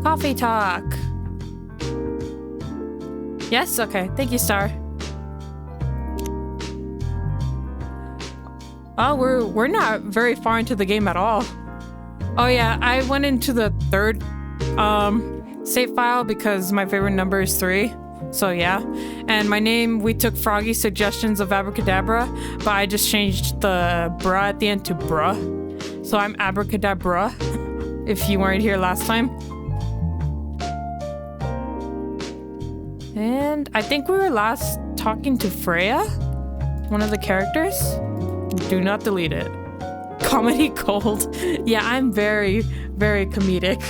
Coffee talk. Yes? Okay. Thank you, Star. Oh, we're not very far into the game at all. Oh yeah, I went into the third save file because my favorite number is 3. So yeah. And my name, we took Froggy's suggestions of Abracadabra, but I just changed the bruh at the end to bruh. So I'm Abracadabra, if you weren't here last time. And I think we were last talking to Freya, one of the characters. Do not delete it. Comedy gold. Yeah, I'm very, very comedic.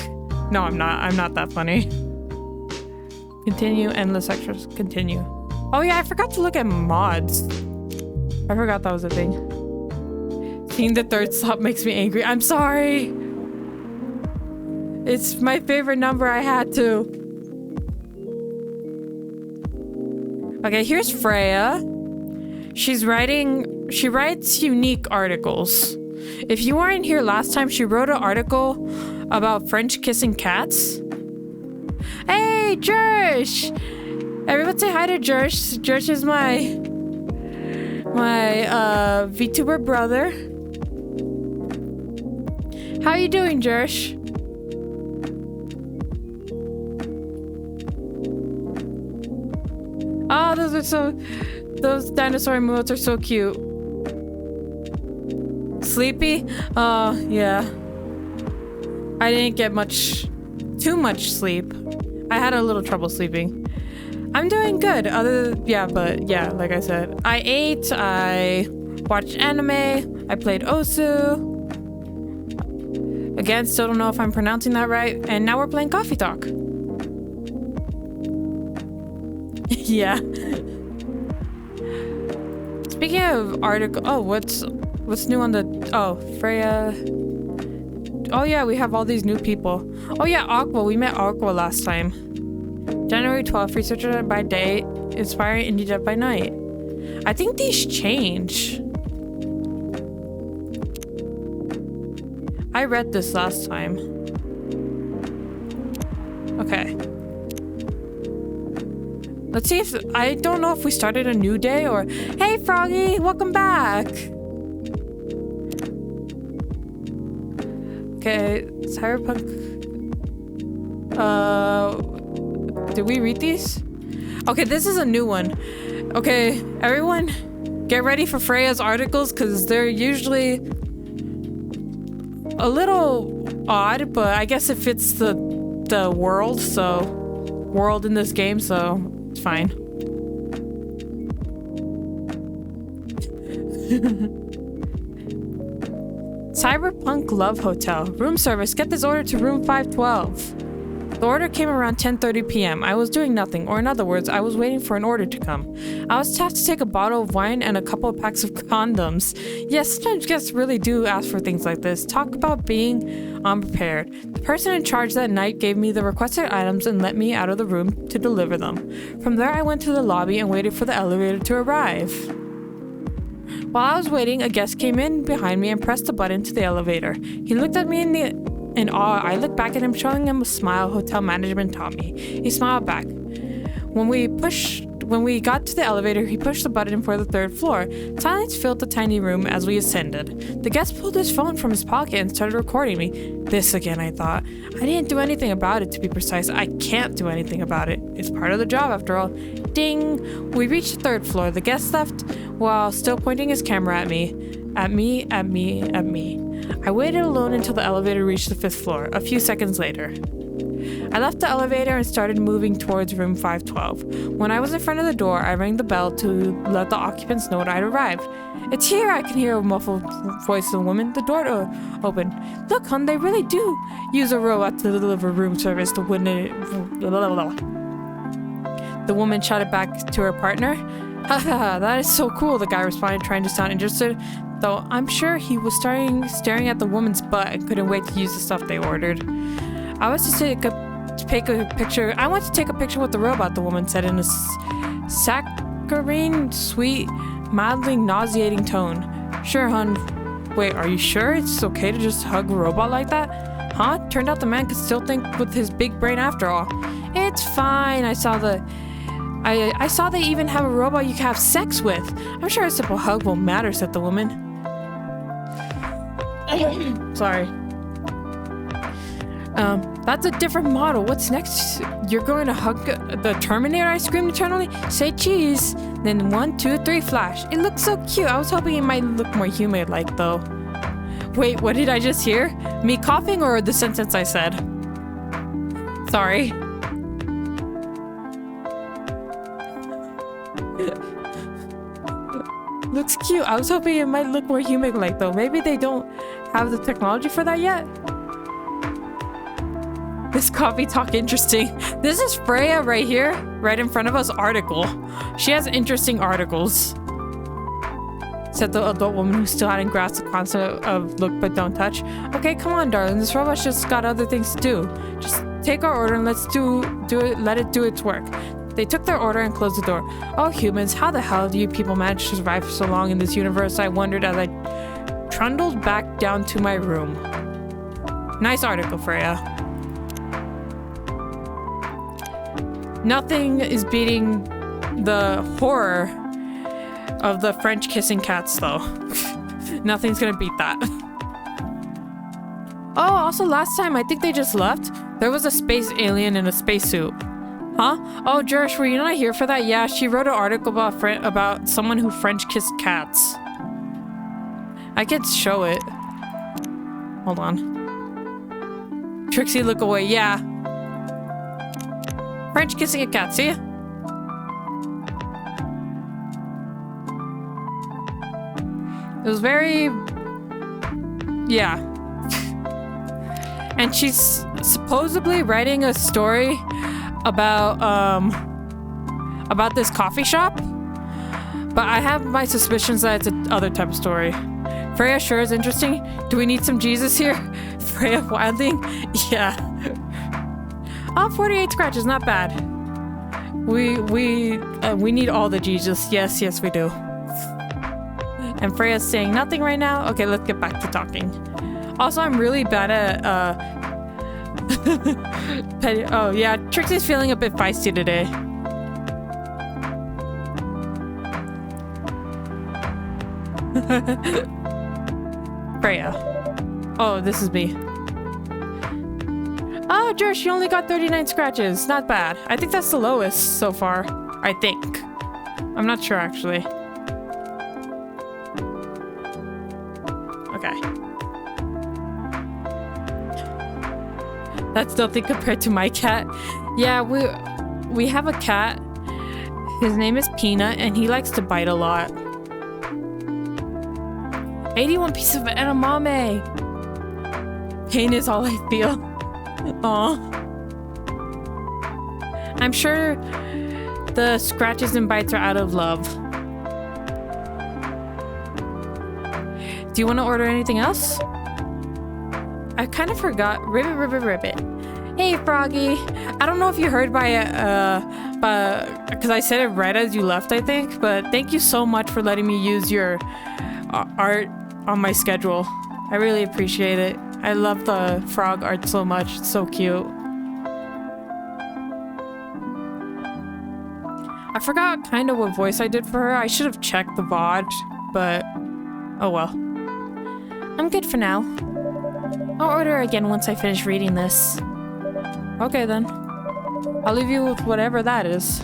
No, I'm not. I'm not that funny. Continue, endless extras. Continue. Oh yeah, I forgot to look at mods. I forgot that was a thing. Seeing the third slot makes me angry. I'm sorry. It's my favorite number. I had to. Okay, here's Freya. She writes unique articles. If you weren't here last time, she wrote an article about French kissing cats. Hey, Jersh! Everyone say hi to Jersh. Jersh is my VTuber brother. How you doing, Jersh? Oh, those dinosaur emotes are so cute. Sleepy? Oh, yeah. I didn't get too much sleep. I had a little trouble sleeping. I'm doing good. But like I said, I ate, I watched anime, I played Osu. Again, still don't know if I'm pronouncing that right. And now we're playing Coffee Talk. Yeah. Speaking of article, what's new on the, Freya. Oh yeah, we have all these new people. Oh yeah, Aqua, we met Aqua last time. January 12th, researcher by day, inspiring indie dev by night. I think these change. I read this last time. Okay. Let's see if, I don't know if we started a new day or, hey Froggy, welcome back. Okay, Cyberpunk. Did we read these? Okay, this is a new one. Okay, everyone, get ready for Freya's articles because they're usually a little odd, but I guess it fits the world in this game, so it's fine. Cyberpunk Love Hotel. Room service. Get this order to room 512. The order came around 10:30 p.m. I was doing nothing, or in other words, I was waiting for an order to come. I was tasked to take a bottle of wine and a couple of packs of condoms. Yes, sometimes guests really do ask for things like this. Talk about being unprepared. The person in charge that night gave me the requested items and let me out of the room to deliver them. From there, I went to the lobby and waited for the elevator to arrive. While I was waiting, a guest came in behind me and pressed the button to the elevator. He looked at me in awe. I looked back at him, showing him a smile hotel management taught me. He smiled back. When we got to the elevator, he pushed the button for the 3rd floor. Silence filled the tiny room as we ascended. The guest pulled his phone from his pocket and started recording me. This again, I thought. I didn't do anything about it, to be precise. I can't do anything about it. It's part of the job, after all. Ding! We reached the 3rd floor. The guest left while still pointing his camera at me. At me. I waited alone until the elevator reached the 5th floor, a few seconds later. I left the elevator and started moving towards room 512. When I was in front of the door, I rang the bell to let the occupants know I'd arrived. It's here, I can hear a muffled voice of a woman. The door opened. Look, hon, they really do use a robot to deliver room service. The woman shouted back to her partner. Haha, that is so cool, the guy responded, trying to sound interested, though I'm sure he was staring at the woman's butt and couldn't wait to use the stuff they ordered. I want to take a picture with the robot, the woman said in a saccharine, sweet, mildly nauseating tone. Sure, hon. Wait, are you sure it's okay to just hug a robot like that? Huh? Turned out the man could still think with his big brain after all. It's fine. I saw they even have a robot you can have sex with. I'm sure a simple hug won't matter, said the woman. Sorry. That's a different model. What's next? You're going to hug the Terminator? I screamed eternally. Say cheese. Then 1, 2, 3, flash. It looks so cute. I was hoping it might look more human-like, though. Wait, what did I just hear? Me coughing or the sentence I said? Sorry. Looks cute. I was hoping it might look more human-like, though. Maybe they don't have the technology for that yet? This coffee talk interesting. This is Freya right here, right in front of us, article. She has interesting articles. Said the adult woman who still hadn't grasped the concept of look but don't touch. Okay, come on, darling. This robot's just got other things to do. Just take our order and let it do its work. They took their order and closed the door. Oh, humans, how the hell do you people manage to survive for so long in this universe? I wondered as I trundled back down to my room. Nice article, Freya. Nothing is beating the horror of the French kissing cats, though. Nothing's gonna beat that. Oh, also last time, I think they just left. There was a space alien in a spacesuit. Huh? Oh, Jerish, were you not here for that? Yeah, she wrote an article about someone who French kissed cats. I could show it. Hold on. Trixie, look away. Yeah. French kissing a cat, see? It was very... Yeah. And she's supposedly writing a story about this coffee shop. But I have my suspicions that it's another type of story. Freya sure is interesting. Do we need some Jesus here? Freya Wilding? Yeah. Oh, 48 scratches, not bad. We need all the Jesus. Yes, yes, we do. And Freya's saying nothing right now. Okay, let's get back to talking. Also, I'm really bad at oh yeah, Trixie's feeling a bit feisty today. Freya. Oh, this is me. Oh, Josh, you only got 39 scratches. Not bad. I think that's the lowest so far. I think. I'm not sure, actually. Okay. That's nothing compared to my cat. Yeah, we have a cat. His name is Peanut, and he likes to bite a lot. 81 pieces of edamame. Pain is all I feel. Aw. I'm sure the scratches and bites are out of love. Do you want to order anything else? I kind of forgot. Ribbit, ribbit, ribbit. Hey, Froggy. I don't know if you heard because I said it right as you left, I think. But thank you so much for letting me use your art on my schedule. I really appreciate it. I love the frog art so much. It's so cute. I forgot kind of what voice I did for her. I should have checked the VOD, but oh well. I'm good for now. I'll order again once I finish reading this. Okay then. I'll leave you with whatever that is.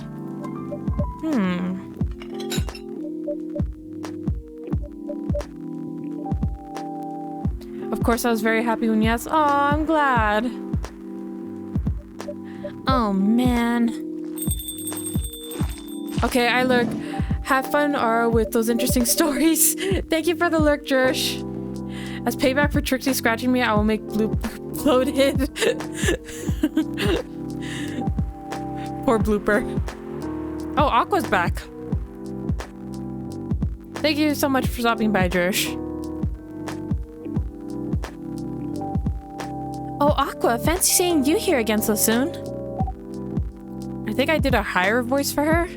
Of course, I was very happy when you asked. Oh, I'm glad. Oh, man. Okay, I lurk. Have fun, Ara, with those interesting stories. Thank you for the lurk, Jersh. As payback for Trixie scratching me, I will make bloated. Poor blooper. Oh, Aqua's back. Thank you so much for stopping by, Jersh. Oh, Aqua, fancy seeing you here again so soon. I think I did a higher voice for her.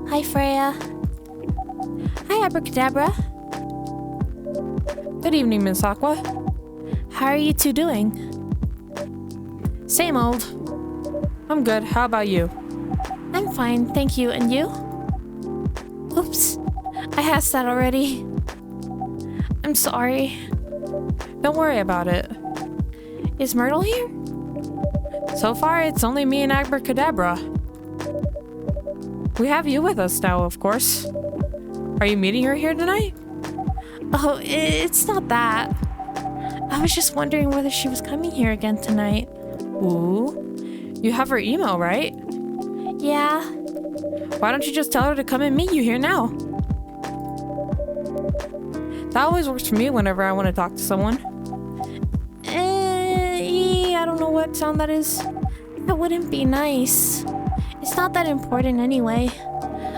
Hi, Freya. Hi, Abracadabra. Good evening, Miss Aqua. How are you two doing? Same old. I'm good. How about you? I'm fine, thank you. And you? Oops. I asked that already. I'm sorry. Don't worry about it. Is Myrtle here? So far, it's only me and Abracadabra. We have you with us now, of course. Are you meeting her here tonight? Oh, it's not that. I was just wondering whether she was coming here again tonight. Ooh. You have her email, right? Yeah. Why don't you just tell her to come and meet you here now? That always works for me whenever I want to talk to someone. I don't know what sound that is. That wouldn't be nice. It's not that important anyway.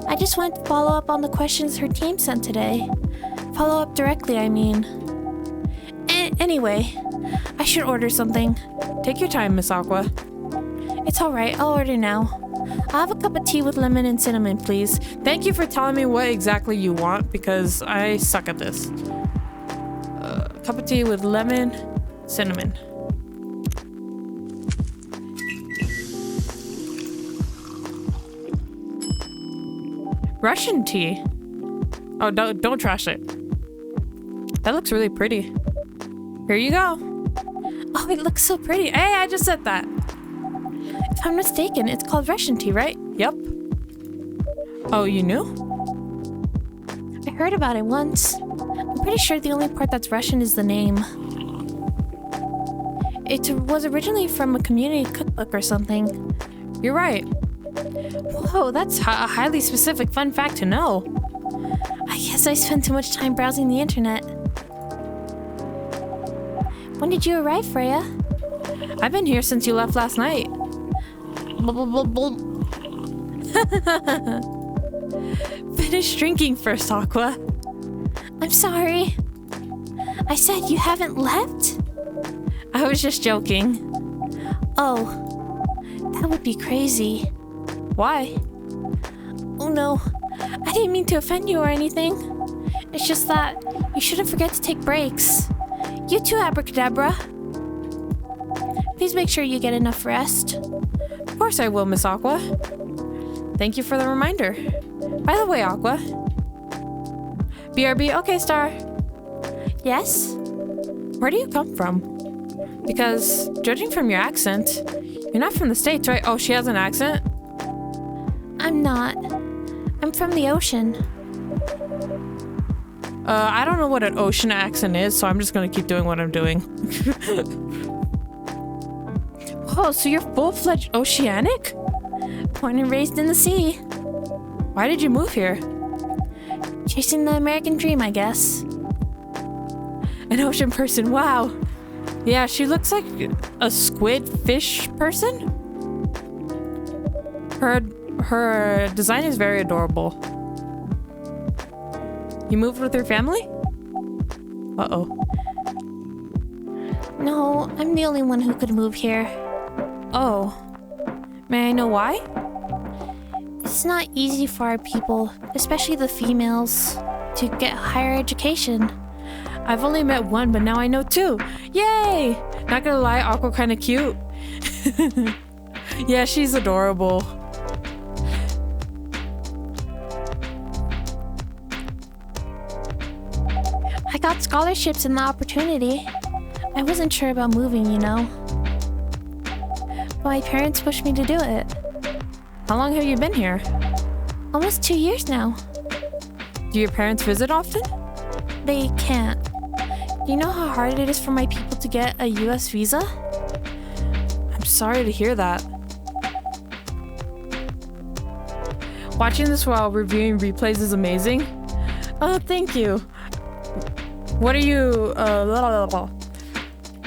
I just wanted to follow up on the questions her team sent today. Follow up directly, I mean. Anyway, I should order something. Take your time, Miss Aqua. It's alright, I'll order now. I'll have a cup of tea with lemon and cinnamon, please. Thank you for telling me what exactly you want, because I suck at this. Cup of tea with lemon, cinnamon. Russian tea. Oh, don't trash it. That looks really pretty. Here you go. Oh, it looks so pretty. Hey, I just said that. If I'm mistaken, it's called Russian tea, right? Yep. Oh, you knew? I heard about it once. I'm pretty sure the only part that's Russian is the name. It was originally from a community cookbook or something. You're right. Whoa, that's a highly specific fun fact to know. I guess I spent too much time browsing the internet. When did you arrive, Freya? I've been here since you left last night. Finish drinking first, Aqua. I'm sorry. I said you haven't left? I was just joking. Oh, that would be crazy. Why? Oh no, I didn't mean to offend you or anything. It's just that you shouldn't forget to take breaks. You too, Abracadabra. Please make sure you get enough rest. Of course I will, Miss Aqua. Thank you for the reminder. By the way, Aqua. BRB, okay, Star. Yes? Where do you come from? Because, judging from your accent, you're not from the States, right? Oh, she has an accent? I'm not. I'm from the ocean. I don't know what an ocean accent is, so I'm just gonna keep doing what I'm doing. Whoa, so you're full-fledged oceanic? Born and raised in the sea. Why did you move here? Chasing the American dream, I guess. An ocean person, wow. Yeah, she looks like a squid fish person. Her design is very adorable. You moved with your family? Uh-oh. No, I'm the only one who could move here. Oh. May I know why? It's not easy for our people, especially the females, to get higher education. I've only met one, but now I know two. Yay! Not gonna lie, Aqua kinda cute. Yeah, she's adorable. I got scholarships and the opportunity. I wasn't sure about moving, you know. But my parents pushed me to do it. How long have you been here? Almost 2 years now. Do your parents visit often? They can't. Do you know how hard it is for my people to get a US visa? I'm sorry to hear that. Watching this while reviewing replays is amazing. Oh, thank you. What are you,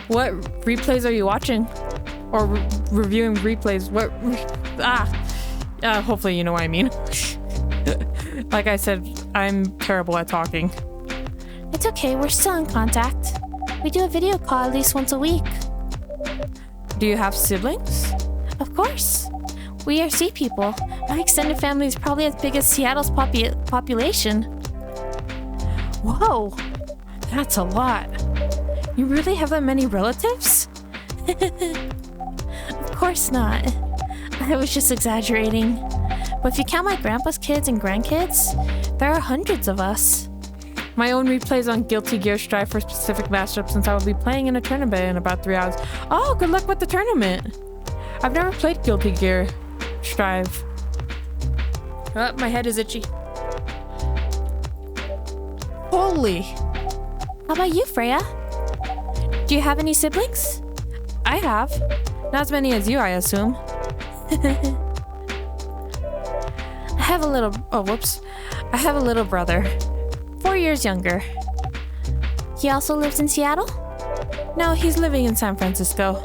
what replays are you watching? Or reviewing replays? Hopefully you know what I mean. Like I said, I'm terrible at talking. It's okay, we're still in contact. We do a video call at least once a week. Do you have siblings? Of course. We are sea people. My extended family is probably as big as Seattle's population. Whoa, that's a lot. You really have that many relatives? course not. I was just exaggerating. But if you count my grandpa's kids and grandkids, there are hundreds of us. My own replays on Guilty Gear strive for specific matchups since I will be playing in a tournament in about 3 hours. Oh, good luck with the tournament. I've never played Guilty Gear Strive. Oh, my head is itchy. Holy. How about you, Freya? Do you have any siblings? I have. Not as many as you, I assume. I have a little... Oh, whoops. I have a little brother. 4 years younger. He also lives in Seattle? No, he's living in San Francisco.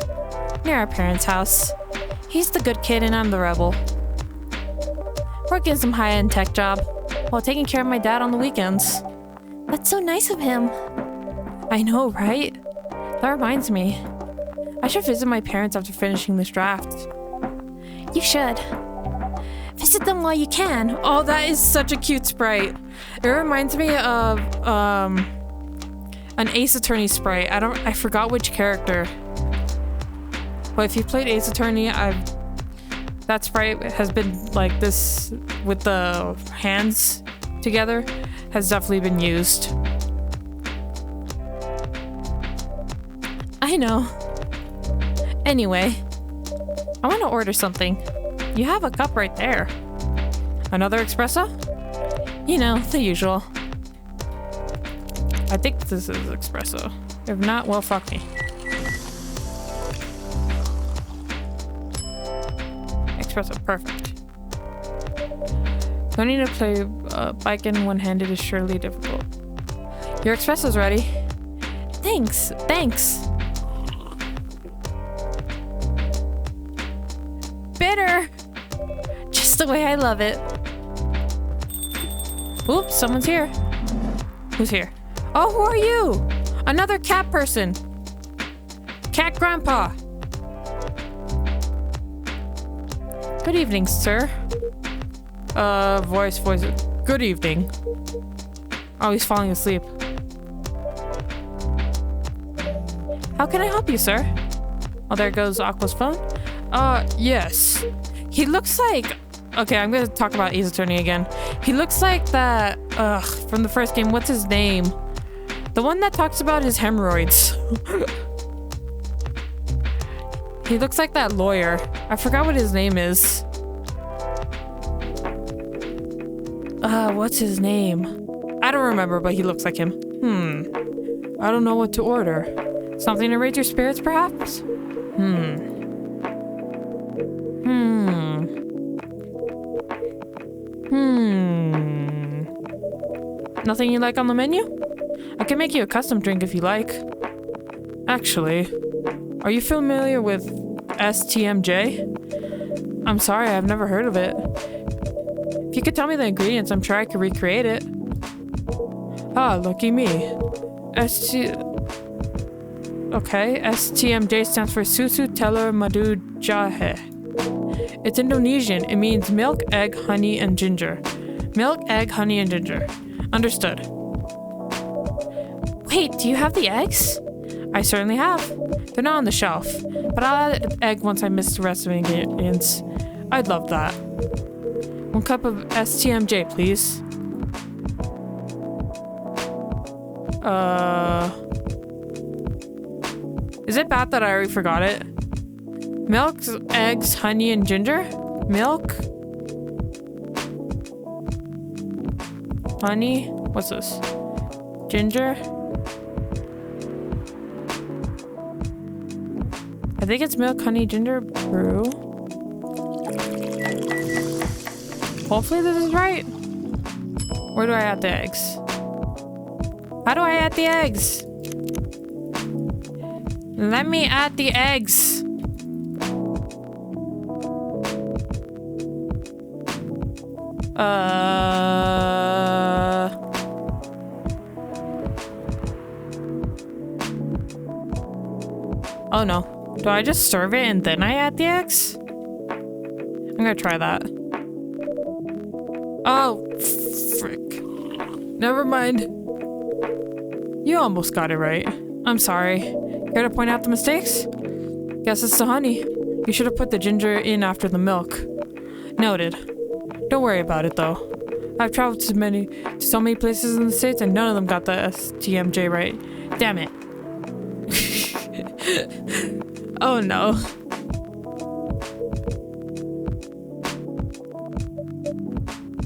Near our parents' house. He's the good kid and I'm the rebel. Working some high-end tech job while taking care of my dad on the weekends. That's so nice of him. I know, right? That reminds me. I should visit my parents after finishing this draft. You should. Visit them while you can. Oh, that is such a cute sprite. It reminds me of an Ace Attorney sprite. I forgot which character. But if you played Ace Attorney, that sprite has been like this with the hands together, has definitely been used. I know. Anyway, I want to order something. You have a cup right there. Another espresso? You know, the usual. I think this is espresso. If not, well, fuck me. Espresso, perfect. Learning to play bike in one-handed is surely difficult. Your espresso's ready. Thanks. Bitter! Just the way I love it. Oops, someone's here. Who's here? Oh, who are you? Another cat person. Cat grandpa. Good evening, sir. Voice. Good evening. Oh, he's falling asleep. How can I help you, sir? Oh, there goes Aqua's phone. Yes. He looks like... Okay, I'm gonna talk about Ace Attorney again. He looks like that, from the first game. What's his name? The one that talks about his hemorrhoids. He looks like that lawyer. I forgot what his name is. What's his name? I don't remember, but he looks like him. I don't know what to order. Something to raise your spirits, perhaps? Nothing you like on the menu? I can make you a custom drink if you like. Actually, are you familiar with STMJ? I'm sorry, I've never heard of it. If you could tell me the ingredients, I'm sure I could recreate it. Ah, lucky me. STMJ stands for Susu Telur Madu Jahe. It's Indonesian. It means milk, egg, honey, and ginger. Milk, egg, honey, and ginger. Understood. Wait, do you have the eggs? I certainly have. They're not on the shelf, but I'll add an egg once I miss the rest of the ingredients. I'd love that. 1 cup of STMJ, please. Is it bad that I already forgot it? Milk, eggs, honey, and ginger? Milk? Honey? What's this? Ginger? I think it's milk, honey, ginger, brew. Hopefully this is right. Where do I add the eggs? How do I add the eggs? Let me add the eggs. Oh no. Do I just serve it and then I add the eggs? I'm gonna try that. Oh, frick. Never mind. You almost got it right. I'm sorry. Care to point out the mistakes? Guess it's the honey. You should have put the ginger in after the milk. Noted. Don't worry about it though. I've traveled to so many places in the States and none of them got the STMJ right. Damn it. Oh no.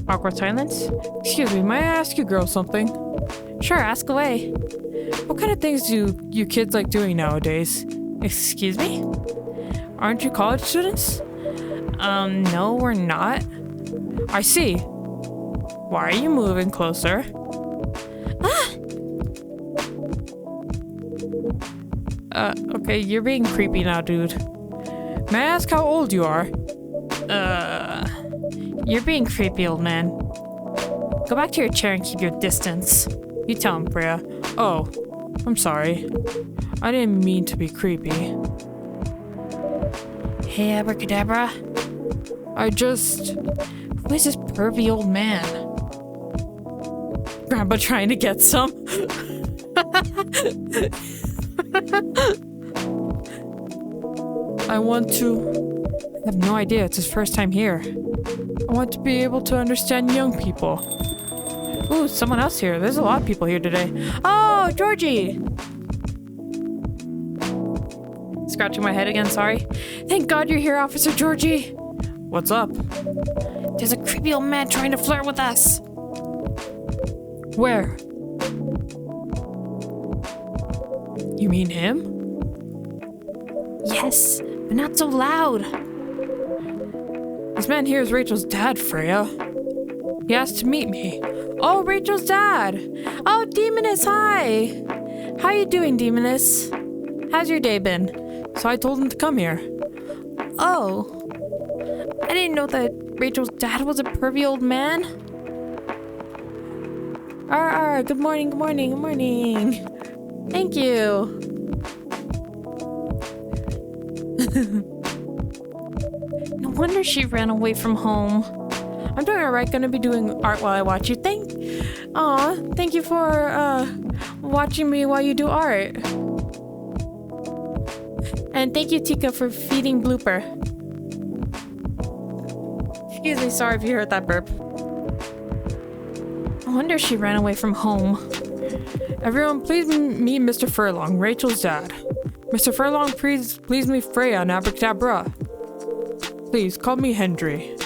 Awkward silence. Excuse me, may I ask you girls something? Sure, ask away. What kind of things do you kids like doing nowadays? Excuse me? Aren't you college students? No, we're not. I see. Why are you moving closer? Okay, you're being creepy now, dude. May I ask how old you are? You're being creepy, old man. Go back to your chair and keep your distance. You tell him, Freya. Oh, I'm sorry. I didn't mean to be creepy. Hey, Abracadabra. Who is this pervy old man? Grandpa trying to get some? I have no idea. It's his first time here. I want to be able to understand young people. Ooh, someone else here. There's a lot of people here today. Oh, Georgie! Scratching my head again, sorry. Thank God you're here, Officer Georgie. What's up? There's a creepy old man trying to flirt with us. Where? You mean him? Yes, but not so loud. This man here is Rachel's dad, Freya. He asked to meet me. Oh, Rachel's dad. Oh, Demoness, hi. How you doing, Demoness? How's your day been? So I told him to come here. Oh. I didn't know that Rachel's dad was a pervy old man. Good morning, good morning, good morning. Thank you. No wonder she ran away from home. I'm doing alright, gonna be doing art while I watch you. Thank you for watching me while you do art. And thank you, Tika, for feeding Blooper. Excuse me, sorry if you heard that burp. No wonder she ran away from home. Everyone, please meet Mr. Furlong, Rachel's dad. Mr. Furlong, please meet Freya and Abracadabra. Please, call me Hendry.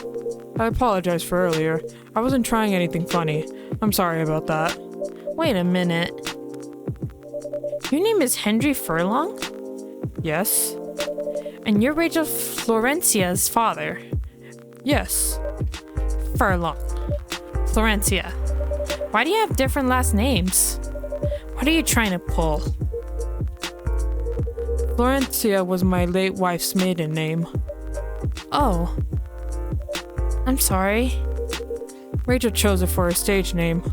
I apologize for earlier. I wasn't trying anything funny. I'm sorry about that. Wait a minute. Your name is Hendry Furlong? Yes. And you're Rachel Florencia's father? Yes. Furlong. Florencia. Why do you have different last names? What are you trying to pull? Florencia was my late wife's maiden name. Oh. I'm sorry. Rachel chose it for her stage name.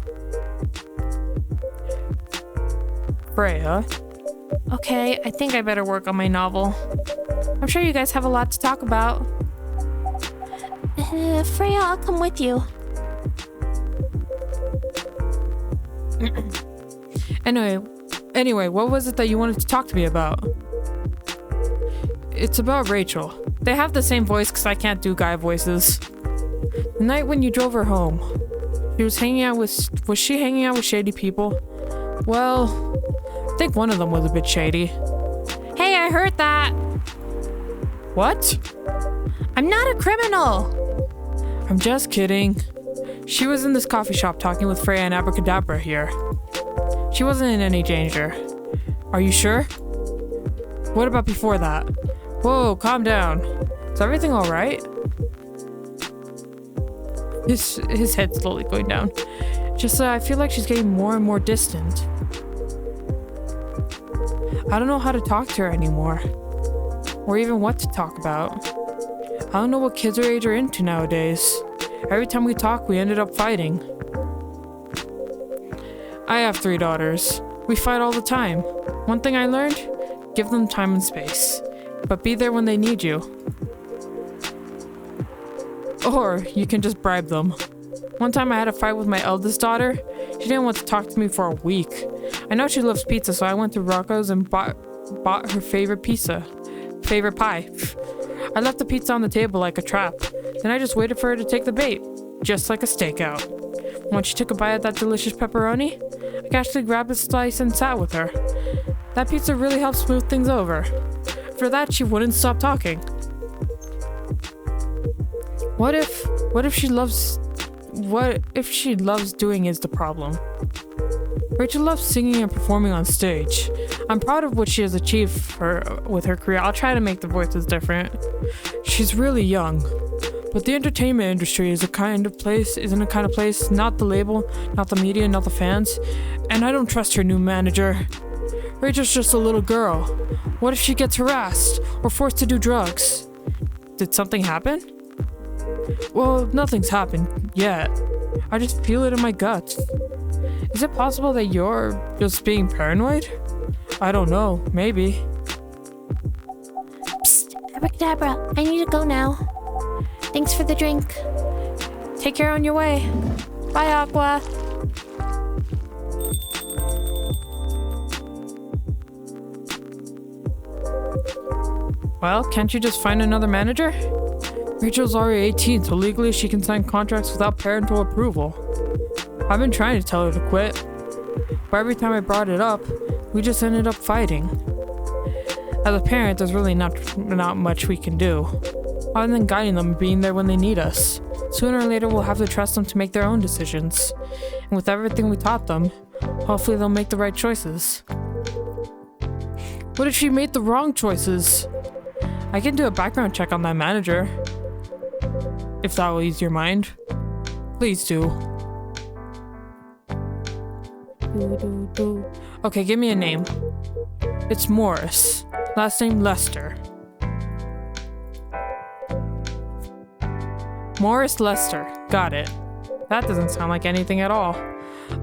Freya. Okay, I think I better work on my novel. I'm sure you guys have a lot to talk about. Freya, I'll come with you. Anyway, what was it that you wanted to talk to me about? It's about Rachel. They have the same voice because I can't do guy voices. The night when you drove her home, was she hanging out with shady people? Well, I think one of them was a bit shady. Hey, I heard that. What? I'm not a criminal. I'm just kidding. She was in this coffee shop talking with Freya and Abracadabra here. She wasn't in any danger. Are you sure? What about before that? Whoa, calm down. Is everything alright? His head's slowly going down. Just I feel like she's getting more and more distant. I don't know how to talk to her anymore. Or even what to talk about. I don't know what kids her age are into nowadays. Every time we talk, we ended up fighting. I have 3 daughters. We fight all the time. One thing I learned, give them time and space. But be there when they need you. Or you can just bribe them. One time I had a fight with my eldest daughter. She didn't want to talk to me for a week. I know she loves pizza, so I went to Rocco's and bought her favorite pie. I left the pizza on the table like a trap. Then I just waited for her to take the bait, just like a stakeout. Once she took a bite of that delicious pepperoni, I casually grabbed a slice and sat with her. That pizza really helped smooth things over. After that, she wouldn't stop talking. What if she loves doing is the problem? Rachel loves singing and performing on stage. I'm proud of what she has achieved with her career. I'll try to make the voices different. She's really young, but the entertainment industry isn't a kind of place, not the label, not the media, not the fans, and I don't trust her new manager. Rachel's just a little girl. What if she gets harassed or forced to do drugs? Did something happen? Well, nothing's happened yet. I just feel it in my guts. Is it possible that you're just being paranoid? I don't know, maybe. Psst, Abracadabra, I need to go now. Thanks for the drink. Take care on your way. Bye, Aqua. Well, can't you just find another manager? Rachel's already 18, so legally she can sign contracts without parental approval. I've been trying to tell her to quit, but every time I brought it up, we just ended up fighting. As a parent, there's really not much we can do, other than guiding them and being there when they need us. Sooner or later, we'll have to trust them to make their own decisions. And with everything we taught them, hopefully they'll make the right choices. What if she made the wrong choices? I can do a background check on that manager. If that will ease your mind. Please do. Okay, give me a name. It's Morris. Last name Lester. Morris Lester. Got it. That doesn't sound like anything at all.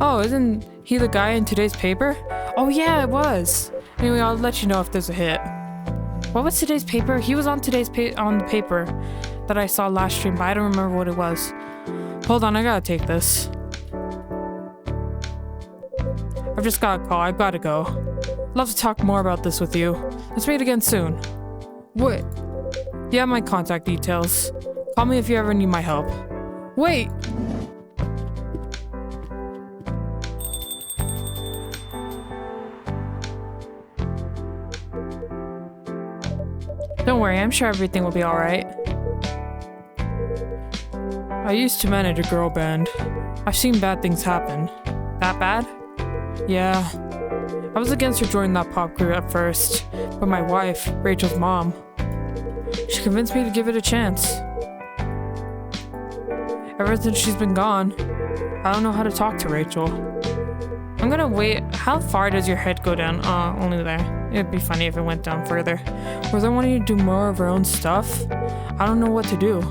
Oh, isn't he the guy in today's paper? Oh yeah, it was. Anyway, I'll let you know if there's a hit. What was today's paper? He was on on the paper that I saw last stream, but I don't remember what it was. Hold on, I gotta take this. I've just got a call. I've gotta go. Love to talk more about this with you. Let's meet again soon. Wait. You have my contact details. Call me if you ever need my help. Wait! Don't worry, I'm sure everything will be alright. I used to manage a girl band. I've seen bad things happen. That bad? Yeah. I was against her joining that pop group at first, but my wife, Rachel's mom, she convinced me to give it a chance. Ever since she's been gone, I don't know how to talk to Rachel. I'm gonna wait. How far does your head go down? Only there. It'd be funny if it went down further. Was I wanting to do more of her own stuff? I don't know what to do.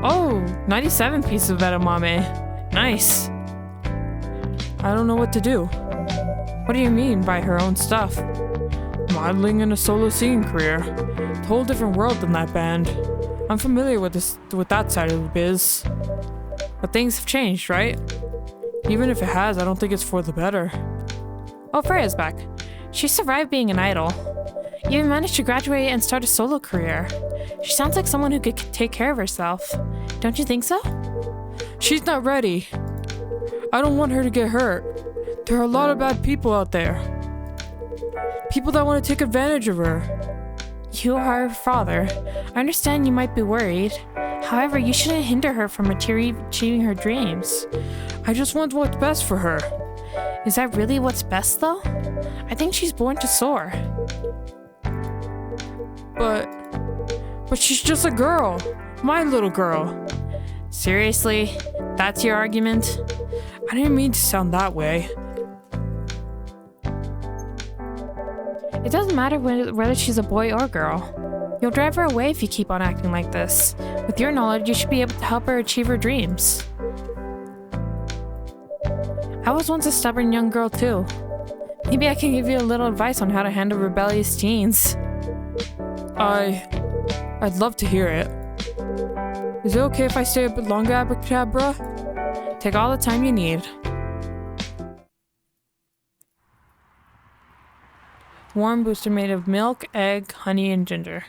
Oh, 97 pieces of edamame. Nice. I don't know what to do. What do you mean by her own stuff? Modeling and a solo singing career. It's a whole different world than that band. I'm familiar with that side of the biz. But things have changed, right? Even if it has, I don't think it's for the better. Oh, Freya's back. She survived being an idol. You even managed to graduate and start a solo career. She sounds like someone who could take care of herself. Don't you think so? She's not ready. I don't want her to get hurt. There are a lot of bad people out there. People that want to take advantage of her. You are her father. I understand you might be worried. However, you shouldn't hinder her from achieving her dreams. I just want what's best for her. Is that really what's best, though? I think she's born to soar. But she's just a girl. My little girl. Seriously? That's your argument? I didn't mean to sound that way. It doesn't matter whether she's a boy or girl. You'll drive her away if you keep on acting like this. With your knowledge, you should be able to help her achieve her dreams. I was once a stubborn young girl too. Maybe I can give you a little advice on how to handle rebellious teens. I'd love to hear it. Is it okay if I stay a bit longer, Abracadabra? Take all the time you need. Warm booster made of milk, egg, honey, and ginger.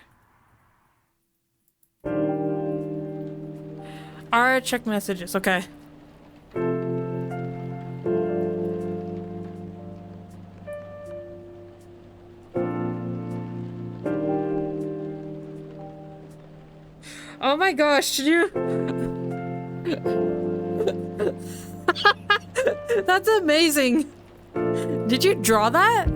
Alright, check messages. Okay. Oh my gosh, did you? That's amazing. Did you draw that?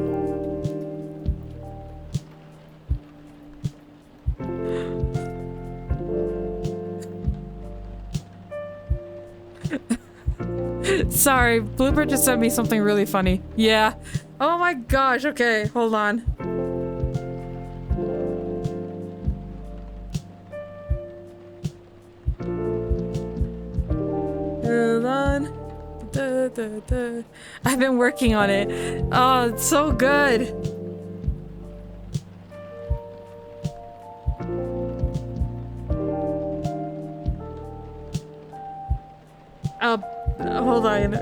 Sorry, Blooper just sent me something really funny. Yeah. Oh my gosh, okay, hold on. Hold on. I've been working on it. Oh, it's so good. Hold on.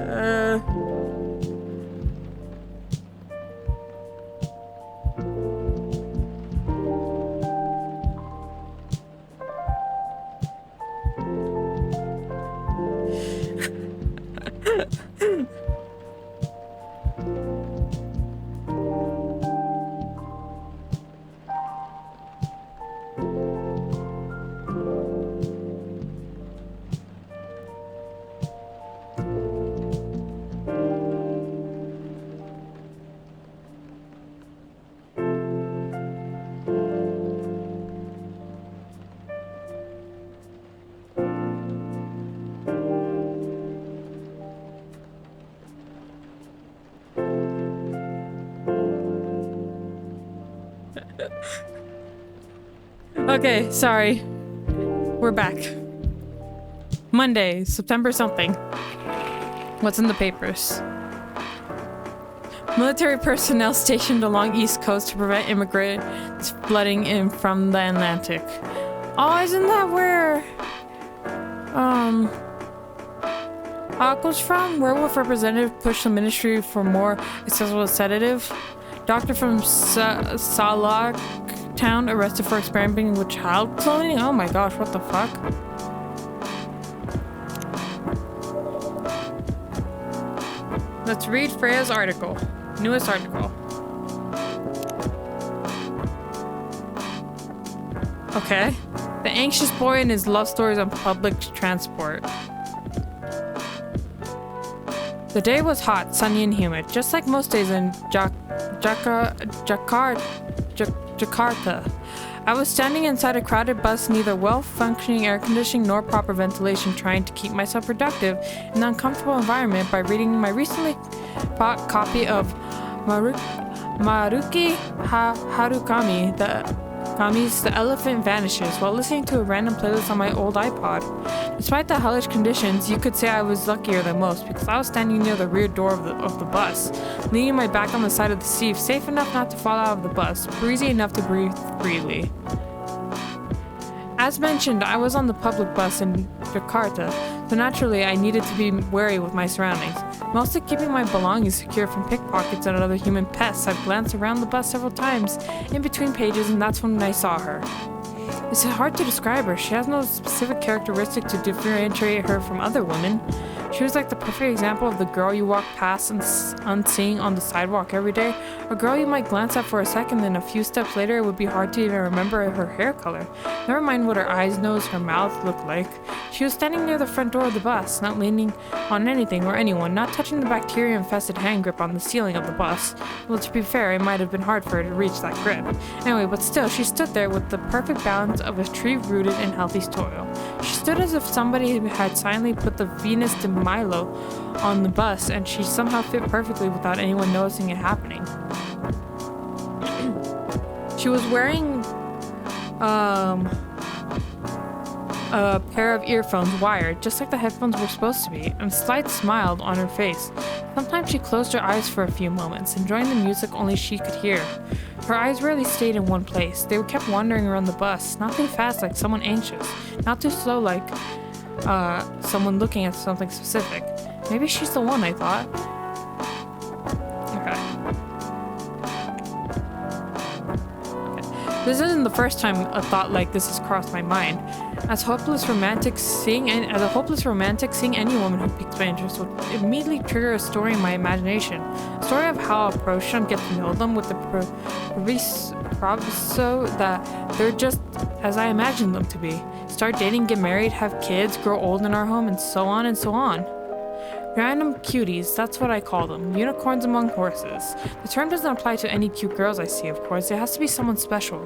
Okay, sorry. We're back. Monday, September something. What's in the papers? Military personnel stationed along East Coast to prevent immigrants flooding in from the Atlantic. Oh, isn't that where Aqua's from? Werewolf representative pushed the ministry for more accessible sedative. Doctor from Salak Town arrested for experimenting with child cloning? Oh my gosh, what the fuck? Let's read Freya's article. Newest article. Okay. The anxious boy and his love stories on public transport. The day was hot, sunny, and humid, just like most days in Jakarta. I was standing inside a crowded bus, neither well-functioning air conditioning nor proper ventilation, trying to keep myself productive in an uncomfortable environment by reading my recently bought copy of Maruki Harukami, The Elephant Vanishes, while listening to a random playlist on my old iPod. Despite the hellish conditions, you could say I was luckier than most, because I was standing near the rear door of the bus, leaning my back on the side of the seat, safe enough not to fall out of the bus, breezy enough to breathe freely. As mentioned, I was on the public bus in Jakarta, so naturally I needed to be wary with my surroundings. Mostly keeping my belongings secure from pickpockets and other human pests, I've glanced around the bus several times in between pages, and that's when I saw her. It's hard to describe her. She has no specific characteristic to differentiate her from other women. She was like the perfect example of the girl you walk past unseeing on the sidewalk every day, a girl you might glance at for a second, then a few steps later it would be hard to even remember her hair color. Never mind what her eyes, nose, her mouth looked like. She was standing near the front door of the bus, not leaning on anything or anyone, not touching the bacteria-infested hand grip on the ceiling of the bus. Well, to be fair, it might have been hard for her to reach that grip. Anyway, but still, she stood there with the perfect balance of a tree rooted in healthy soil. She stood as if somebody had silently put the Venus de Milo on the bus, and she somehow fit perfectly without anyone noticing it happening. She was wearing a pair of earphones wired, just like the headphones were supposed to be, and a slight smile on her face. Sometimes she closed her eyes for a few moments, enjoying the music only she could hear. Her eyes rarely stayed in one place. They kept wandering around the bus, not too fast like someone anxious, not too slow like someone looking at something specific. Maybe she's the one, I thought. Okay. This isn't the first time a thought like this has crossed my mind. As a hopeless romantic, seeing any woman who piques my interest would immediately trigger a story in my imagination. A story of how I approach them, get to know them with the proviso that they're just as I imagined them to be. Start dating, get married, have kids, grow old in our home, and so on and so on. Random cuties, that's what I call them. Unicorns among horses. The term doesn't apply to any cute girls I see, of course. It has to be someone special.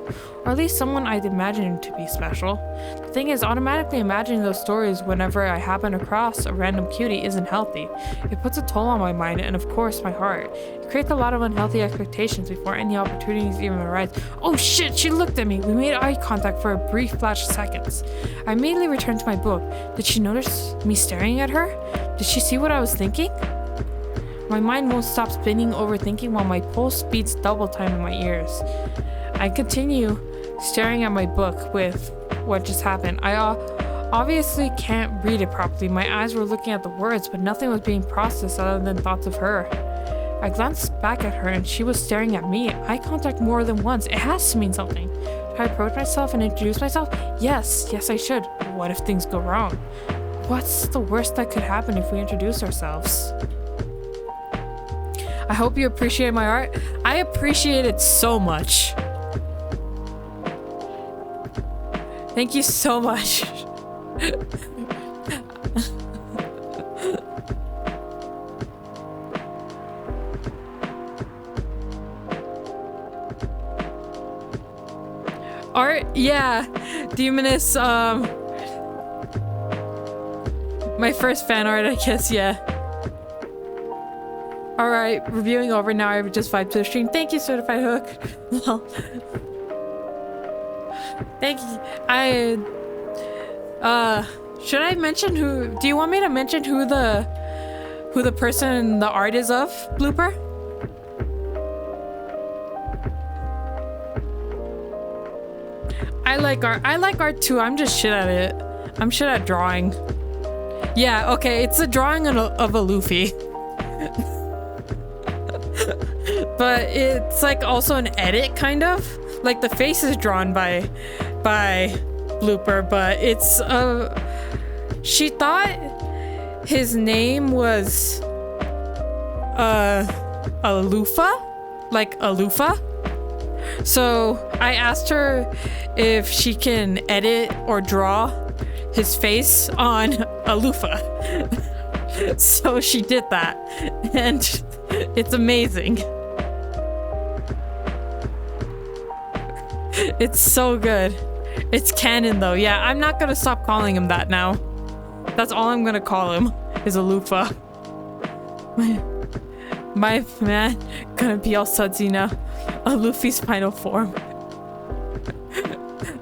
Or at least someone I'd imagine to be special. The thing is, automatically imagining those stories whenever I happen across a random cutie isn't healthy. It puts a toll on my mind and, of course, my heart. It creates a lot of unhealthy expectations before any opportunities even arise. Oh shit, she looked at me. We made eye contact for a brief flash of seconds. I immediately returned to my book. Did she notice me staring at her? Did she see what I was thinking? My mind won't stop spinning, overthinking, while my pulse beats double time in my ears. I continue staring at my book with what just happened. I obviously can't read it properly. My eyes were looking at the words, but nothing was being processed other than thoughts of her. I glanced back at her and she was staring at me. Eye contact more than once. It has to mean something. Should I approach myself and introduce myself? Yes, I should. What if things go wrong? What's the worst that could happen if we introduce ourselves? I hope you appreciate my art. I appreciate it so much. Thank you so much. Art? Yeah. Demoness, my first fan art, I guess, yeah. Alright, reviewing over now. I just vibed to the stream. Thank you, Certified Hook. Well, thank you. Should I mention who? Do you want me to mention who the person the art is of, Blooper? I like art. I like art too. I'm just shit at it. I'm shit at drawing. Yeah, okay, it's a drawing of a Luffy. But it's like also an edit, kind of. Like the face is drawn by Blooper, but it's she thought his name was Alufa, like Alufa. So I asked her if she can edit or draw his face on Alufa. So she did that, and it's amazing. It's so good. It's canon though. Yeah, I'm not gonna stop calling him that now. That's all I'm gonna call him, is Alufa. My man gonna be all sudsy now. A Luffy's final form.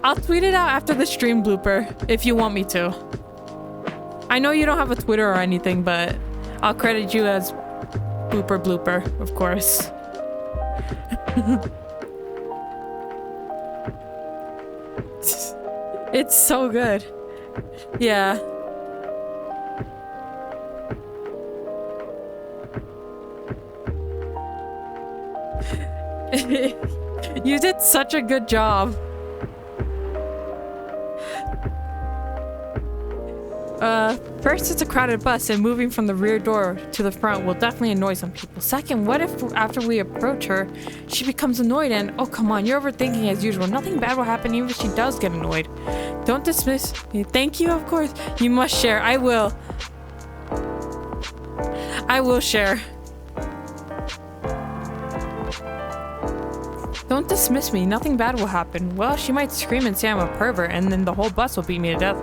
I'll tweet it out after the stream, Blooper, if you want me to. I know you don't have a Twitter or anything, but I'll credit you as Blooper, of course. It's so good. Yeah. You did such a good job. First, it's a crowded bus, and moving from the rear door to the front will definitely annoy some people. Second, what if after we approach her, she becomes annoyed and, oh come on, you're overthinking as usual. Nothing bad will happen even if she does get annoyed. Don't dismiss. Thank you, of course. You must share. I will. I will share. Don't dismiss me. Nothing bad will happen. Well, she might scream and say I'm a pervert, and then the whole bus will beat me to death.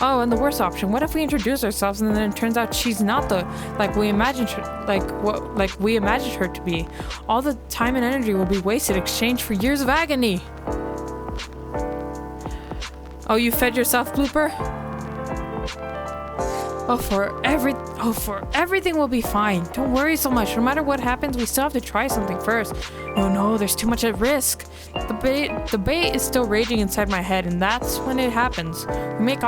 Oh, and the worst option. What if we introduce ourselves and then it turns out she's not the we imagined her, we imagined her to be? All the time and energy will be wasted in exchange for years of agony. Oh, you fed yourself, Blooper? For everything will be fine. Don't worry so much. No matter what happens, we still have to try something first. No, there's too much at risk. The debate is still raging inside my head, and that's when it happens. We make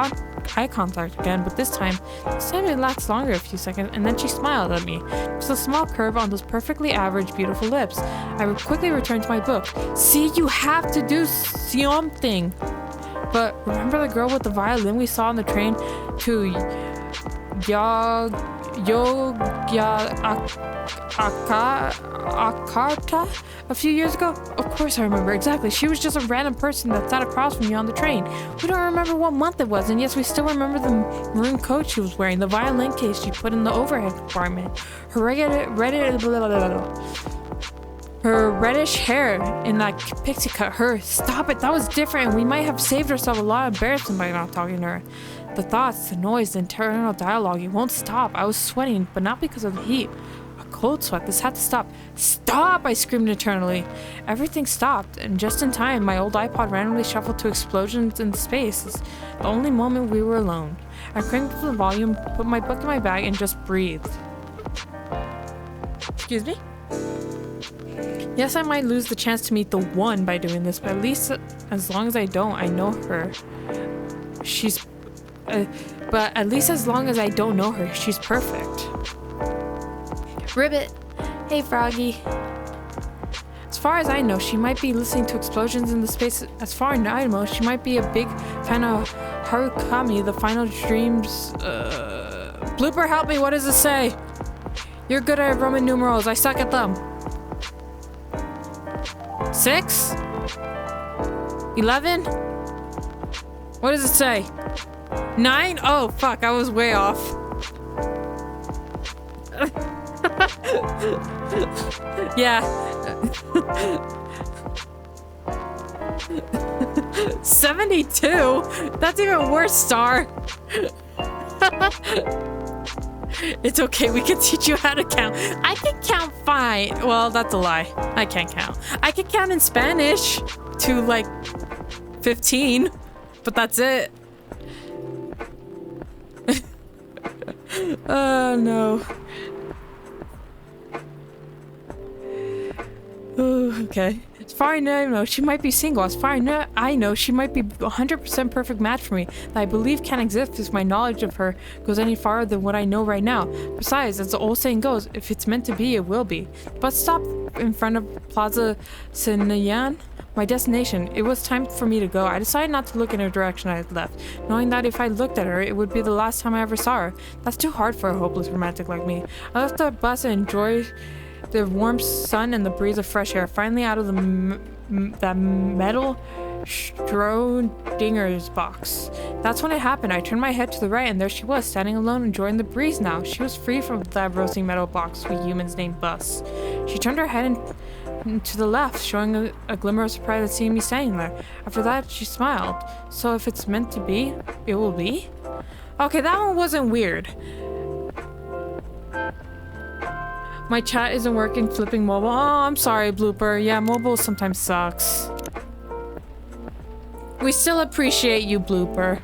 eye contact again, but this time it lasts longer a few seconds, and then she smiled at me. Just a small curve on those perfectly average, beautiful lips. I would quickly return to my book. See, you have to do something. But remember the girl with the violin we saw on the train to Yogyakarta a few years ago? Of course I remember exactly. She was just a random person that sat across from you on the train. We don't remember what month it was, and yes, we still remember the maroon coat she was wearing, the violin case she put in the overhead compartment, her reddish hair in that pixie cut. Stop it, that was different, and we might have saved ourselves a lot of embarrassment by not talking to her. The thoughts, the noise, the internal dialogue, it won't stop. I was sweating, but not because of the heat. A cold sweat. This had to stop. Stop! I screamed internally. Everything stopped, and just in time, my old iPod randomly shuffled to explosions in space. The only moment we were alone. I cranked up the volume, put my book in my bag, and just breathed. Excuse me? Yes, I might lose the chance to meet the one by doing this, but at least as long as I don't, I know her. But at least as long as I don't know her, she's perfect. Ribbit. Hey, Froggy. As far as I know, she might be listening to explosions in the space. As far as I know, she might be a big fan of Harukami, the Final Dreams. Blooper, help me. What does it say? You're good at Roman numerals. I suck at them. 6? 11? What does it say? 9? Oh, fuck. I was way off. Yeah. 72? That's even worse, Star. It's okay, we can teach you how to count. I can count fine. Well, that's a lie. I can't count. I can count in Spanish to like 15, but that's it. Oh no. Oh, okay. As far as I know, she might be single. As far as I know, she might be 100% perfect match for me. That I believe can't exist if my knowledge of her goes any farther than what I know right now. Besides, as the old saying goes, if it's meant to be, it will be. But stop in front of Plaza Sinayan, my destination. It was time for me to go. I decided not to look in her direction I had left, knowing that if I looked at her, it would be the last time I ever saw her. That's too hard for a hopeless romantic like me. I left the bus and enjoyed the warm sun and the breeze of fresh air, finally out of that metal Schrodinger's box. That's when it happened. I turned my head to the right, and there she was, standing alone, enjoying the breeze now. She was free from that roasting metal box we humans named Bus. She turned her head to the left, showing a glimmer of surprise at seeing me standing there. After that, she smiled. So if it's meant to be, it will be? Okay, that one wasn't weird. My chat isn't working, flipping mobile. Oh, I'm sorry, Blooper. Yeah, mobile sometimes sucks. We still appreciate you, Blooper.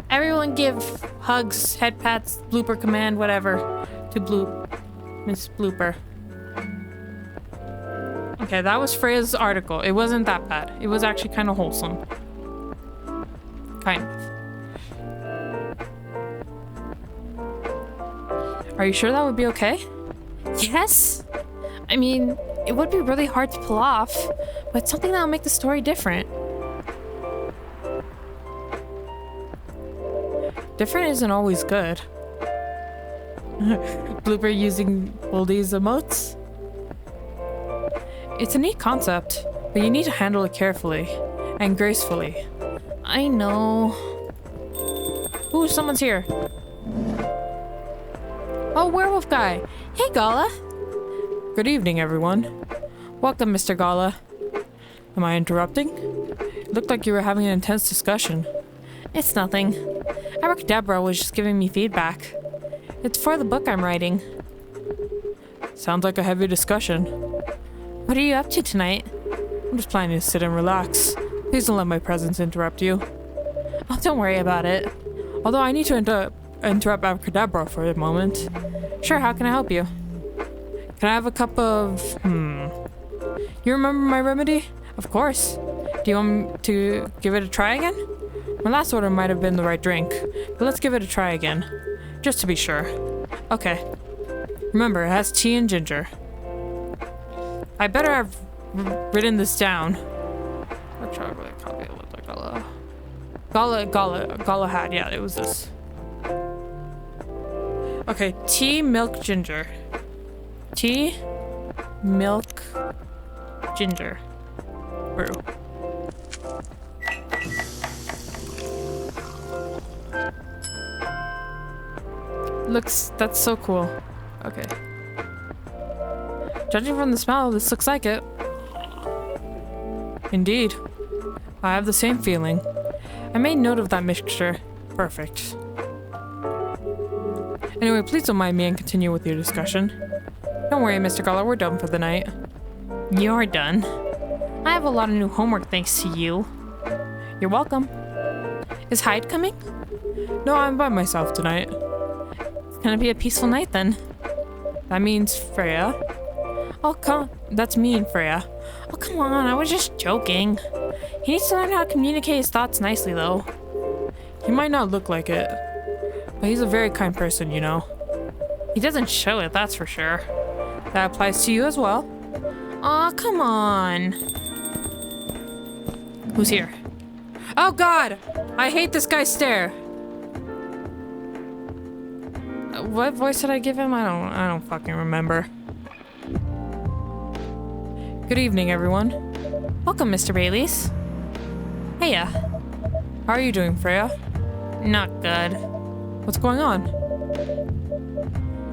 Everyone give hugs, head pats, Blooper command, whatever, to Miss Blooper. Okay, that was Freya's article. It wasn't that bad. It was actually kind of wholesome. Kind of. Are you sure that would be okay? Yes. I mean, it would be really hard to pull off, but it's something that'll make the story different. Different isn't always good. Blooper using all these emotes? It's a neat concept, but you need to handle it carefully and gracefully. I know. Ooh, someone's here. Oh, werewolf guy. Hey, Gala. Good evening, everyone. Welcome, Mr. Gala. Am I interrupting? It looked like you were having an intense discussion. It's nothing. Abracadabra was just giving me feedback. It's for the book I'm writing. Sounds like a heavy discussion. What are you up to tonight? I'm just planning to sit and relax. Please don't let my presence interrupt you. Oh, don't worry about it. Although I need to interrupt Abracadabra for a moment. Sure, how can I help you? Can I have a cup of... You remember my remedy? Of course. Do you want me to give it a try again? My last order might have been the right drink, but let's give it a try again. Just to be sure. Okay. Remember, it has tea and ginger. I better have written this down. What chocolate coffee looked like Gala had. Yeah, it was this. Okay, tea, milk, ginger. Tea, milk, ginger. Brew. That's so cool. Okay. Judging from the smell, this looks like it. Indeed. I have the same feeling. I made note of that mixture. Perfect. Anyway, please don't mind me and continue with your discussion. Don't worry, Mr. Gala, we're done for the night. You're done. I have a lot of new homework thanks to you. You're welcome. Is Hyde coming? No, I'm by myself tonight. It's gonna be a peaceful night then. That means Freya. Oh, come on. That's me and Freya. Oh, come on. I was just joking. He needs to learn how to communicate his thoughts nicely, though. He might not look like it, but he's a very kind person, you know. He doesn't show it, that's for sure. That applies to you as well. Aw, come on. Who's here? Oh, God! I hate this guy's stare. What voice did I give him? I don't fucking remember. Good evening, everyone. Welcome, Mr. Baileys. Heya. How are you doing, Freya? Not good. What's going on?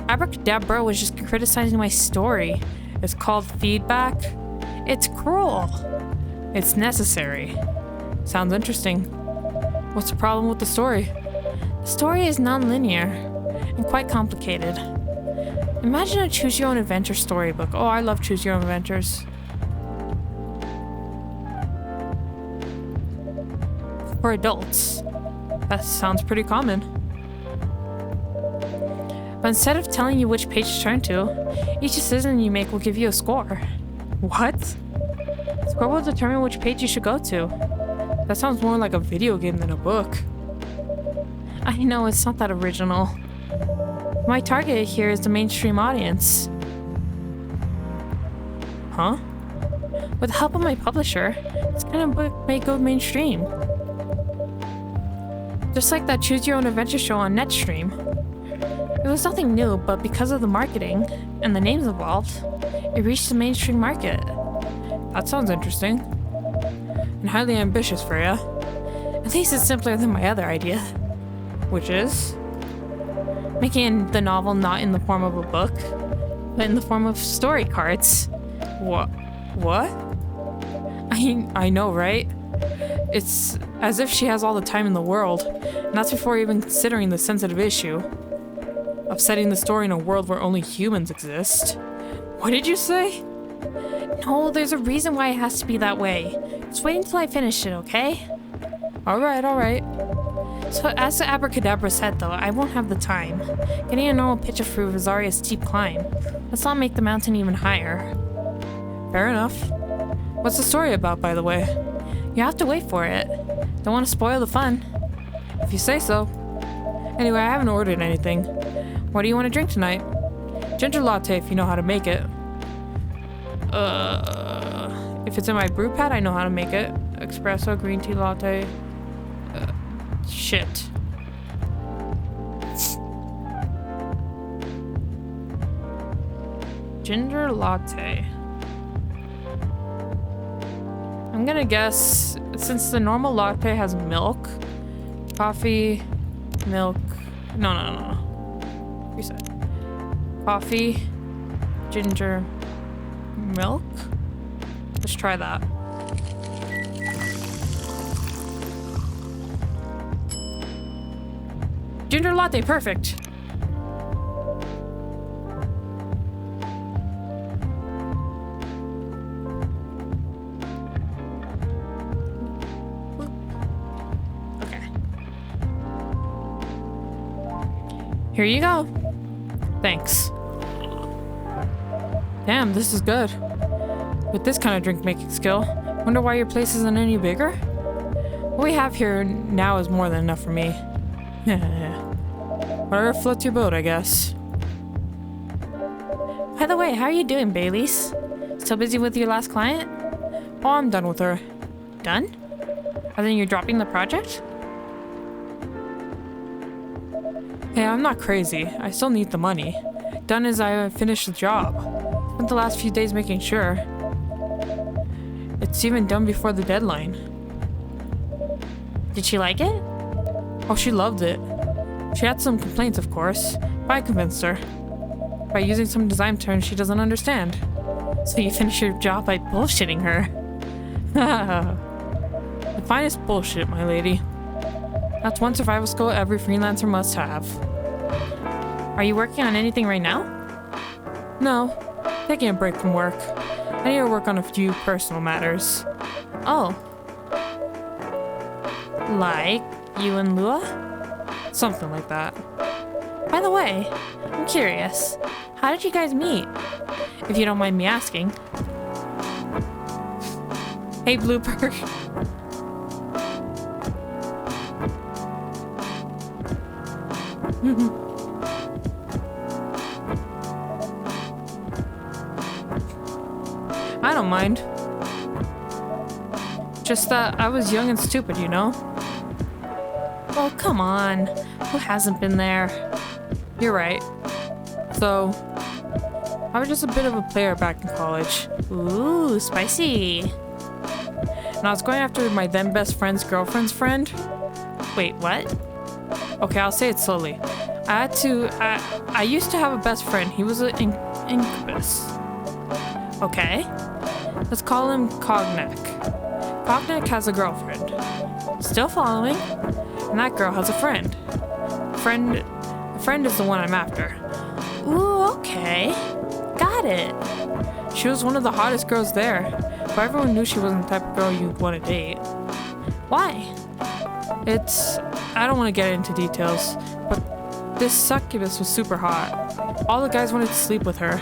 Abracadabra was just criticizing my story. It's called feedback. It's cruel. It's necessary. Sounds interesting. What's the problem with the story? The story is non-linear and quite complicated. Imagine a choose-your-own-adventure storybook. Oh, I love choose-your-own-adventures. For adults. That sounds pretty common. But instead of telling you which page to turn to, each decision you make will give you a score. What? The score will determine which page you should go to. That sounds more like a video game than a book. I know, it's not that original. My target here is the mainstream audience. Huh? With the help of my publisher, this kind of book may go mainstream. Just like that Choose Your Own Adventure show on Netstream. It was nothing new, but because of the marketing and the names involved, it reached the mainstream market. That sounds interesting. And highly ambitious, Freya. At least it's simpler than my other idea. Which is? Making the novel not in the form of a book, but in the form of story cards. What? I know, right? It's as if she has all the time in the world, and that's before even considering the sensitive issue of setting the story in a world where only humans exist. What did you say? No, there's a reason why it has to be that way. Just wait until I finish it, okay? Alright. So, as the Abracadabra said though, I won't have the time. Getting a normal pitch of fruit is already a steep climb. Let's not make the mountain even higher. Fair enough. What's the story about, by the way? You have to wait for it. Don't want to spoil the fun. If you say so. Anyway, I haven't ordered anything. What do you want to drink tonight? Ginger latte if you know how to make it. If it's in my brew pad, I know how to make it. Espresso, green tea latte. Shit. Ginger latte. I'm gonna guess, since the normal latte has milk, coffee, milk, no. Reset. Coffee, ginger, milk? Let's try that. Ginger latte, perfect. Okay. Here you go. Thanks. Damn, this is good. With this kind of drink making skill, wonder why your place isn't any bigger? What we have here now is more than enough for me. Whatever floats your boat, I guess. By the way, how are you doing, Baileys? Still busy with your last client? Oh, I'm done with her. Done? And then you're dropping the project? Hey, I'm not crazy. I still need the money. Done as I finish the job. Spent the last few days making sure. It's even done before the deadline. Did she like it? Oh, she loved it. She had some complaints, of course, but I convinced her. By using some design terms she doesn't understand. So you finished your job by bullshitting her. The finest bullshit, my lady. That's one survival skill every freelancer must have. Are you working on anything right now? No, taking a break from work. I need to work on a few personal matters. Oh. Like you and Lua? Something like that. By the way, I'm curious. How did you guys meet? If you don't mind me asking. Hey, Blooper. I don't mind. Just that I was young and stupid, you know? Oh, come on. Who hasn't been there? You're right. So, I was just a bit of a player back in college. Ooh, spicy. And I was going after my then best friend's girlfriend's friend. Wait, what? Okay, I'll say it slowly. I used to have a best friend. He was an incubus. Okay. Let's call him Cognac. Cognac has a girlfriend. Still following. And that girl has a friend. The friend is the one I'm after. Ooh, okay. Got it. She was one of the hottest girls there, but everyone knew she wasn't the type of girl you'd want to date. Why? I don't want to get into details, but this succubus was super hot. All the guys wanted to sleep with her.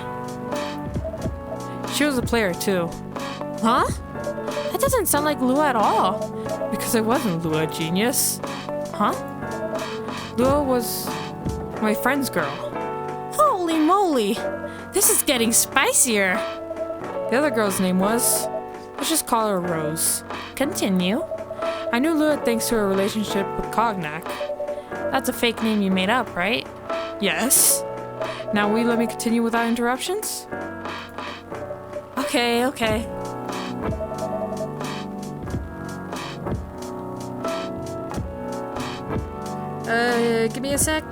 She was a player too. Huh? That doesn't sound like Lua at all. Because I wasn't Lua, genius. Huh? Lua was my friend's girl. Holy moly! This is getting spicier. The other girl's name was... let's just call her Rose. Continue. I knew Lua thanks to her relationship with Cognac. That's a fake name you made up, right? Yes. Now will you let me continue without interruptions? Okay. Give me a sec.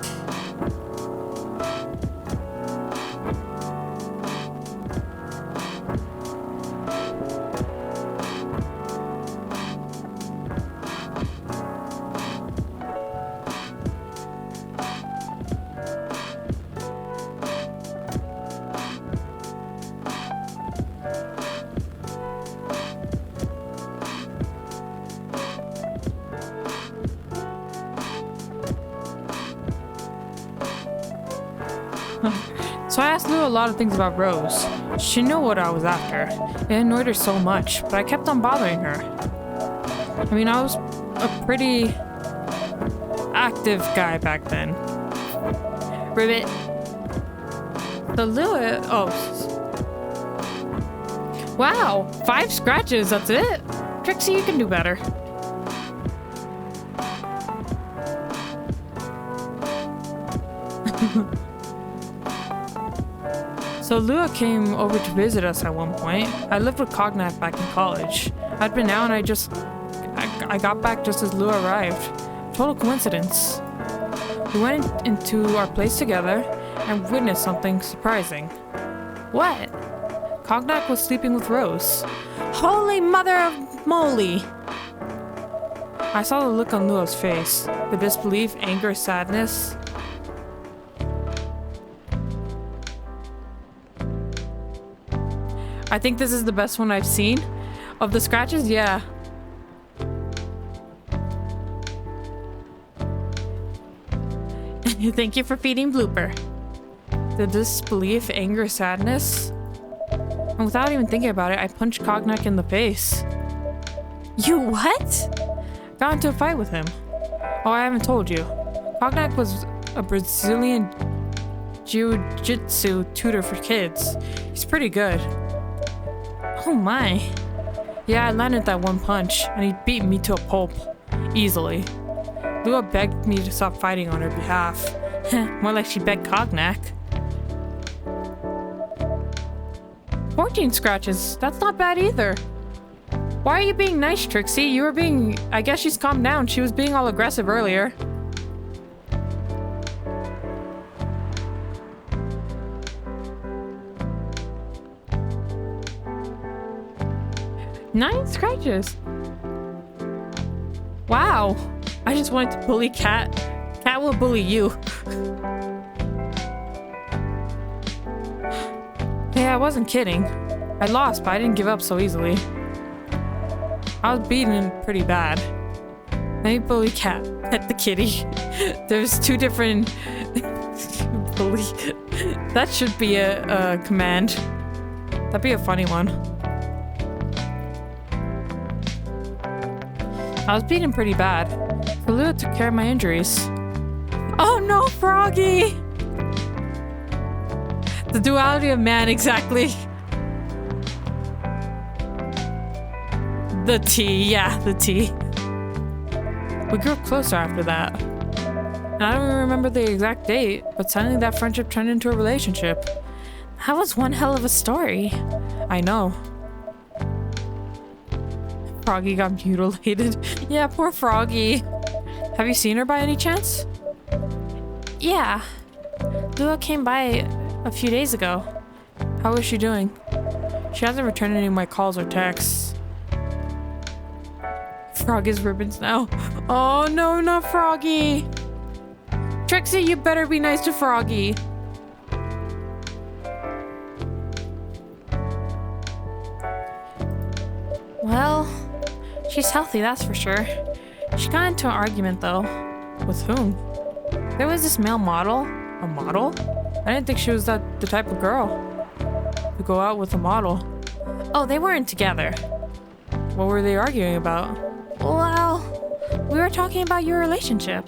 So I asked Lou a lot of things about Rose. She knew what I was after. It annoyed her so much, but I kept on bothering her. I mean, I was a pretty active guy back then. Ribbit. The Lua... oh. Wow, 5 scratches, that's it? Trixie, you can do better. So Lua came over to visit us at one point. I lived with Cognac back in college. I'd been out and I got back just as Lua arrived. Total coincidence. We went into our place together and witnessed something surprising. What? Cognac was sleeping with Rose. Holy mother of moly! I saw the look on Lua's face. The disbelief, anger, sadness. I think this is the best one I've seen. Of the scratches, yeah. Thank you for feeding Blooper. The disbelief, anger, sadness. And without even thinking about it, I punched Cognac in the face. You what? Got into a fight with him. Oh, I haven't told you. Cognac was a Brazilian jiu-jitsu tutor for kids. He's pretty good. Oh my. Yeah, I landed that one punch, and he beat me to a pulp. Easily. Lua begged me to stop fighting on her behalf. More like she begged Cognac. 14 scratches. That's not bad either. Why are you being nice, Trixie? You were being... I guess she's calmed down. She was being all aggressive earlier. Nine scratches. Wow. I just wanted to bully Cat. Cat will bully you. Yeah, I wasn't kidding. I lost, but I didn't give up so easily. I was beaten pretty bad. Let me bully Cat. Pet the kitty. There's two different... bully. That should be a command. That'd be a funny one. I was beaten pretty bad. Lua took care of my injuries. Oh no, Froggy! The duality of man, exactly. The T, yeah, the T. We grew up closer after that. And I don't even remember the exact date, but suddenly that friendship turned into a relationship. That was one hell of a story. I know. Froggy got mutilated. Yeah, poor Froggy. Have you seen her by any chance? Yeah. Lua came by a few days ago. How is she doing? She hasn't returned any of my calls or texts. Froggy's ribbons now. Oh no, not Froggy. Trixie, you better be nice to Froggy. Well, she's healthy, that's for sure. She got into an argument though. With whom? There was this male model. A model? I didn't think she was the type of girl to go out with a model. Oh, they weren't together. What were they arguing about? Well, we were talking about your relationship.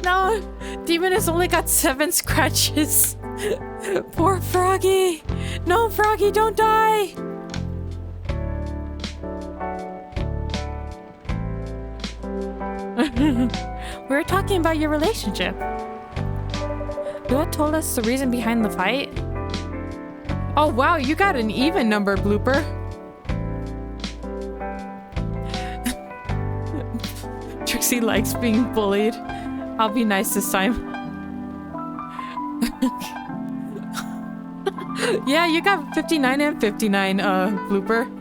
No, Demon has only got 7 scratches. Poor Froggy. No, Froggy, don't die. We were talking about your relationship. Lua told us the reason behind the fight. Oh wow, you got an even number, Blooper. Trixie likes being bullied. I'll be nice this time. Yeah, you got 59 and 59, Blooper.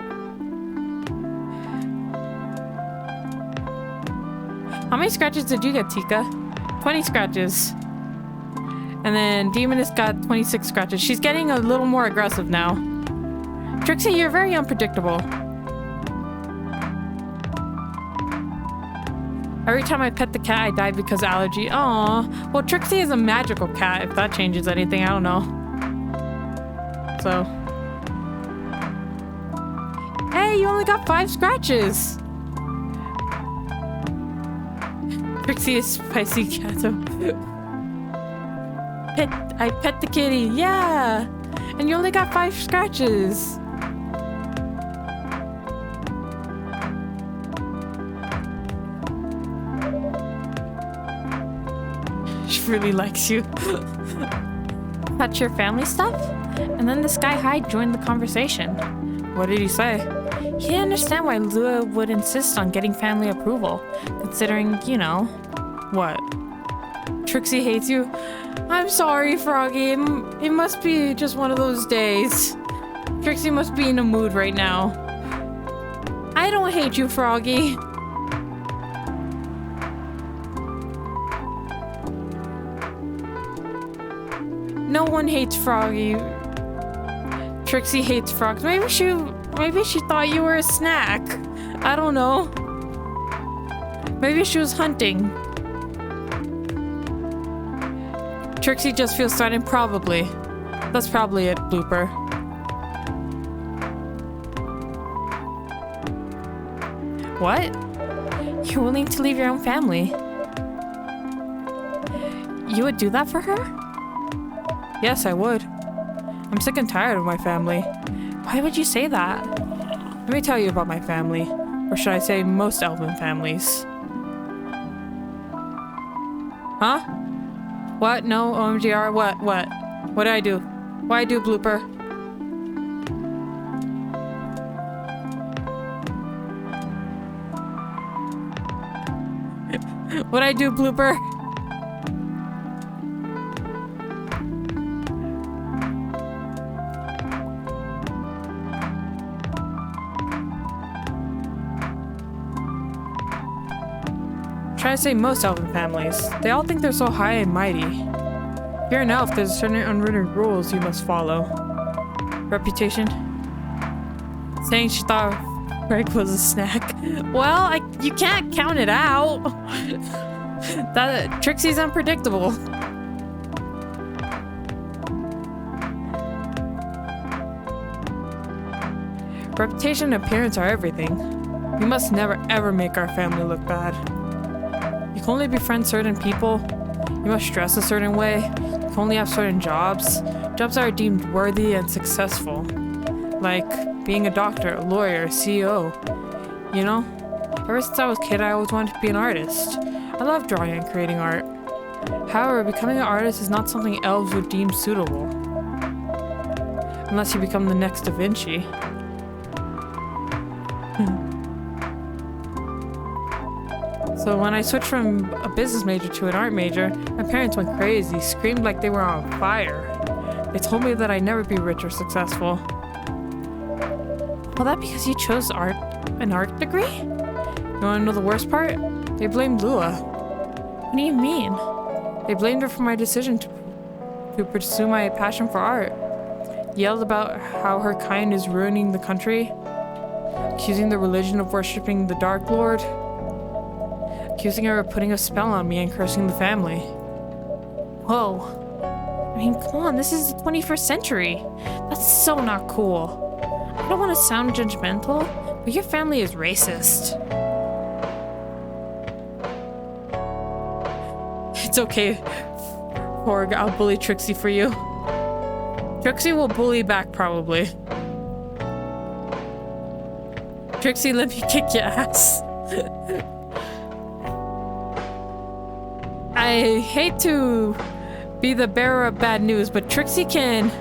How many scratches did you get, Tika? 20 scratches. And then Demon has got 26 scratches. She's getting a little more aggressive now. Trixie, you're very unpredictable. Every time I pet the cat, I die because of allergy. Aww. Well, Trixie is a magical cat, if that changes anything. I don't know. So. Hey, you only got 5 scratches. Trixie is spicy cat. I pet the kitty. Yeah. And you only got 5 scratches. She really likes you. That's your family stuff? And then this guy Hyde joined the conversation. What did he say? He didn't understand why Lua would insist on getting family approval, considering, you know. What? Trixie hates you? I'm sorry, Froggy. It must be just one of those days. Trixie must be in a mood right now. I don't hate you, Froggy. No one hates Froggy. Trixie hates frogs. Maybe she thought you were a snack. I don't know. Maybe she was hunting. Trixie just feels threatened, probably. That's probably it, Blooper. What? You're willing to leave your own family. You would do that for her? Yes, I would. I'm sick and tired of my family. Why would you say that? Let me tell you about my family. Or should I say most elven families. Huh? What? No, OMGR? What? What? What did I do? Why do blooper? What'd I do, blooper? Try to say most elven families. They all think they're so high and mighty. If you're an elf, there's certain unwritten rules you must follow. Reputation. Saying she thought Greg was a snack. Well, you can't count it out. Trixie's unpredictable. Reputation and appearance are everything. We must never ever make our family look bad. You can only befriend certain people. You must dress a certain way. You can only have certain jobs. Jobs that are deemed worthy and successful. Like being a doctor, a lawyer, a CEO. You know? Ever since I was a kid, I always wanted to be an artist. I love drawing and creating art. However, becoming an artist is not something elves would deem suitable. Unless you become the next Da Vinci. So when I switched from a business major to an art major, my parents went crazy, screamed like they were on fire. They told me that I'd never be rich or successful. Well, that because you chose an art degree? You wanna know the worst part? They blamed Lua. What do you mean? They blamed her for my decision to pursue my passion for art. Yelled about how her kind is ruining the country, accusing the religion of worshipping the Dark Lord, accusing her of putting a spell on me and cursing the family. Whoa. I mean, come on, this is the 21st century. That's so not cool. I don't want to sound judgmental, but your family is racist. It's okay, Horg. I'll bully Trixie for you. Trixie will bully back, probably. Trixie, let me kick your ass. I hate to be the bearer of bad news, but Trixie can...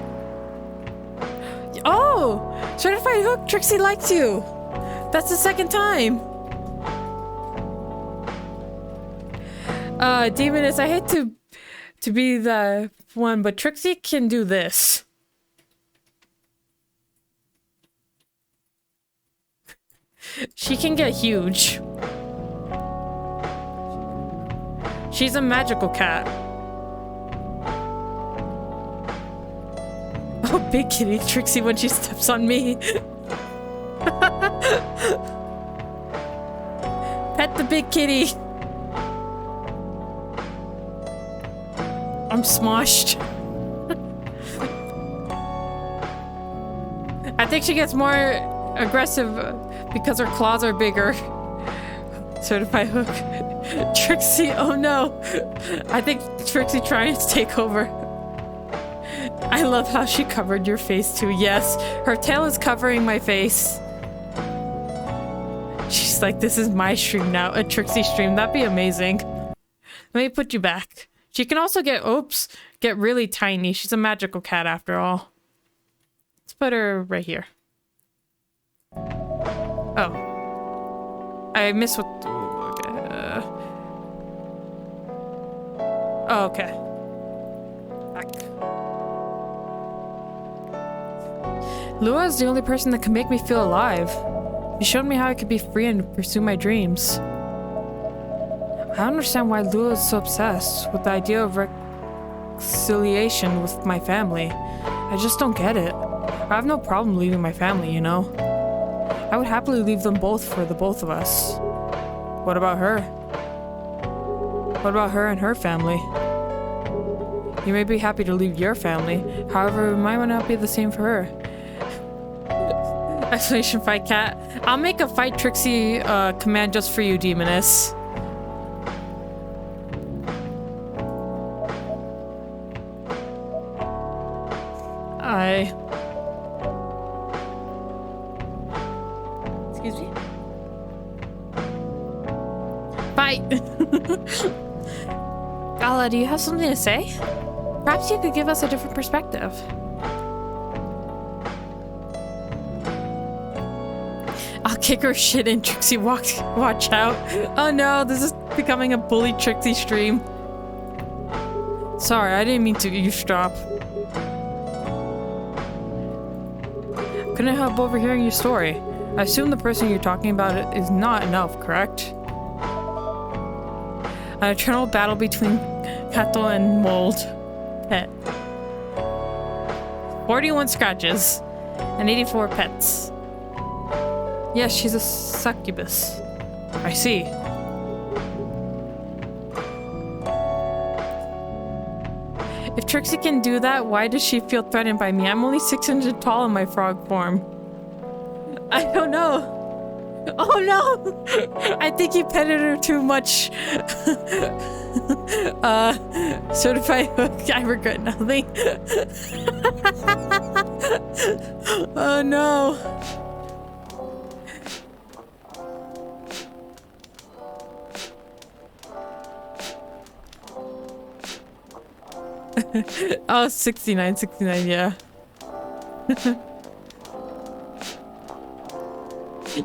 Oh! Certified Hook, Trixie likes you! That's the second time! Demoness, I hate to be the one, but Trixie can do this. She can get huge. She's a magical cat. Oh, big kitty Trixie when she steps on me. Pet the big kitty. I'm smoshed. I think she gets more aggressive because her claws are bigger. Certified Hook. Trixie, oh no. I think Trixie trying to take over. I love how she covered your face too. Yes, her tail is covering my face. She's like, this is my stream now, a Trixie stream. That'd be amazing. Let me put you back. She can also get really tiny. She's a magical cat after all. Let's put her right here. Oh. I missed what... oh, okay. Back. Lua is the only person that can make me feel alive. She showed me how I could be free and pursue my dreams. I don't understand why Lua is so obsessed with the idea of reconciliation with my family. I just don't get it. I have no problem leaving my family, you know? I would happily leave them both for the both of us. What about her? What about her and her family? You may be happy to leave your family, however, it might not be the same for her. Exclamation fight cat. I'll make a fight Trixie command just for you, Demoness. Excuse me? Fight! Gala, do you have something to say? Perhaps you could give us a different perspective. I'll kick her shit in, Trixie. Watch out. Oh no, this is becoming a bully Trixie stream. Sorry, I didn't mean to eavesdrop. Couldn't help overhearing your story. I assume the person you're talking about is not an elf, correct? An eternal battle between Kato and Mold Pet. 41 scratches and 84 pets. Yes, she's a succubus. I see. If Trixie can do that, why does she feel threatened by me? I'm only 6 inches tall in my frog form. I don't know. Oh no! I think he petted her too much. Certified hook, I regret nothing. Oh no. Oh, 69, yeah.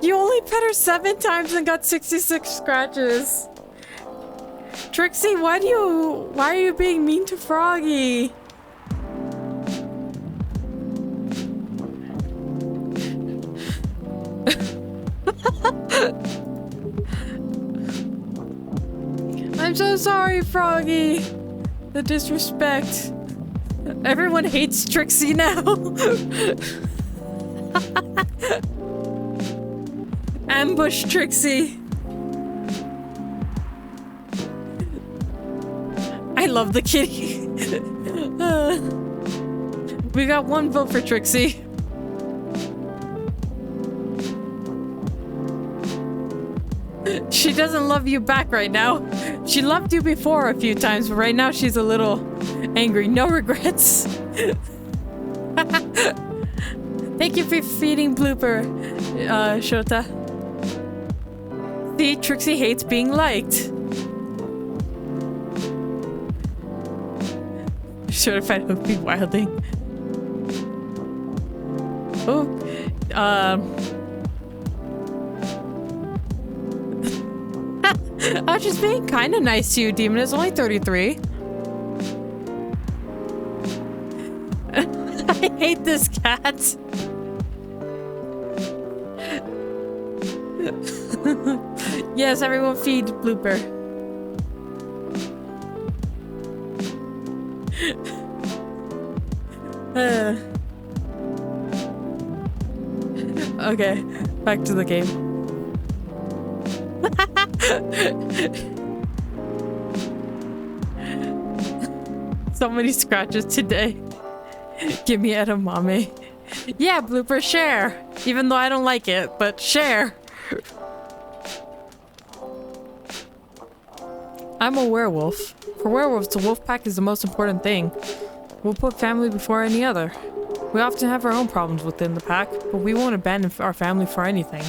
You only pet her 7 times and got 66 scratches. Trixie, why are you being mean to Froggy? I'm so sorry, Froggy. The disrespect. Everyone hates Trixie now. Ambush Trixie. I love the kitty. We got 1 vote for Trixie. She doesn't love you back right now. She loved you before a few times, but right now she's a little angry. No regrets. Thank you for feeding Blooper, Shota. See, Trixie hates being liked. Certified Hoopy Wilding. Oh, I was just being kind of nice to you, Demon. It's only 33. I hate this cat. Yes, everyone feed Blooper. Okay, back to the game. So many scratches today. Give me edamame. Yeah, Blooper, share. Even though I don't like it, but share. I'm a werewolf. For werewolves, the wolf pack is the most important thing. We'll put family before any other. We often have our own problems within the pack, but we won't abandon our family for anything.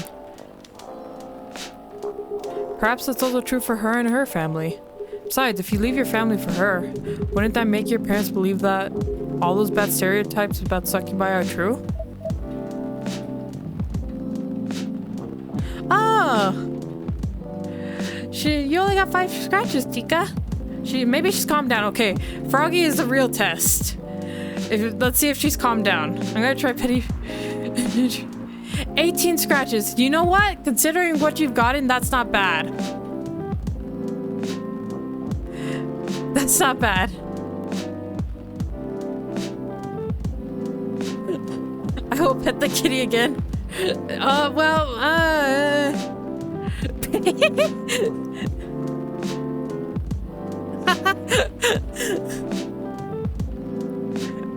Perhaps that's also true for her and her family. Besides, if you leave your family for her, wouldn't that make your parents believe that all those bad stereotypes about succubi are true? Ah! You only got 5 scratches, Tika. Maybe she's calmed down. Okay, Froggy is the real test. Let's see if she's calmed down. I'm gonna try petty. 18 scratches. You know what? Considering what you've gotten, that's not bad. That's not bad. I will pet the kitty again.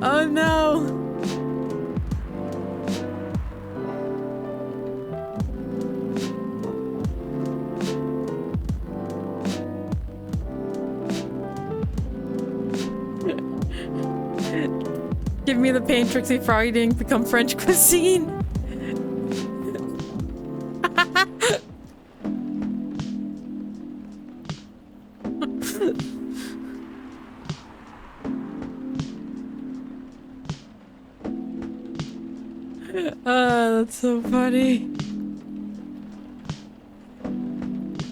Oh no. Give me the pain, Trixie. Froggy didn't become French cuisine. That's so funny.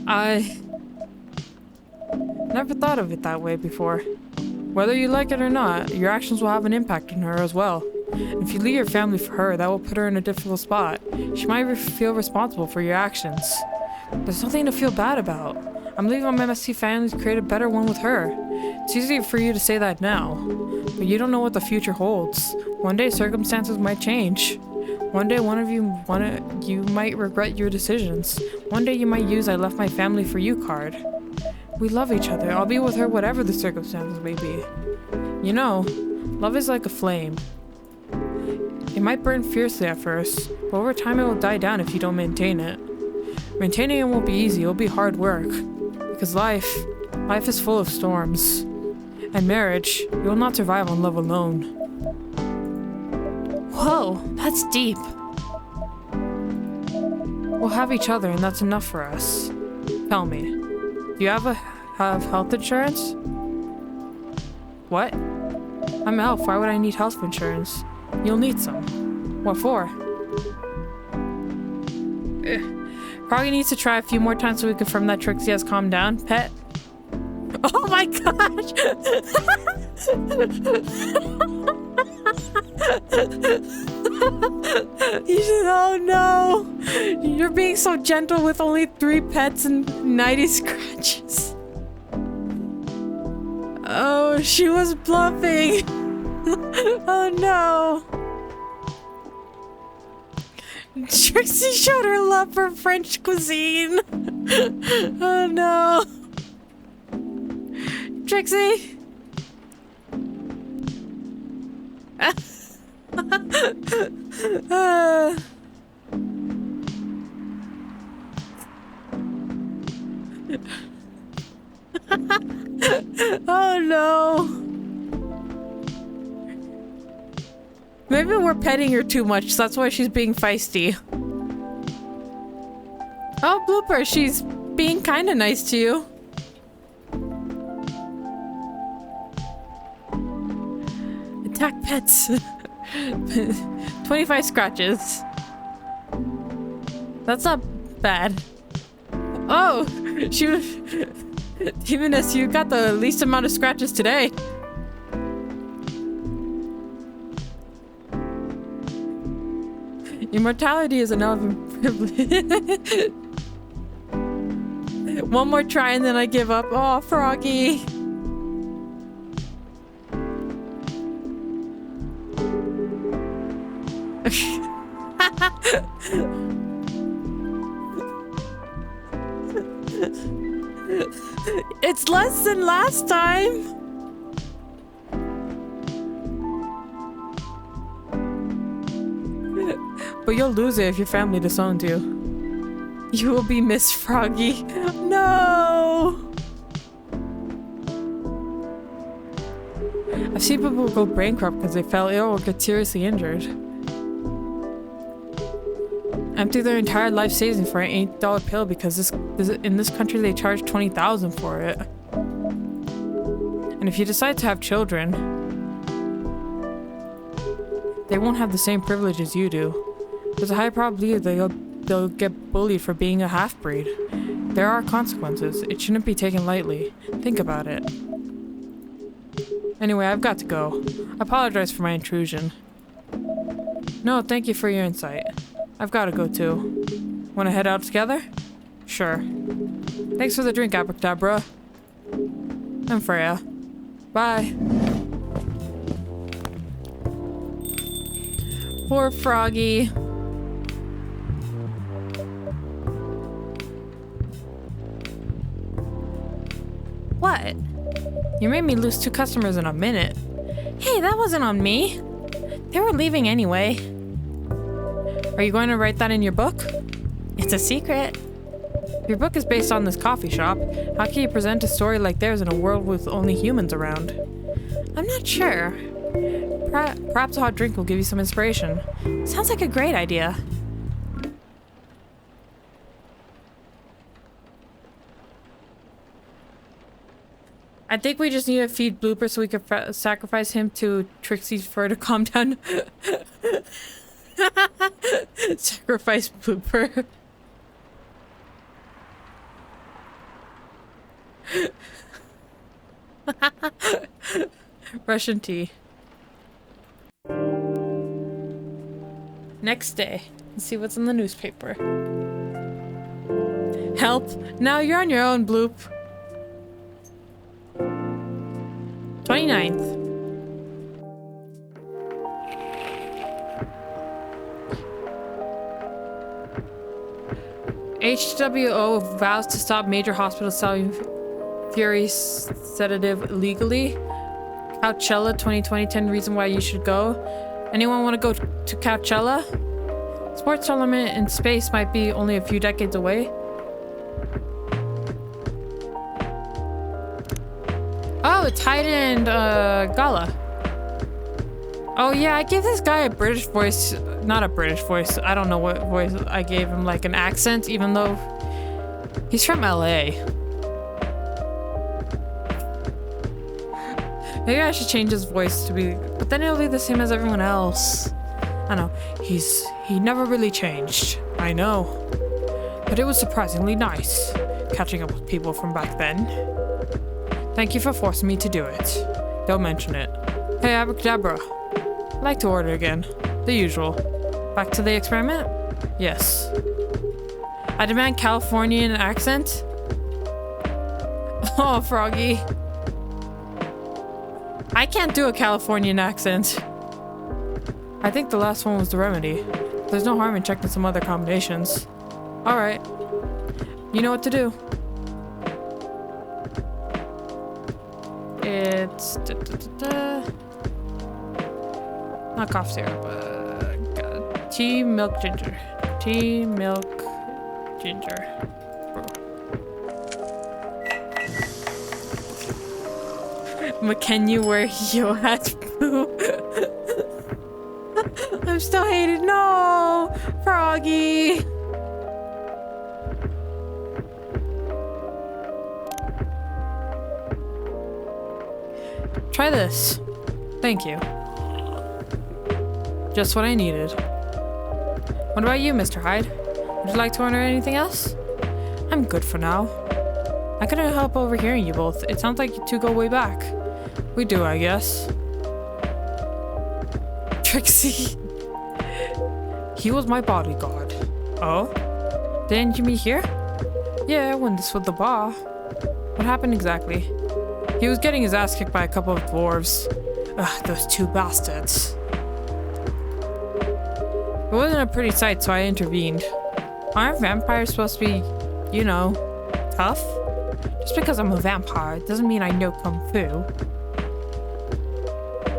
I never thought of it that way before. Whether you like it or not, your actions will have an impact on her as well. And if you leave your family for her, that will put her in a difficult spot. She might feel responsible for your actions. There's nothing to feel bad about. I'm leaving my messy family to create a better one with her. It's easy for you to say that now, but you don't know what the future holds. One day circumstances might change. One day you might regret your decisions. One day you might use "I left my family for you" card. We love each other. I'll be with her whatever the circumstances may be. You know, love is like a flame. It might burn fiercely at first, but over time it will die down if you don't maintain it. Maintaining it won't be easy, it will be hard work. Because life is full of storms. And marriage, you will not survive on love alone. Whoa, that's deep. We'll have each other and that's enough for us. Tell me, do you have health insurance? What? I'm Elf, why would I need health insurance? You'll need some. What for? Probably needs to try a few more times so we confirm that Trixie has calmed down. Pet? Oh my gosh! Oh no! You're being so gentle with only 3 pets and 90 scratches. Oh, she was bluffing. Oh no. Trixie showed her love for French cuisine. Oh no. Trixie. Oh no. Maybe we're petting her too much, so that's why she's being feisty. Oh, Blooper, she's being kind of nice to you. Attack pets. 25 scratches. That's not bad. Oh, she was... Demoness, you got the least amount of scratches today. Immortality is an elven privilege. One more try and then I give up. Oh, Froggy. It's less than last time. But you'll lose it if your family disowns you. You will be Miss Froggy. No! I've seen people go bankrupt because they fell ill or get seriously injured. Empty their entire life savings for an $8 pill because in this country they charge $20,000 for it. And if you decide to have children, they won't have the same privileges you do. There's a high probability they'll get bullied for being a half-breed. There are consequences. It shouldn't be taken lightly. Think about it. Anyway, I've got to go. I apologize for my intrusion. No, thank you for your insight. I've got to go too. Want to head out together? Sure. Thanks for the drink, Abracadabra. And Freya. Bye. Poor Froggy. What? You made me lose 2 customers in a minute. Hey, that wasn't on me. They were leaving anyway. Are you going to write that in your book? It's a secret. Your book is based on this coffee shop. How can you present a story like theirs in a world with only humans around? I'm not sure. Perhaps a hot drink will give you some inspiration. Sounds like a great idea. I think we just need to feed Blooper so we could sacrifice him to Trixie for her to calm down. Sacrifice Blooper. Russian tea. Next day. Let's see what's in the newspaper. Help! Now you're on your own, Bloop. 29th. HWO vows to stop major hospitals selling Fury sedative illegally. Coachella 2020 10 reason why you should go. Anyone want to go to Coachella? Sports tournament in space might be only a few decades away. Oh, it's Hyde and Gala. Oh yeah, I gave this guy a British voice. Not a British voice. I don't know what voice I gave him, like an accent, even though he's from LA. Maybe I should change his voice to be, but then it'll be the same as everyone else. I know, he never really changed. I know. But it was surprisingly nice, catching up with people from back then. Thank you for forcing me to do it. Don't mention it. Hey, Abracadabra. I'd like to order again. The usual. Back to the experiment? Yes. I demand Californian accent? Oh, Froggy. I can't do a Californian accent. I think the last one was the remedy. There's no harm in checking some other combinations. Alright. You know what to do. It's... not cough syrup, God. Tea, milk, ginger. Tea, milk, ginger. McKenna, where you at, boo? I'm still hated. No, Froggy. Try this. Thank you. Just what I needed. What about you, Mr. Hyde? Would you like to order anything else? I'm good for now. I couldn't help overhearing you both. It sounds like you two go way back. We do, I guess. Trixie. He was my bodyguard. Oh? Didn't you meet here? Yeah, when this was the bar. What happened exactly? He was getting his ass kicked by a couple of dwarves. Ugh, those two bastards. It wasn't a pretty sight, so I intervened. Aren't vampires supposed to be, you know, tough? Just because I'm a vampire doesn't mean I know Kung Fu.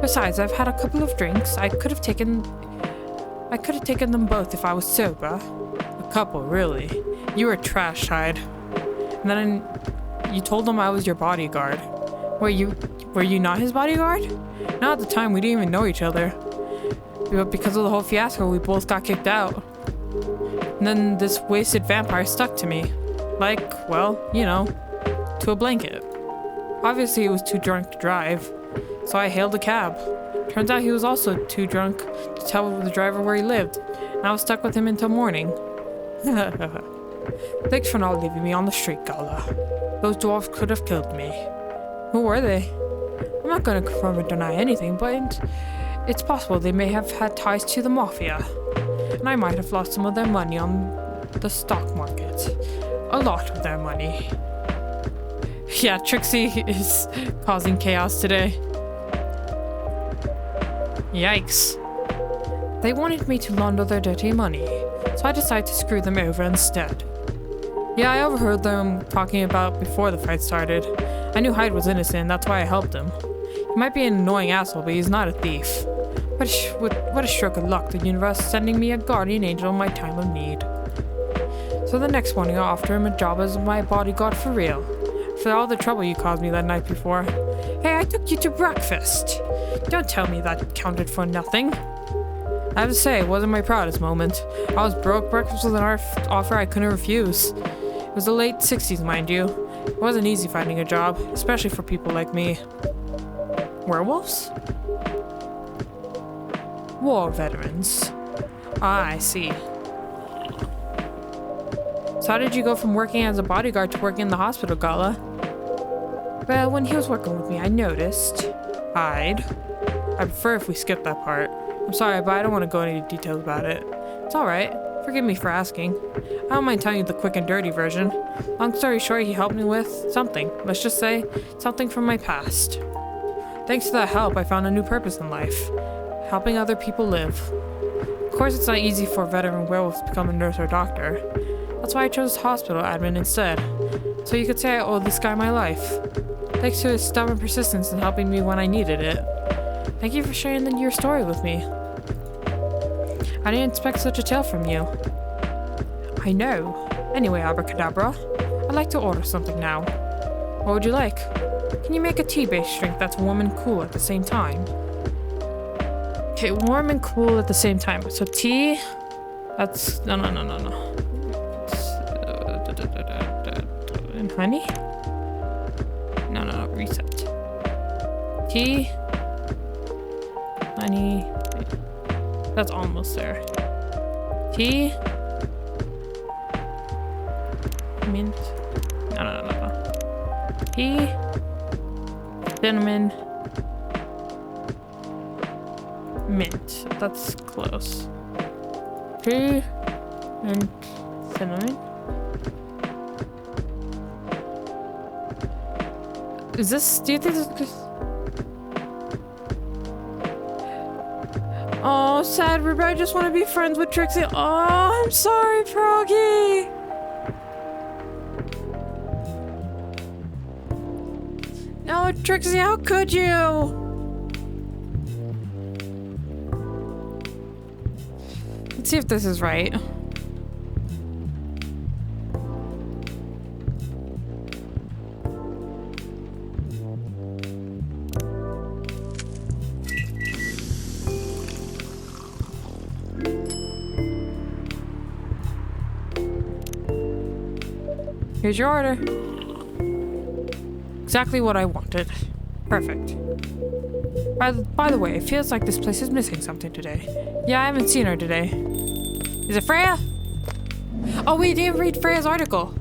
Besides, I've had a couple of drinks. I could have taken them both if I was sober. A couple, really. You were trash, Hyde. And then you told them I was your bodyguard. Were you not his bodyguard? Not at the time, we didn't even know each other. But because of the whole fiasco, we both got kicked out. And then this wasted vampire stuck to me. Like, well, you know, to a blanket. Obviously, he was too drunk to drive, so I hailed a cab. Turns out he was also too drunk to tell the driver where he lived, and I was stuck with him until morning. Thanks for not leaving me on the street, Gala. Those dwarves could have killed me. Who were they? I'm not going to confirm or deny anything, but it's possible they may have had ties to the Mafia, and I might have lost some of their money on the stock market. A lot of their money. Yeah, Trixie is causing chaos today. Yikes. They wanted me to launder their dirty money, so I decided to screw them over instead. Yeah, I overheard them talking about before the fight started. I knew Hyde was innocent, that's why I helped him. He might be an annoying asshole, but he's not a thief. What a stroke of luck, the universe sending me a guardian angel in my time of need. So the next morning I offered him a job as my bodyguard for real. For all the trouble you caused me that night before. Hey, I took you to breakfast. Don't tell me that counted for nothing. I have to say, it wasn't my proudest moment. I was broke. Breakfast was an offer I couldn't refuse. It was the late 60s, mind you. It wasn't easy finding a job, especially for people like me. Werewolves? War veterans. Ah, I see. So how did you go from working as a bodyguard to working in the hospital, Gala? Well, when he was working with me, I noticed. Hide. I prefer if we skip that part. I'm sorry, but I don't want to go into details about it. It's alright. Forgive me for asking. I don't mind telling you the quick and dirty version. Long story short, he helped me with something. Let's just say, something from my past. Thanks to that help, I found a new purpose in life. Helping other people live. Of course, it's not easy for a veteran werewolf to become a nurse or doctor. That's why I chose hospital admin instead. So you could say I owe this guy my life. Thanks to his stubborn persistence in helping me when I needed it. Thank you for sharing your story with me. I didn't expect such a tale from you. I know. Anyway, Abracadabra, I'd like to order something now. What would you like? Can you make a tea-based drink that's warm and cool at the same time? Okay, warm and cool at the same time. So tea, that's... No. And honey? No, reset. Tea, honey, that's almost there. Tea, mint, no. Tea, cinnamon, mint, that's close. Tea, and cinnamon. Is this, do you think this... Oh, sad Ruby, I just want to be friends with Trixie. Oh, I'm sorry, Froggy. No, Trixie, how could you? Let's see if this is right. Here's your order. Exactly what I wanted. Perfect. By the way, it feels like this place is missing something today. Yeah, I haven't seen her today. Is it Freya? Oh, we didn't read Freya's article.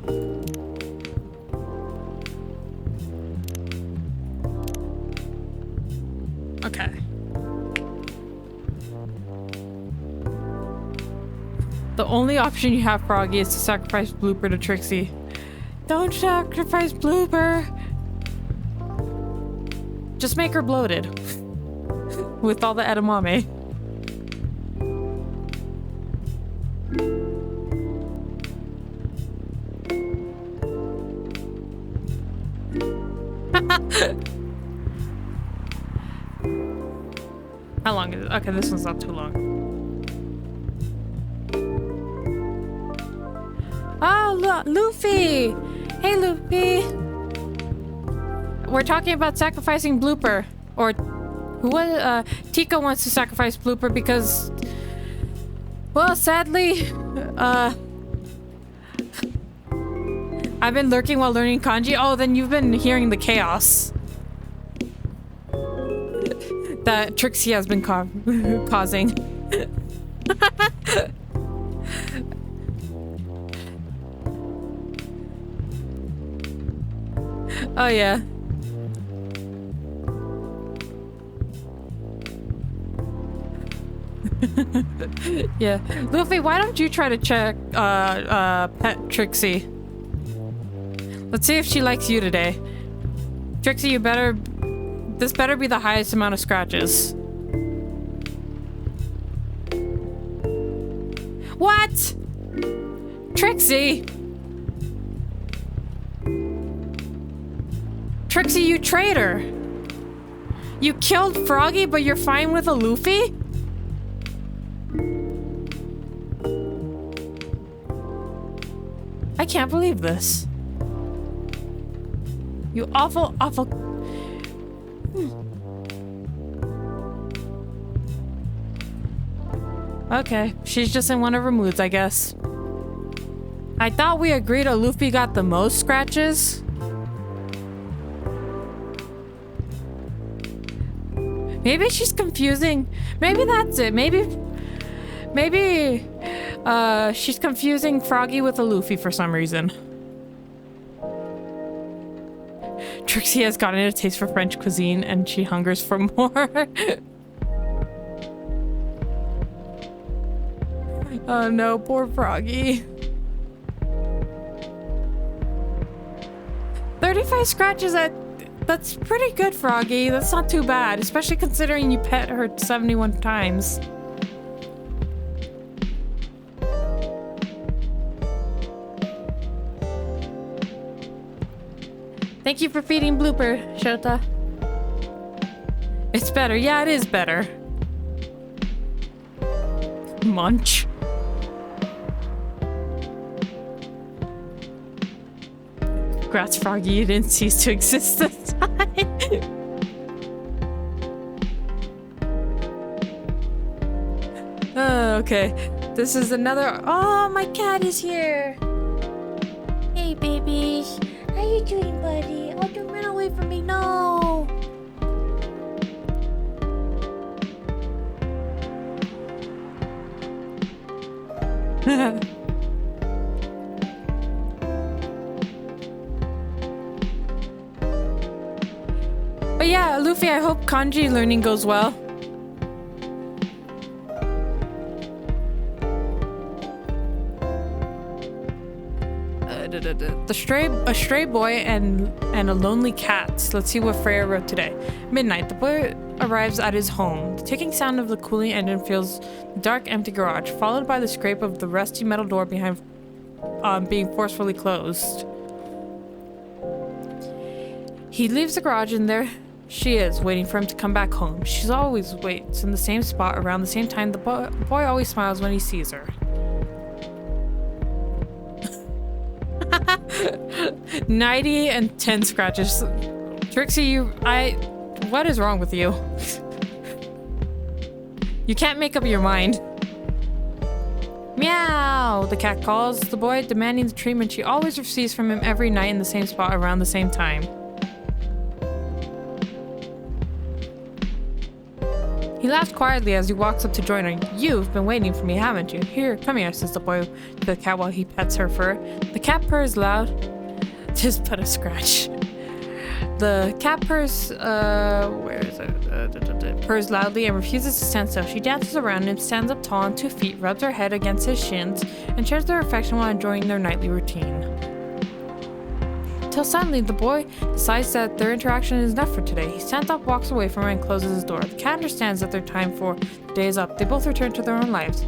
Okay. The only option you have, Froggy, is to sacrifice Blooper to Trixie. Don't sacrifice Blooper! Just make her bloated. With all the edamame. How long is it? Okay, this one's not too long. Oh, Luffy! Hey, Luffy! We're talking about sacrificing Blooper. Or, Tika wants to sacrifice Blooper because... Well, sadly, I've been lurking while learning kanji. Oh, then you've been hearing the chaos that Trixie has been causing. Oh, yeah. Yeah. Luffy, why don't you try to check, pet Trixie? Let's see if she likes you today. Trixie, this better be the highest amount of scratches. What? Trixie! Trixie, you traitor! You killed Froggy, but you're fine with a Luffy? I can't believe this. You awful, awful... Okay, she's just in one of her moods, I guess. I thought we agreed Luffy got the most scratches. Maybe she's confusing. Maybe that's it. Maybe she's confusing Froggy with a Luffy for some reason. Trixie has gotten a taste for French cuisine and she hungers for more. Oh no, poor Froggy. 35 scratches that's pretty good, Froggy. That's not too bad, especially considering you pet her 71 times. Thank you for feeding Blooper, Shota. It's better. Yeah, it is better. Munch. Congrats, Froggy. You didn't cease to exist this time. Oh, okay. This is another... Oh, my cat is here. Hey, baby. How you doing, buddy? Oh, don't run away from me. No. But yeah, Luffy, I hope kanji learning goes well. A stray boy and a lonely cat. Let's see what Freya wrote today. Midnight. The boy arrives at his home. The ticking sound of the cooling engine fills the dark, empty garage, followed by the scrape of the rusty metal door behind being forcefully closed. He leaves the garage and there she is, waiting for him to come back home. She's always waits in the same spot around the same time. The boy always smiles when he sees her. 90 and 10 scratches. Trixie, what is wrong with you? You can't make up your mind. Meow! The cat calls the boy, demanding the treatment she always receives from him every night in the same spot around the same time. He laughs quietly as he walks up to join her. You've been waiting for me, haven't you? Here, come here, says the boy to the cat while he pets her fur. The cat purrs loud. Just but a scratch. The cat purrs, where is it? Purrs loudly and refuses to stand still. She dances around him, stands up tall on 2 feet, rubs her head against his shins, and shares their affection while enjoying their nightly routine. Till suddenly, the boy decides that their interaction is enough for today. He stands up, walks away from her, and closes his door. The cat understands that their time for the day is up. They both return to their own lives.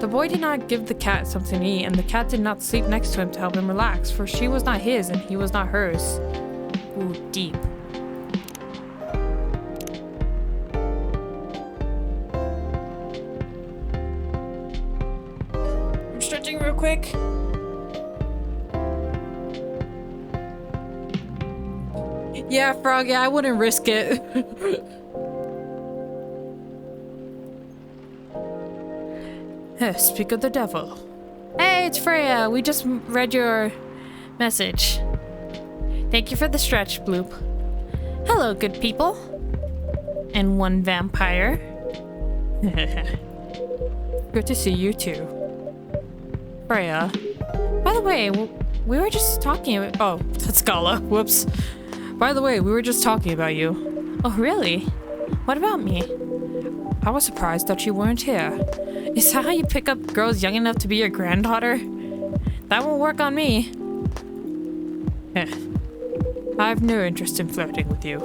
The boy did not give the cat something to eat, and the cat did not sleep next to him to help him relax, for she was not his and he was not hers. Ooh, deep. I'm stretching real quick. Yeah, Froggy, I wouldn't risk it. Speak of the devil. Hey, it's Freya. We just read your message. Thank you for the stretch, Bloop. Hello, good people. And one vampire. Good to see you too. Freya. By the way, we were just talking about... Oh, that's Gala. Whoops. By the way, we were just talking about you. Oh, really? What about me? I was surprised that you weren't here. Is that how you pick up girls young enough to be your granddaughter? That won't work on me. I have no interest in flirting with you.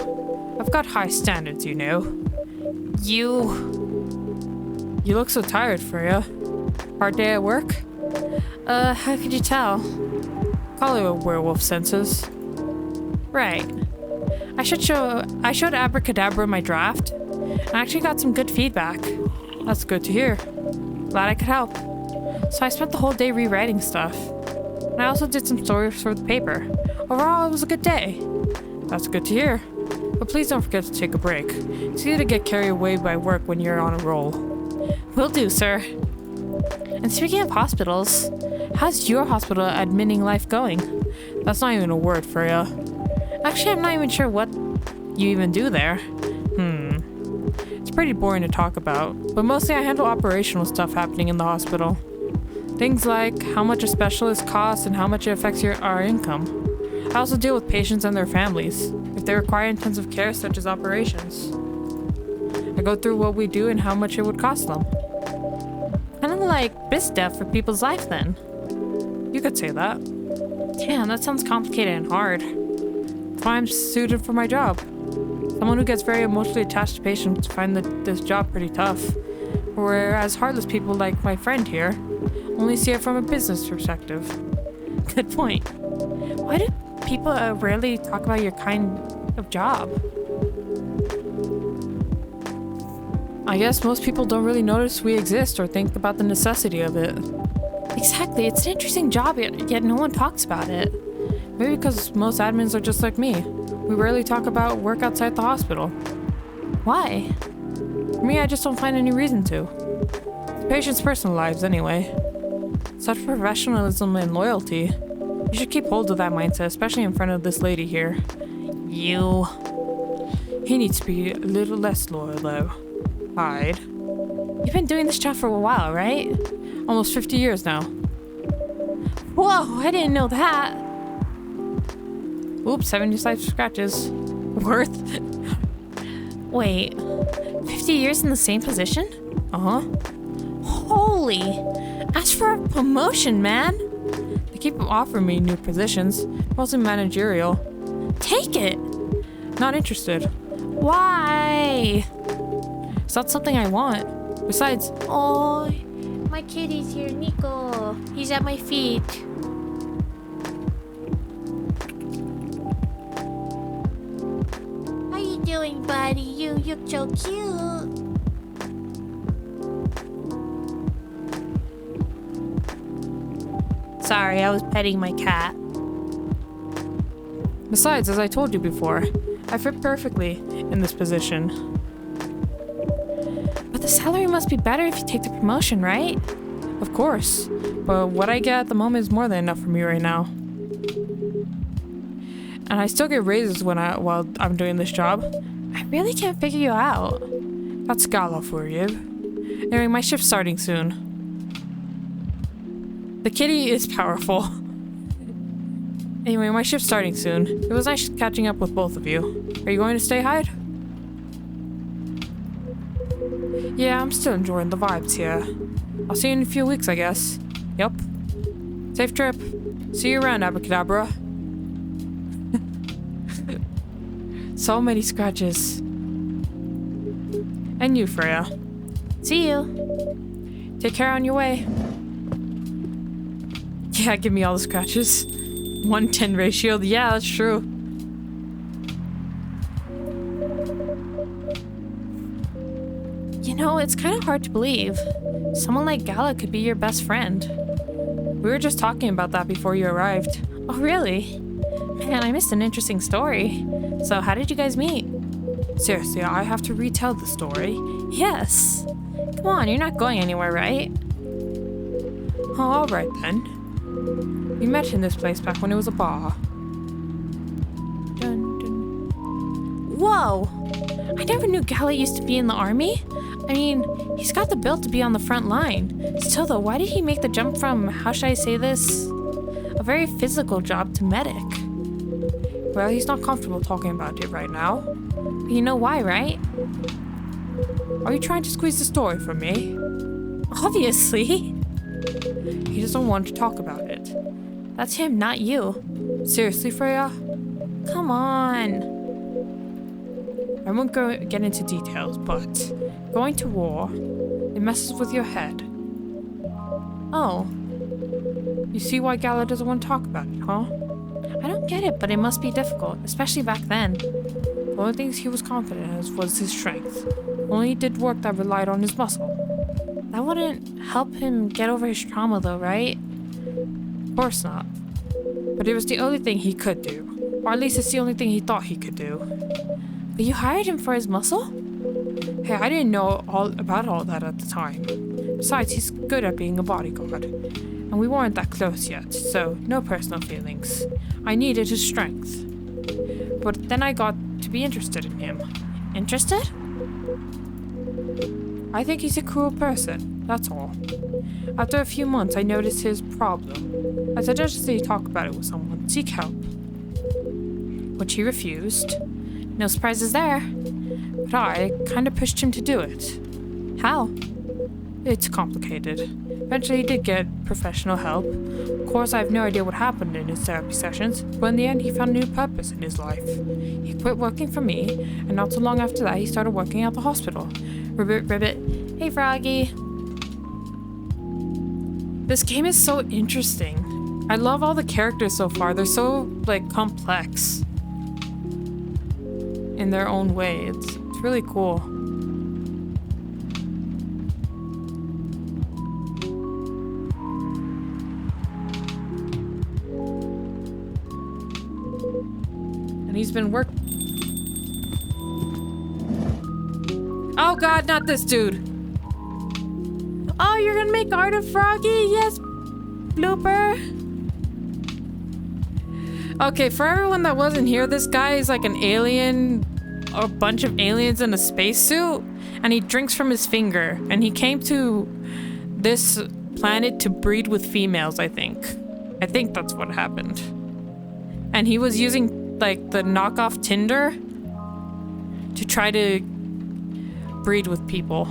I've got high standards, you know. You look so tired, Freya. Hard day at work? How could you tell? Call it a werewolf senses. Right. I showed Abracadabra my draft. I actually got some good feedback. That's good to hear. Glad I could help. So I spent the whole day rewriting stuff. And I also did some stories for the paper. Overall, it was a good day. That's good to hear. But please don't forget to take a break. It's easy to get carried away by work when you're on a roll. Will do, sir. And speaking of hospitals, how's your hospital admitting life going? That's not even a word, Freya. Actually, I'm not even sure what you even do there. It's pretty boring to talk about, but mostly I handle operational stuff happening in the hospital. Things like how much a specialist costs and how much it affects our income. I also deal with patients and their families, if they require intensive care such as operations. I go through what we do and how much it would cost them. Kind of like BizDev for people's life then. You could say that. Damn, that sounds complicated and hard. That's why I'm suited for my job. Someone who gets very emotionally attached to patients find this job pretty tough. Whereas heartless people like my friend here only see it from a business perspective. Good point. Why do people rarely talk about your kind of job? I guess most people don't really notice we exist or think about the necessity of it. Exactly, it's an interesting job, yet no one talks about it. Maybe because most admins are just like me. We rarely talk about work outside the hospital. Why? For me, I just don't find any reason to. It's patients' personal lives, anyway. Such professionalism and loyalty. You should keep hold of that mindset, especially in front of this lady here. You. He needs to be a little less loyal, though. Hyde. You've been doing this job for a while, right? Almost 50 years now. Whoa, I didn't know that. Oops, 75 scratches. Worth? Wait, 50 years in the same position? Uh-huh. Holy! Ask for a promotion, man! They keep offering me new positions, mostly managerial. Take it! Not interested. Why? It's not something I want. Besides... Oh, my kitty's here, Nico. He's at my feet. How you doing, buddy? You look so cute. Sorry, I was petting my cat. Besides, as I told you before, I fit perfectly in this position. But the salary must be better if you take the promotion, right? Of course, but what I get at the moment is more than enough for me right now. And I still get raises while I'm doing this job. I really can't figure you out. That's Gala for you. Anyway, my shift's starting soon. The kitty is powerful. Anyway, my shift's starting soon. It was nice catching up with both of you. Are you going to stay, Hyde? Yeah, I'm still enjoying the vibes here. I'll see you in a few weeks, I guess. Yup. Safe trip. See you around, Abracadabra. So many scratches. And you, Freya. See you. Take care on your way. Yeah, give me all the scratches. 1:10 ratio. Yeah, that's true. You know, it's kind of hard to believe. Someone like Gala could be your best friend. We were just talking about that before you arrived. Oh, really? Man, I missed an interesting story. So how did you guys meet? Seriously, I have to retell the story. Yes. Come on, you're not going anywhere, right? Oh, alright then. We met in this place back when it was a bar. Dun, dun. Whoa! I never knew Gala used to be in the army. I mean, he's got the build to be on the front line. Still though, why did he make the jump from, how should I say this, a very physical job to medic? Well, he's not comfortable talking about it right now. But you know why, right? Are you trying to squeeze the story from me? Obviously. He doesn't want to talk about it. That's him, not you. Seriously, Freya? Come on. I won't get into details, but going to war, it messes with your head. Oh. You see why Gala doesn't want to talk about it, huh? I don't get it, but it must be difficult, especially back then. The only things he was confident in was his strength. Only he did work that relied on his muscle. That wouldn't help him get over his trauma though, right? Of course not. But it was the only thing he could do. Or at least it's the only thing he thought he could do. But you hired him for his muscle? Hey, I didn't know all about all that at the time. Besides, he's good at being a bodyguard. And we weren't that close yet, so no personal feelings. I needed his strength. But then I got to be interested in him. Interested? I think he's a cruel person, that's all. After a few months, I noticed his problem. I suggested he talk about it with someone, seek help. Which he refused. No surprises there. But I kind of pushed him to do it. How? It's complicated. Eventually he did get professional help. Of course, I have no idea what happened in his therapy sessions, but in the end he found a new purpose in his life. He quit working for me, and not so long after that he started working at the hospital. Ribbit, ribbit. Hey, Froggy. This game is so interesting. I love all the characters so far. They're so, complex in their own way. It's really cool. And he's been Oh god, not this dude. Oh, you're gonna make art of Froggy? Yes, blooper. Okay, for everyone that wasn't here, this guy is like an alien, a bunch of aliens in a spacesuit, and he drinks from his finger. And he came to this planet to breed with females, I think. I think that's what happened. And he was using the knockoff Tinder to try to breed with people.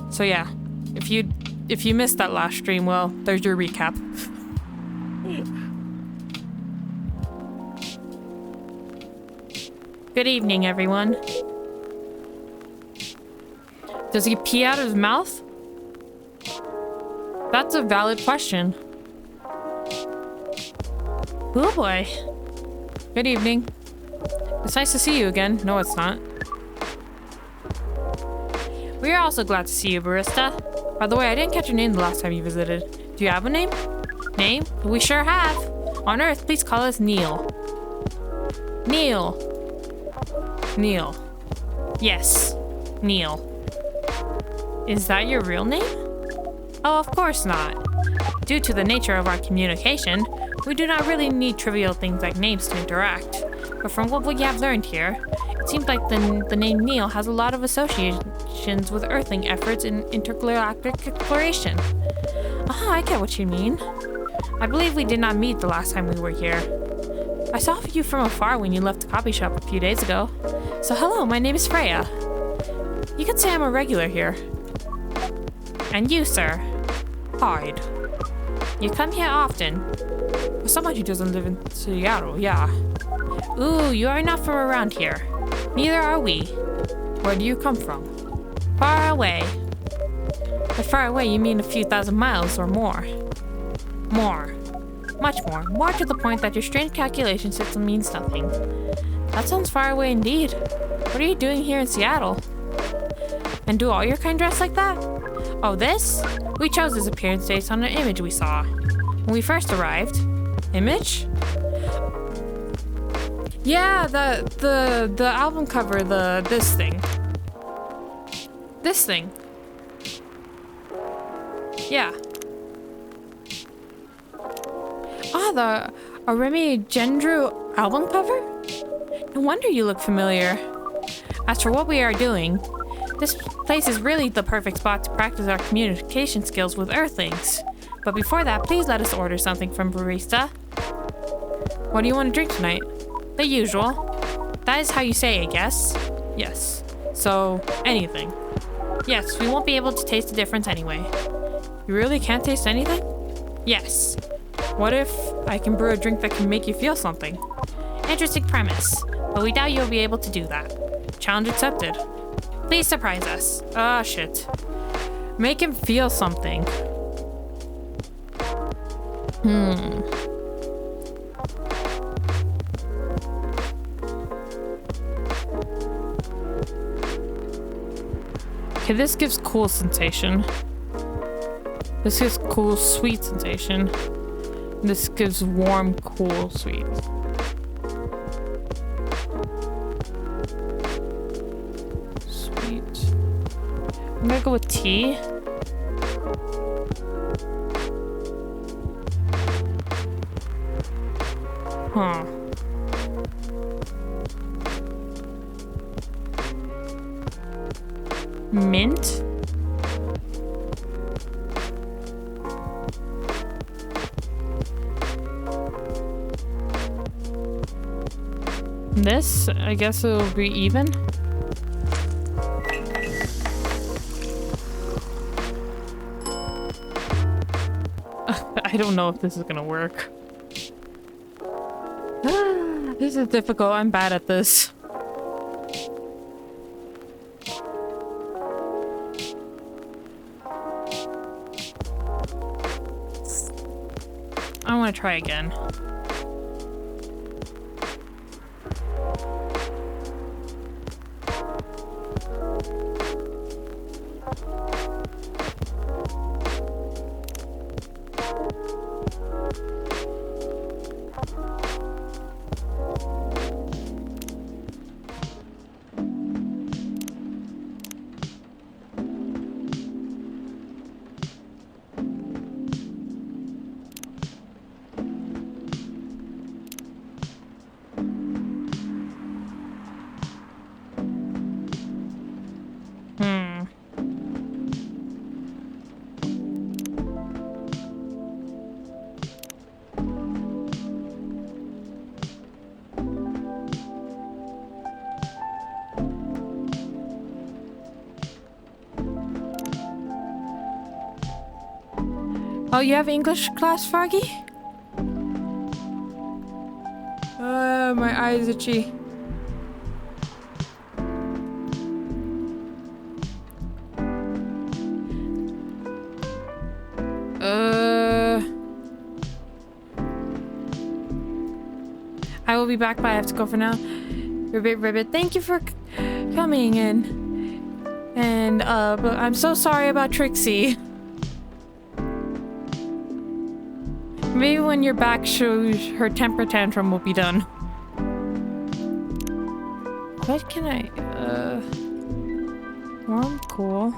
So yeah, if you missed that last stream, well, there's your recap. Good evening, everyone. Does he pee out of his mouth? That's a valid question. Oh boy. Good evening. It's nice to see you again. No, it's not. We are also glad to see you, Barista. By the way, I didn't catch your name the last time you visited. Do you have a name? Name? We sure have. On Earth, please call us Neil. Neil. Neil. Yes, Neil. Is that your real name? Oh, of course not. Due to the nature of our communication, we do not really need trivial things like names to interact. But from what we have learned here, it seems like the name Neil has a lot of associations with Earthling efforts in intergalactic exploration. I get what you mean. I believe we did not meet the last time we were here. I saw you from afar when you left the copy shop a few days ago. So hello, my name is Freya. You could say I'm a regular here. And you, sir? Hyde. You come here often? For someone who doesn't live in Seattle, yeah. Ooh, you are not from around here. Neither are we. Where do you come from? Far away. By far away, you mean a few thousand miles or more? More. Much more. More to the point that your strange calculation system means nothing. That sounds far away indeed. What are you doing here in Seattle? And do all your kind dress like that? Oh, this? We chose this appearance based on an image we saw when we first arrived. Image? Yeah, the album cover, this thing. This thing. Yeah. The Remy Gendrew album cover? No wonder you look familiar. As for what we are doing, this place is really the perfect spot to practice our communication skills with Earthlings. But before that, please let us order something from Barista. What do you want to drink tonight? The usual. That is how you say it, yes? Yes. So, anything. Yes, we won't be able to taste the difference anyway. You really can't taste anything? Yes. What if I can brew a drink that can make you feel something? Interesting premise, but we doubt you'll be able to do that. Challenge accepted. Please surprise us. Ah, shit. Make him feel something. Okay, this gives cool sensation. This gives cool sweet sensation. This gives warm, cool, sweet. Sweet. I'm gonna go with tea. Huh. Mint? This, I guess it will be even. I don't know if this is gonna work. This is difficult. I'm bad at this. I want to try again. Oh, you have English class, Froggy? My eyes itchy. I will be back, but I have to go for now. Ribbit, thank you for coming in. And, but I'm so sorry about Trixie. Maybe when you're back, her temper tantrum will be done. What can I, warm, cool.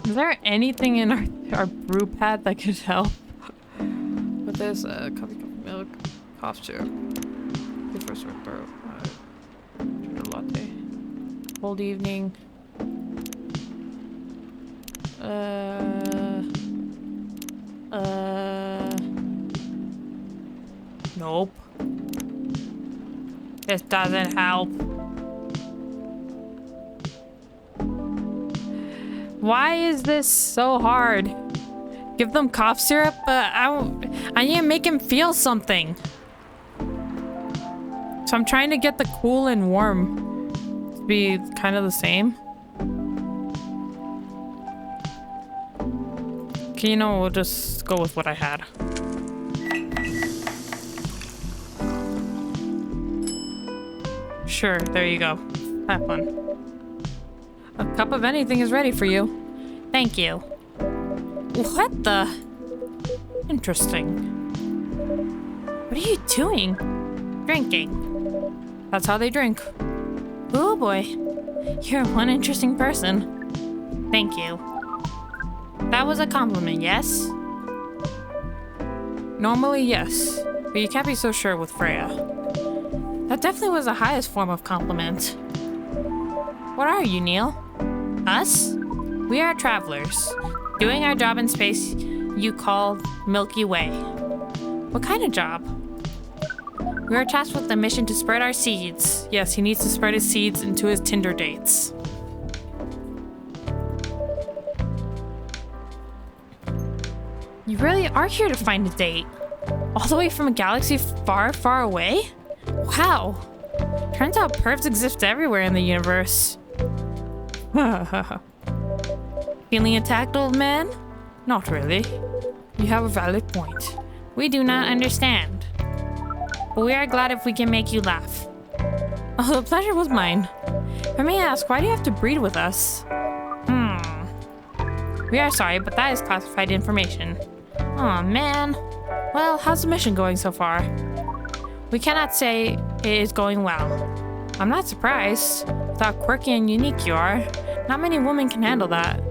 Is there anything in our brew pad that could help? But there's a coffee, milk, cough syrup. The first throat. Ginger latte. Cold evening. Nope. This doesn't help. Why is this so hard? Give them cough syrup, but I need to make him feel something. So I'm trying to get the cool and warm to be kind of the same. Okay, you know, we'll just go with what I had. Sure, there you go. Have fun. A cup of anything is ready for you. Thank you. What the? Interesting. What are you doing? Drinking. That's how they drink. Oh boy. You're one interesting person. Thank you. That was a compliment, yes? Normally, yes. But you can't be so sure with Freya. That definitely was the highest form of compliment. What are you, Neil? Us? We are travelers, doing our job in space you call Milky Way. What kind of job? We are tasked with the mission to spread our seeds. Yes, he needs to spread his seeds into his Tinder dates. really are here to find a date? All the way from a galaxy far, far away? Wow. Turns out pervs exist everywhere in the universe. Feeling attacked, old man? Not really. You have a valid point. We do not understand. But we are glad if we can make you laugh. Oh, the pleasure was mine. If I may ask, why do you have to breed with us? We are sorry, but that is classified information. Aw, man. Well, how's the mission going so far? We cannot say it is going well. I'm not surprised. With how quirky and unique you are, not many women can handle that.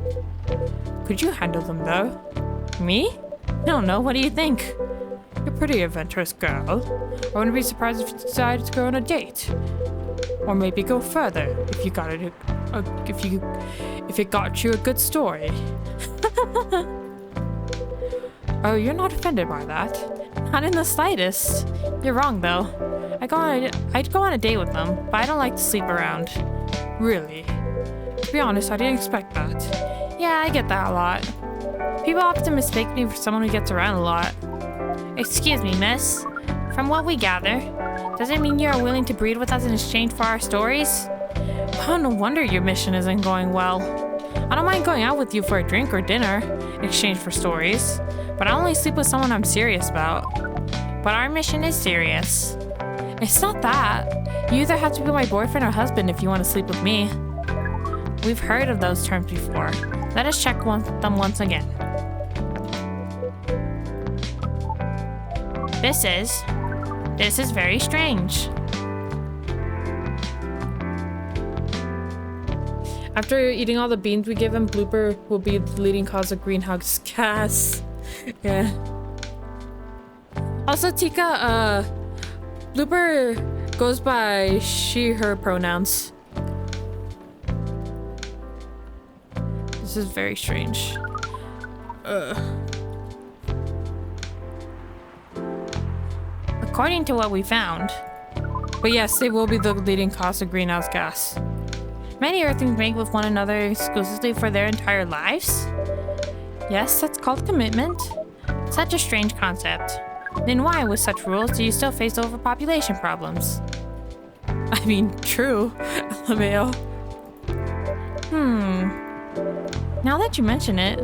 Could you handle them, though? Me? I don't know. What do you think? You're a pretty adventurous girl. I wouldn't be surprised if you decided to go on a date. Or maybe go further if you got it. If it got you a good story. Oh, you're not offended by that? Not in the slightest. You're wrong, though. I'd go on a date with them, but I don't like to sleep around. Really? To be honest, I didn't expect that. Yeah, I get that a lot. People often mistake me for someone who gets around a lot. Excuse me, miss. From what we gather, does it mean you are willing to breed with us in exchange for our stories? Oh, no wonder your mission isn't going well. I don't mind going out with you for a drink or dinner in exchange for stories, but I only sleep with someone I'm serious about. But our mission is serious. It's not that. You either have to be my boyfriend or husband if you want to sleep with me. We've heard of those terms before. Let us check them once again. This is very strange. After eating all the beans we give him, Blooper will be the leading cause of greenhouse gas. Yeah. Also, Tika, Blooper goes by she, her pronouns. This is very strange. According to what we found. But yes, they will be the leading cause of greenhouse gas. Many Earthlings mate with one another exclusively for their entire lives? Yes, that's called commitment. Such a strange concept. Then why, with such rules, do you still face overpopulation problems? I mean, true. LMAO. Now that you mention it,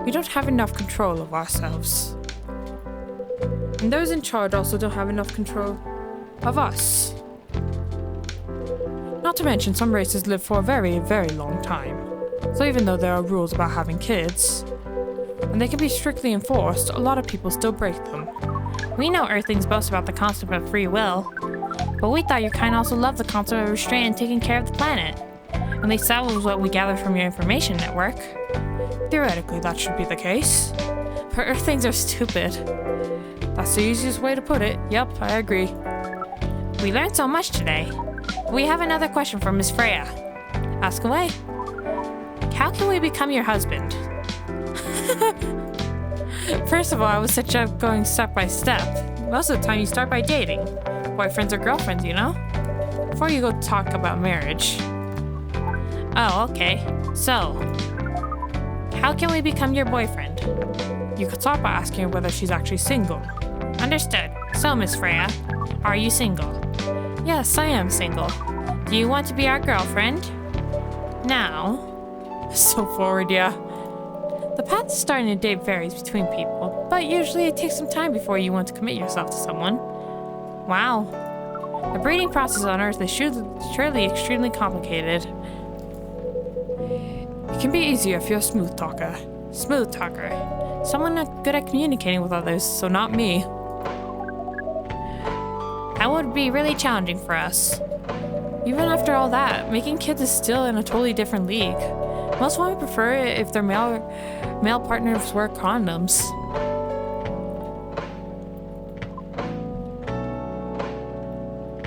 we don't have enough control of ourselves. And those in charge also don't have enough control of us. Not to mention, some races live for a very, very long time. So even though there are rules about having kids, and they can be strictly enforced, a lot of people still break them. We know Earthlings boast about the concept of free will, but we thought your kind also loved the concept of restraint and taking care of the planet. At least that was what we gathered from your information network. Theoretically, that should be the case. But Earthlings are stupid. That's the easiest way to put it. Yep, I agree. We learned so much today. We have another question from Miss Freya. Ask away. How can we become your husband? First of all, I would suggest going step by step. Most of the time you start by dating. Boyfriends or girlfriends, you know? Before you go talk about marriage. Oh, okay. So, how can we become your boyfriend? You could start by asking her whether she's actually single. Understood. So, Miss Freya, are you single? Yes, I am single. Do you want to be our girlfriend? Now? So forward, yeah. The path to starting a date varies between people, but usually it takes some time before you want to commit yourself to someone. Wow. The breeding process on Earth is surely extremely complicated. It can be easier if you're a smooth talker. Smooth talker. Someone not good at communicating with others, so not me. That would be really challenging for us. Even after all that, making kids is still in a totally different league. Most women prefer it if their male partners wear condoms.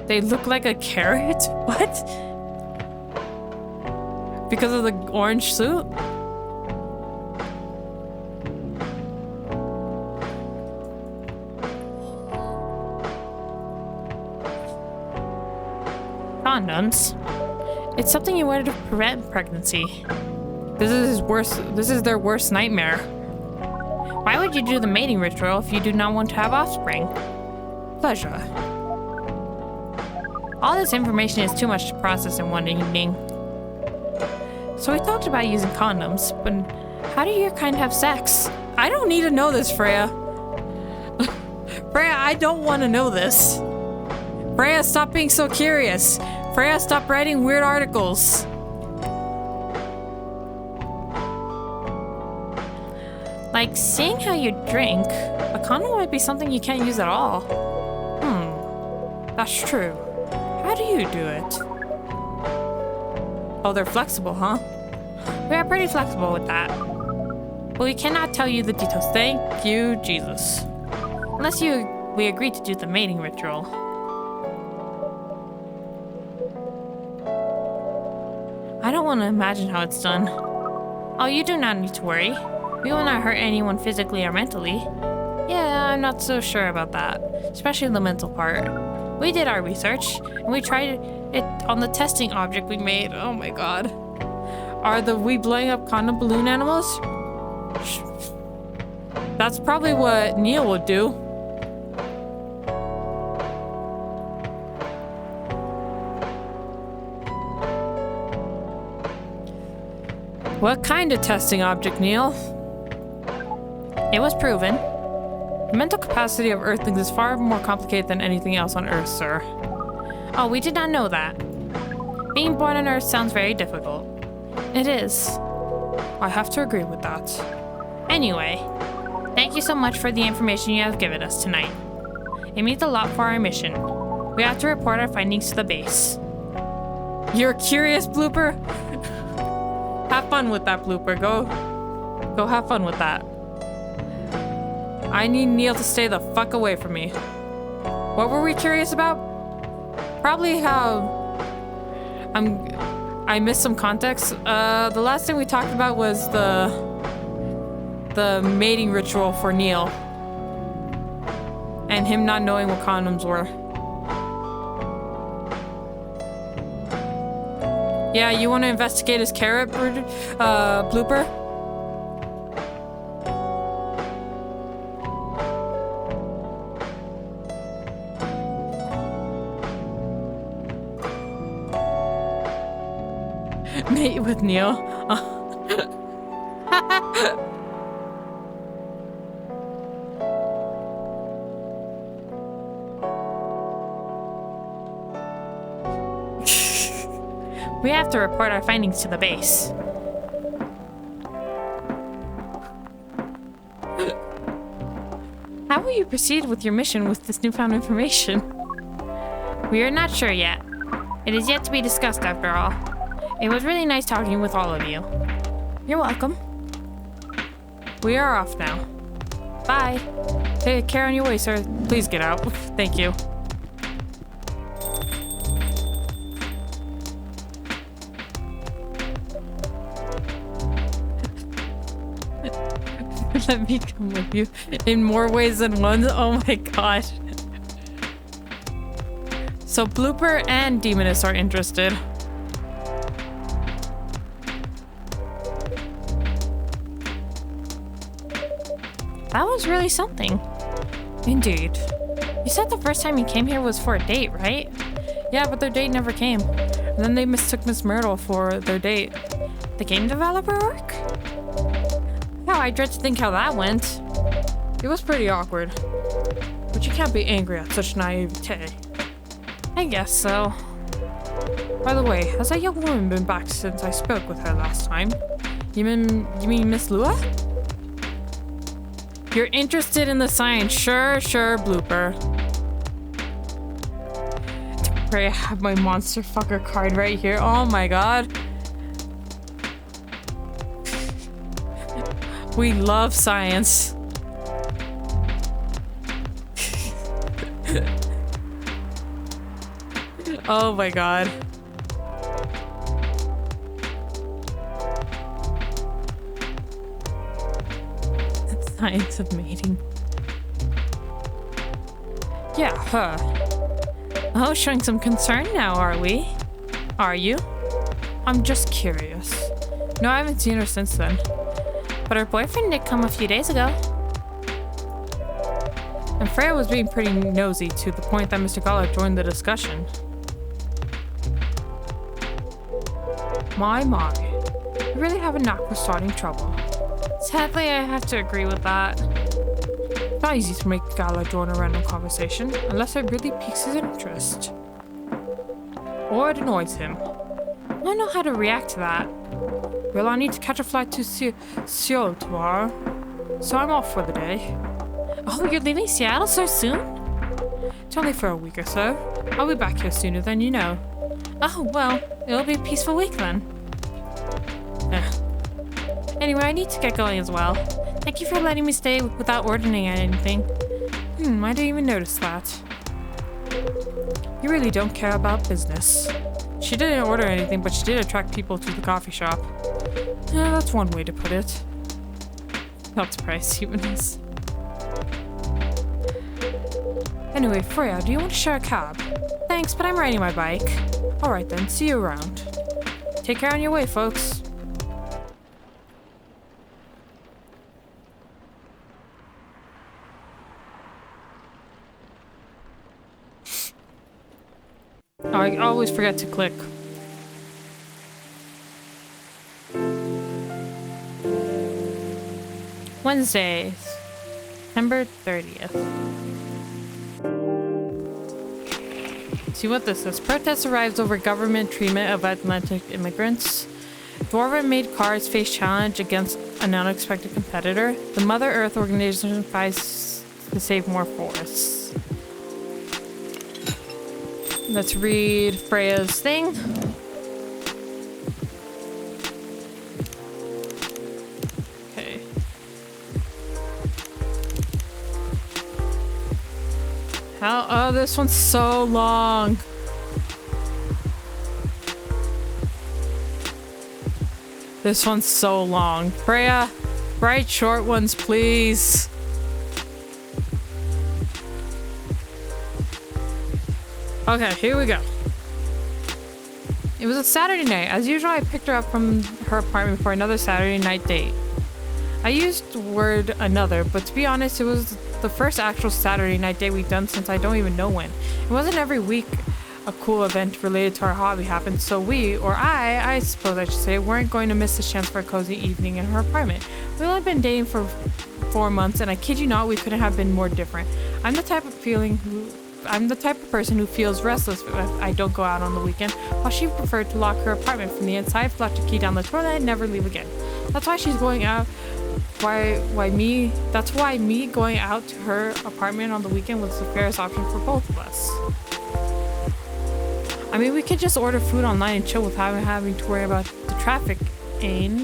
They look like a carrot? What? Because of the orange suit? Condoms. It's something you wear to prevent pregnancy. This is their worst nightmare. Why would you do the mating ritual if you do not want to have offspring? Pleasure. All this information is too much to process in one evening. So we talked about using condoms, but how do your kind have sex? I don't need to know this, Freya. Freya, I don't want to know this. Freya, stop being so curious. Freya, stop writing weird articles. Like, seeing how you drink, a condom might be something you can't use at all. That's true. How do you do it? Oh, they're flexible, huh? We are pretty flexible with that. But we cannot tell you the details. Thank you, Jesus. Unless we agree to do the mating ritual. I don't want to imagine how it's done. Oh, you do not need to worry. We will not hurt anyone physically or mentally. Yeah, I'm not so sure about that. Especially the mental part. We did our research, and we tried it on the testing object we made. Oh my god. Are we blowing up condom balloon animals? That's probably what Neil would do. What kind of testing object, Neil? It was proven. The mental capacity of Earthlings is far more complicated than anything else on Earth, sir. Oh, we did not know that. Being born on Earth sounds very difficult. It is. I have to agree with that. Anyway, thank you so much for the information you have given us tonight. It means a lot for our mission. We have to report our findings to the base. You're curious, Blooper? Have fun with that, Blooper. Go have fun with that. I need Neil to stay the fuck away from me. What were we curious about? Probably how... I missed some context. The last thing we talked about was the mating ritual for Neil. And him not knowing what condoms were. Yeah, you want to investigate his carrot, Blooper? Mate with Neil. We have to report our findings to the base. How will you proceed with your mission with this newfound information? We are not sure yet. It is yet to be discussed after all. It was really nice talking with all of you. You're welcome. We are off now. Bye. Take care on your way, sir. Please get out. Thank you. Let me come with you in more ways than one. Oh my god. So Blooper and Demoness are interested. That was really something. Indeed. You said the first time you came here was for a date, right? Yeah, but their date never came. And then they mistook Miss Myrtle for their date. The game developer work? Yeah, I dread to think how that went. It was pretty awkward. But you can't be angry at such naivete. I guess so. By the way, has that young woman been back since I spoke with her last time? You mean Miss Lua? You're interested in the science. Sure, Blooper. Pray I have my monster fucker card right here. Oh my god. We love science. Oh my god. Science of mating. Yeah, huh. Oh, showing some concern now, are we? Are you? I'm just curious. No, I haven't seen her since then. But her boyfriend did come a few days ago. And Freya was being pretty nosy to the point that Mr. Gala joined the discussion. My. You really have a knack for starting trouble. Sadly, I have to agree with that. It's not easy to make Gala join a random conversation, unless it really piques his interest. Or it annoys him. I don't know how to react to that. Well, I need to catch a flight to Seoul tomorrow, so I'm off for the day. Oh, you're leaving Seattle so soon? It's only for a week or so. I'll be back here sooner than you know. Oh, well, it'll be a peaceful week then. Anyway, I need to get going as well. Thank you for letting me stay without ordering anything. I didn't even notice that. You really don't care about business. She didn't order anything, but she did attract people to the coffee shop. That's one way to put it. Not surprised, even is. Anyway, Freya, do you want to share a cab? Thanks, but I'm riding my bike. Alright then, see you around. Take care on your way, folks. I always forget to click. Wednesday, September 30th. See what this says. Protest arrives over government treatment of Atlantic immigrants. Dwarven made cars face challenge against an unexpected competitor. The Mother Earth organization fights to save more forests. Let's read Freya's thing. Okay. How? Oh, this one's so long. This one's so long. Freya, write short ones, please. Okay, here we go. It was a Saturday night. As usual, I picked her up from her apartment for another Saturday night date. I used the word another, but to be honest, it was the first actual Saturday night date we've done since I don't even know when. It wasn't every week a cool event related to our hobby happened, so we, or I suppose I should say, weren't going to miss the chance for a cozy evening in her apartment. We've only been dating for 4 months, and I kid you not, we couldn't have been more different. I'm the type of person who feels restless if I don't go out on the weekend, while she preferred to lock her apartment from the inside, flush the key down the toilet, and never leave again. That's why she's going out. That's why me going out to her apartment on the weekend was the fairest option for both of us. I mean, we could just order food online and chill without having to worry about the traffic. Ain't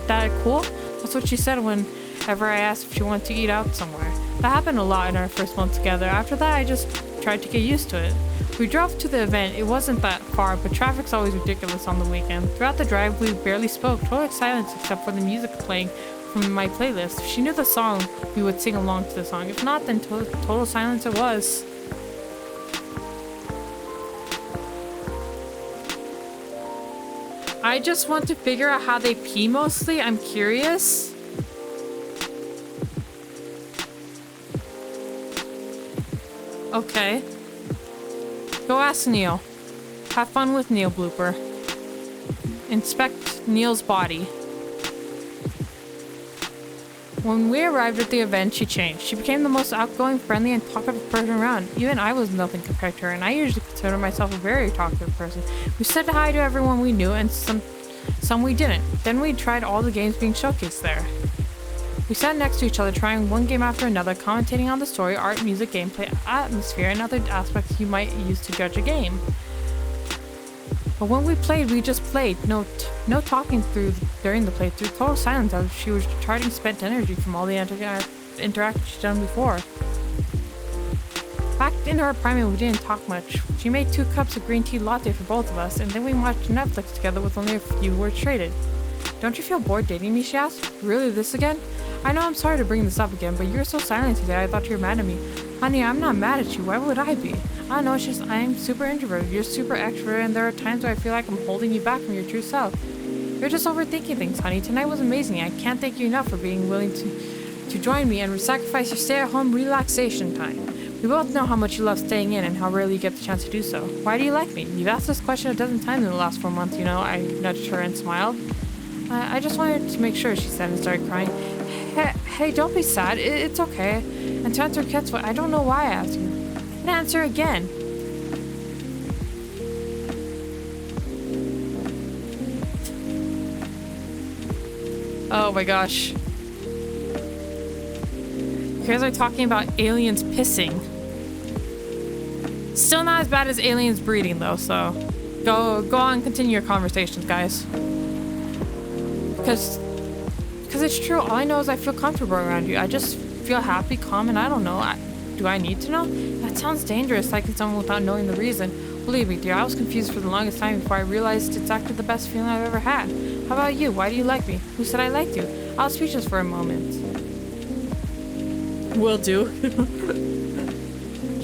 that cool? That's what she said whenever I asked if she wanted to eat out somewhere. That happened a lot in our first month together. After that, I just tried to get used to it. We drove to the event. It wasn't that far, but traffic's always ridiculous on the weekend. Throughout the drive, we barely spoke. Total silence except for the music playing from my playlist. If she knew the song, we would sing along to the song. If not, then total silence it was. I just want to figure out how they pee mostly. I'm curious. Okay. Go ask Neil. Have fun with Neil blooper. Inspect Neil's body. When we arrived at the event, she changed. She became the most outgoing, friendly, and talkative person around. Even I was nothing compared to her, and I usually consider myself a very talkative person. We said hi to everyone we knew, and some we didn't. Then we tried all the games being showcased there. We sat next to each other, trying one game after another, commentating on the story, art, music, gameplay, atmosphere, and other aspects you might use to judge a game. But when we played, we just played. No talking during the playthrough. Total silence as she was recharging spent energy from all the interactions she'd done before. Back in her apartment, we didn't talk much. She made 2 cups of green tea latte for both of us, and then we watched Netflix together with only a few words traded. Don't you feel bored dating me, she asked. Really, this again? I know I'm sorry to bring this up again, but you're so silent today, I thought you were mad at me. Honey, I'm not mad at you. Why would I be? I don't know, it's just I'm super introverted. You're super extrovert, and there are times where I feel like I'm holding you back from your true self. You're just overthinking things, honey. Tonight was amazing. I can't thank you enough for being willing to to join me and sacrifice your stay-at-home relaxation time. We both know how much you love staying in and how rarely you get the chance to do so. Why do you like me? You've asked this question a dozen times in the last 4 months, you know. I nudged her and smiled. I just wanted to make sure, she said and started crying. Hey, don't be sad. It's okay. And to answer Ket's, I don't know why I asked you. And answer again. Oh my gosh. You guys are talking about aliens pissing. Still not as bad as aliens breeding though, so go on, continue your conversations, guys. Because it's true. All I know is I feel comfortable around you. I just feel happy, calm, and I don't know. Do I need to know? That sounds dangerous, liking someone without knowing the reason. Believe me, dear, I was confused for the longest time before I realized it's actually the best feeling I've ever had. How about you? Why do you like me? Who said I liked you? I was speechless for a moment. Will do.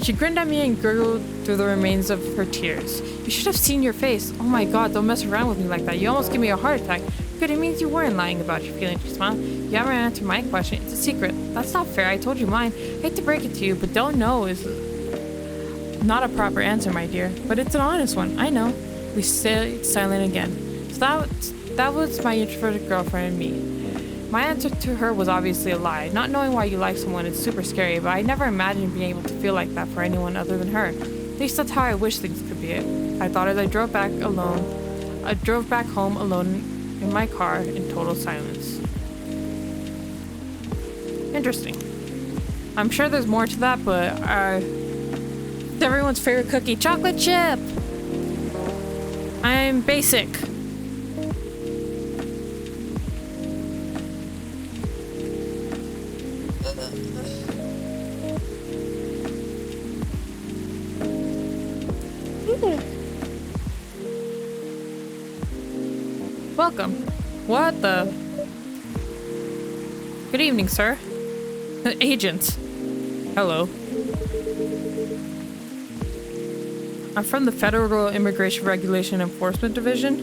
She grinned at me and gurgled through the remains of her tears. You should have seen your face. Oh my god, don't mess around with me like that. You almost gave me a heart attack. Good, it means you weren't lying about your feelings, she smiled. You haven't answered my question. It's a secret. That's not fair. I told you mine. I hate to break it to you, but don't know is not a proper answer, my dear. But it's an honest one. I know. We stayed silent again. So that was my introverted girlfriend and me. My answer to her was obviously a lie. Not knowing why you like someone is super scary, but I never imagined being able to feel like that for anyone other than her. At least that's how I wish things could be. I thought as I drove back home alone in my car in total silence. Interesting. I'm sure there's more to that, but it's everyone's favorite cookie, chocolate chip. I'm basic. Welcome. What the? Good evening, sir. Agent. Hello. I'm from the Federal Immigration Regulation Enforcement Division,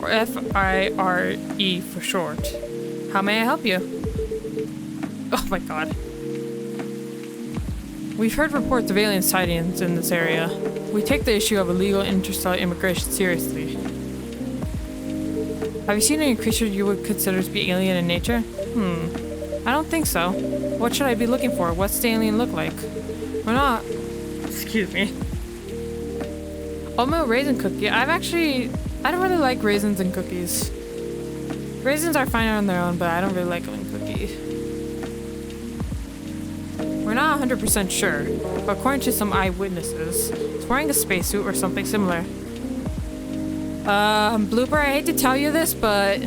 or FIRE for short. How may I help you? Oh my god. We've heard reports of alien sightings in this area. We take the issue of illegal interstellar immigration seriously. Have you seen any creatures you would consider to be alien in nature? I don't think so. What should I be looking for? What's the alien look like? We're not... Excuse me. Oatmeal raisin cookie. I don't really like raisins in cookies. Raisins are fine on their own, but I don't really like them in cookies. We're not 100% sure, but according to some eyewitnesses, it's wearing a spacesuit or something similar. Blooper, I hate to tell you this, but...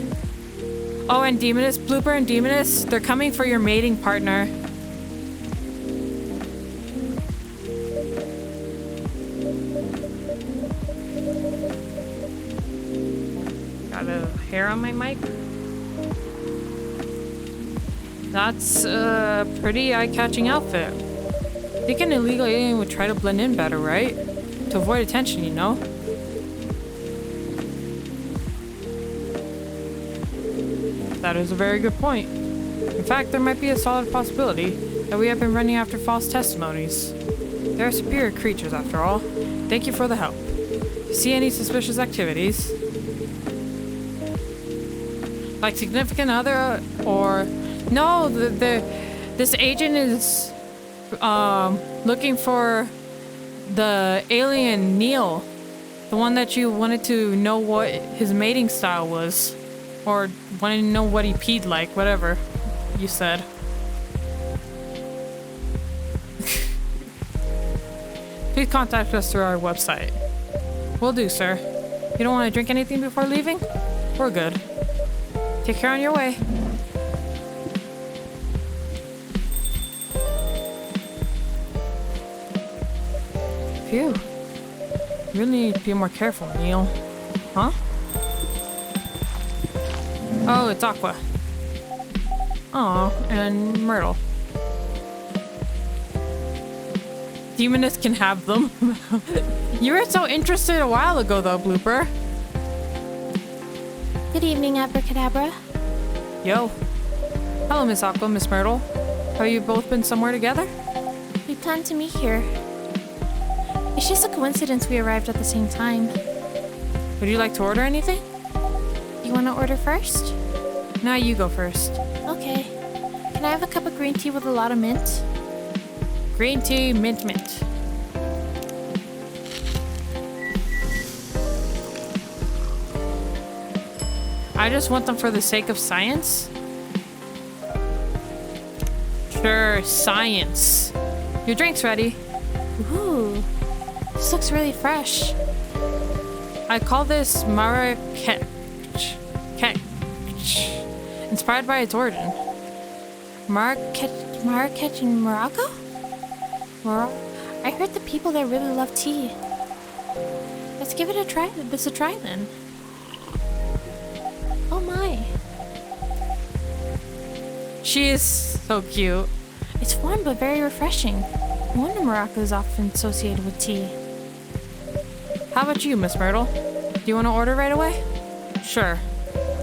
Oh, and Demoness, Blooper and Demoness, they're coming for your mating partner. Got a hair on my mic? That's a pretty eye-catching outfit. I think an illegal alien would try to blend in better, right? To avoid attention, you know? That is a very good point. In fact, there might be a solid possibility that we have been running after false testimonies. They are superior creatures, after all. Thank you for the help. If you see any suspicious activities, like significant other or... No, this agent is looking for the alien Neil. The one that you wanted to know what his mating style was. Or wanted to know what he peed like, whatever you said. Please contact us through our website. Will do, sir. You don't want to drink anything before leaving? We're good. Take care on your way. Phew. You really need to be more careful, Neil. Huh? Oh, it's Aqua. Aw, and Myrtle. Demoness can have them. You were so interested a while ago, though, Blooper. Good evening, Abracadabra. Yo. Hello, Miss Aqua, Miss Myrtle. Have you both been somewhere together? We planned to meet here. It's just a coincidence we arrived at the same time. Would you like to order anything? You want to order first? No, you go first. Okay. Can I have a cup of green tea with a lot of mint? Green tea, mint mint. I just want them for the sake of science. Sure, science. Your drink's ready. Ooh, this looks really fresh. I call this Marrakech. Inspired by its origin. Marrakech in Morocco? I heard the people there really love tea. Let's give it a try. This a try then. Oh my. She is so cute. It's warm but very refreshing. No wonder Morocco is often associated with tea. How about you, Miss Myrtle? Do you want to order right away? Sure.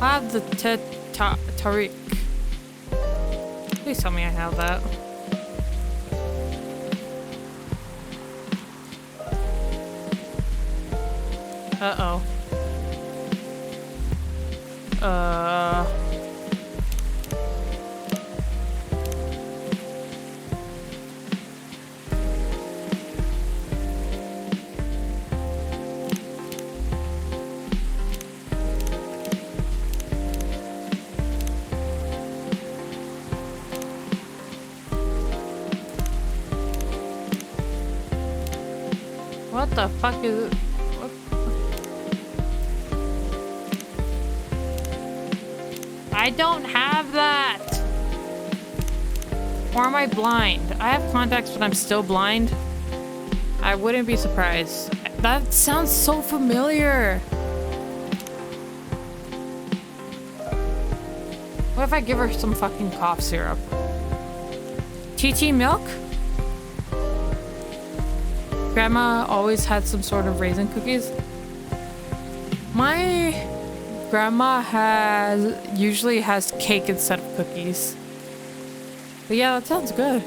I'll have the tariq. Please tell me I have that. Uh-oh. What the fuck is it? What? I don't have that! Or am I blind? I have contacts, but I'm still blind. I wouldn't be surprised. That sounds so familiar. What if I give her some fucking cough syrup? TT milk? Grandma always had some sort of raisin cookies. My grandma usually has cake instead of cookies. But yeah, that sounds good.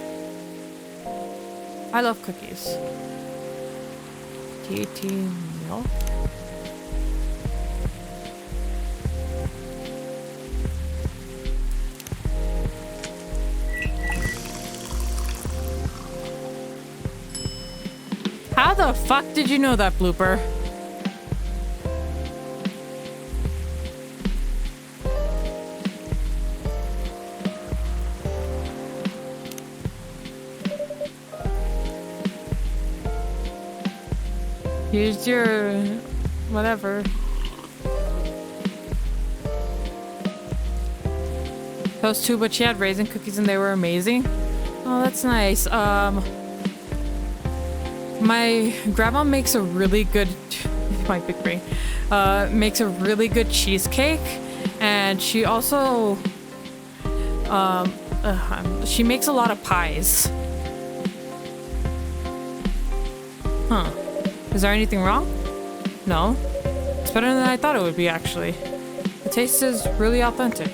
I love cookies. TT milk. How the fuck did you know that, Blooper? Here's your... whatever. Those two, but she had raisin cookies and they were amazing. Oh, that's nice. My grandma makes a really good... my big brain. Makes a really good cheesecake. And she also... she makes a lot of pies. Huh. Is there anything wrong? No. It's better than I thought it would be, actually. The taste is really authentic.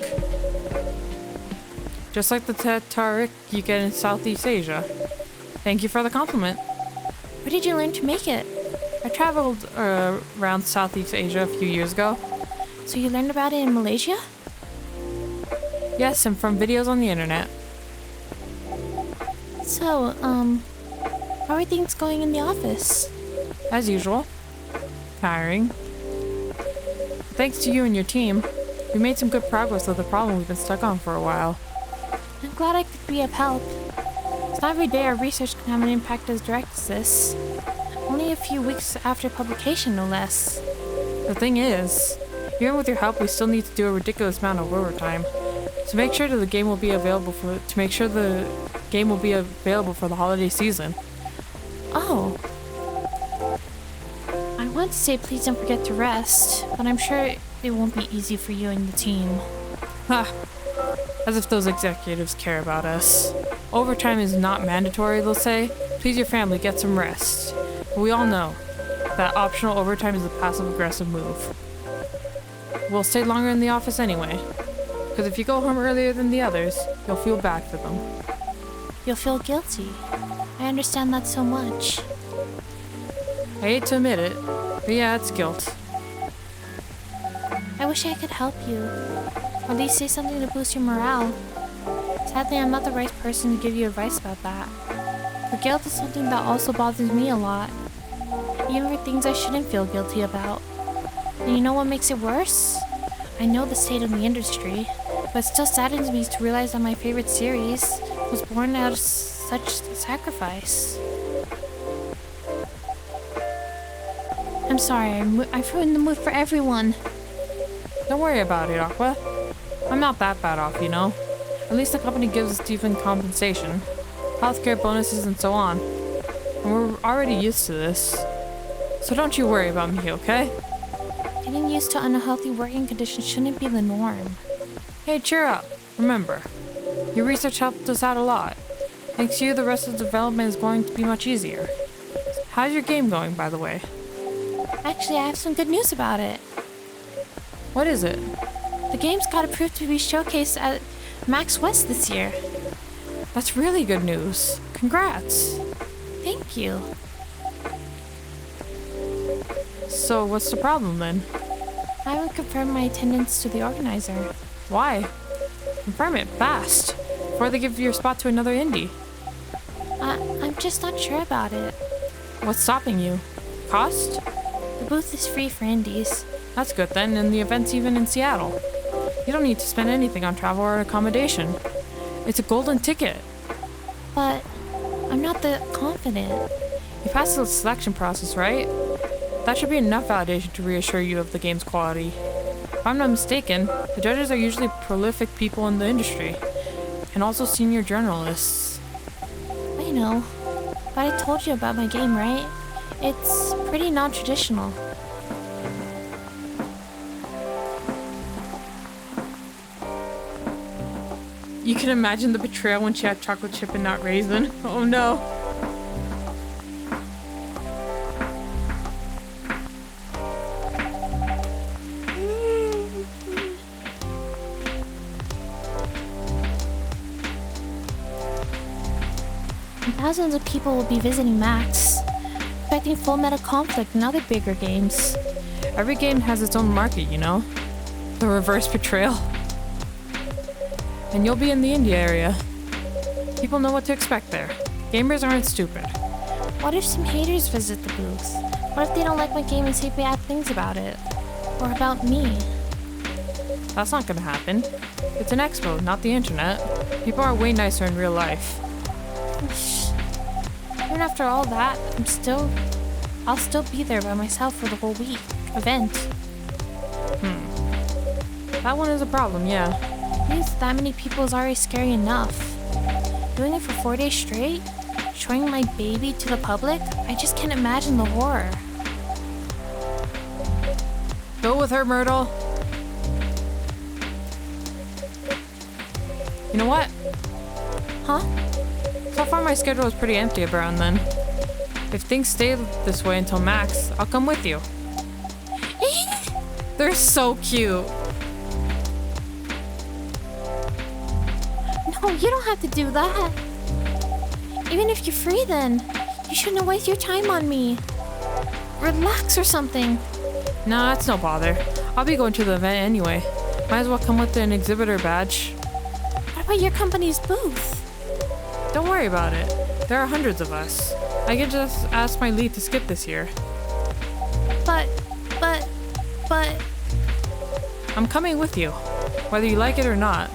Just like the tariq you get in Southeast Asia. Thank you for the compliment. Where did you learn to make it? I traveled around Southeast Asia a few years ago. So you learned about it in Malaysia? Yes, and from videos on the internet. So, how are things going in the office? As usual. Tiring. Thanks to you and your team, we made some good progress with the problem we've been stuck on for a while. I'm glad I could be of help. It's not every day our research can have an impact as direct as this. Only a few weeks after publication, no less. The thing is, even with your help, we still need to do a ridiculous amount of overtime. To make sure that the game will be available for the holiday season. Oh. I want to say please don't forget to rest, but I'm sure it won't be easy for you and the team. Ha! As if those executives care about us. Overtime is not mandatory, they'll say. Please your family, get some rest. But we all know that optional overtime is a passive-aggressive move. We'll stay longer in the office anyway. Because if you go home earlier than the others, you'll feel bad for them. you'll feel guilty. I understand that so much. I hate to admit it, but yeah, it's guilt. I wish I could help you, or at least say something to boost your morale. Sadly, I'm not the right person to give you advice about that. But guilt is something that also bothers me a lot, even for things I shouldn't feel guilty about. And you know what makes it worse? I know the state of the industry, but it still saddens me to realize that my favorite series was born out of such sacrifice. I'm sorry, I've ruined the mood for everyone. Don't worry about it, Aqua. I'm not that bad off, you know? At least the company gives us decent compensation, healthcare bonuses and so on. And we're already used to this. So don't you worry about me, okay? Getting used to unhealthy working conditions shouldn't be the norm. Hey, cheer up. Remember, your research helped us out a lot. Thanks to you, the rest of the development is going to be much easier. How's your game going, by the way? Actually, I have some good news about it. What is it? The game's got approved to be showcased at Max West this year. That's really good news. Congrats. Thank you. So what's the problem then? I haven't confirmed my attendance to the organizer. Why? Confirm it fast, before they give your spot to another indie. I'm just not sure about it. What's stopping you? Cost? The booth is free for indies. That's good then, and the event's even in Seattle. You don't need to spend anything on travel or accommodation. It's a golden ticket. But I'm not that confident. You passed the selection process, right? That should be enough validation to reassure you of the game's quality. If I'm not mistaken, the judges are usually prolific people in the industry, and also senior journalists. I know, but I told you about my game, right? It's pretty non-traditional. You can imagine the betrayal when she had chocolate chip and not raisin. Oh no. Thousands of people will be visiting Max, expecting Full Metal Conflict and other bigger games. Every game has its own market, you know? The reverse betrayal. And you'll be in the India area. People know what to expect there. Gamers aren't stupid. What if some haters visit the booth? What if they don't like my game and say bad things about it? Or about me? That's not gonna happen. It's an expo, not the internet. People are way nicer in real life. Even after all that, I'll still be there by myself for the whole week event. That one is a problem, yeah. Means that many people is already scary enough. Doing it for 4 days straight? Showing my baby to the public? I just can't imagine the horror. Go with her, Myrtle. You know what? Huh? So far my schedule is pretty empty around then. If things stay this way until Max, I'll come with you. They're so cute. No, you don't have to do that. Even if you're free then, you shouldn't waste your time on me. Relax or something. Nah, it's no bother. I'll be going to the event anyway. Might as well come with an exhibitor badge. What about your company's booth? Don't worry about it. There are hundreds of us. I can just ask my lead to skip this year. But... I'm coming with you, whether you like it or not.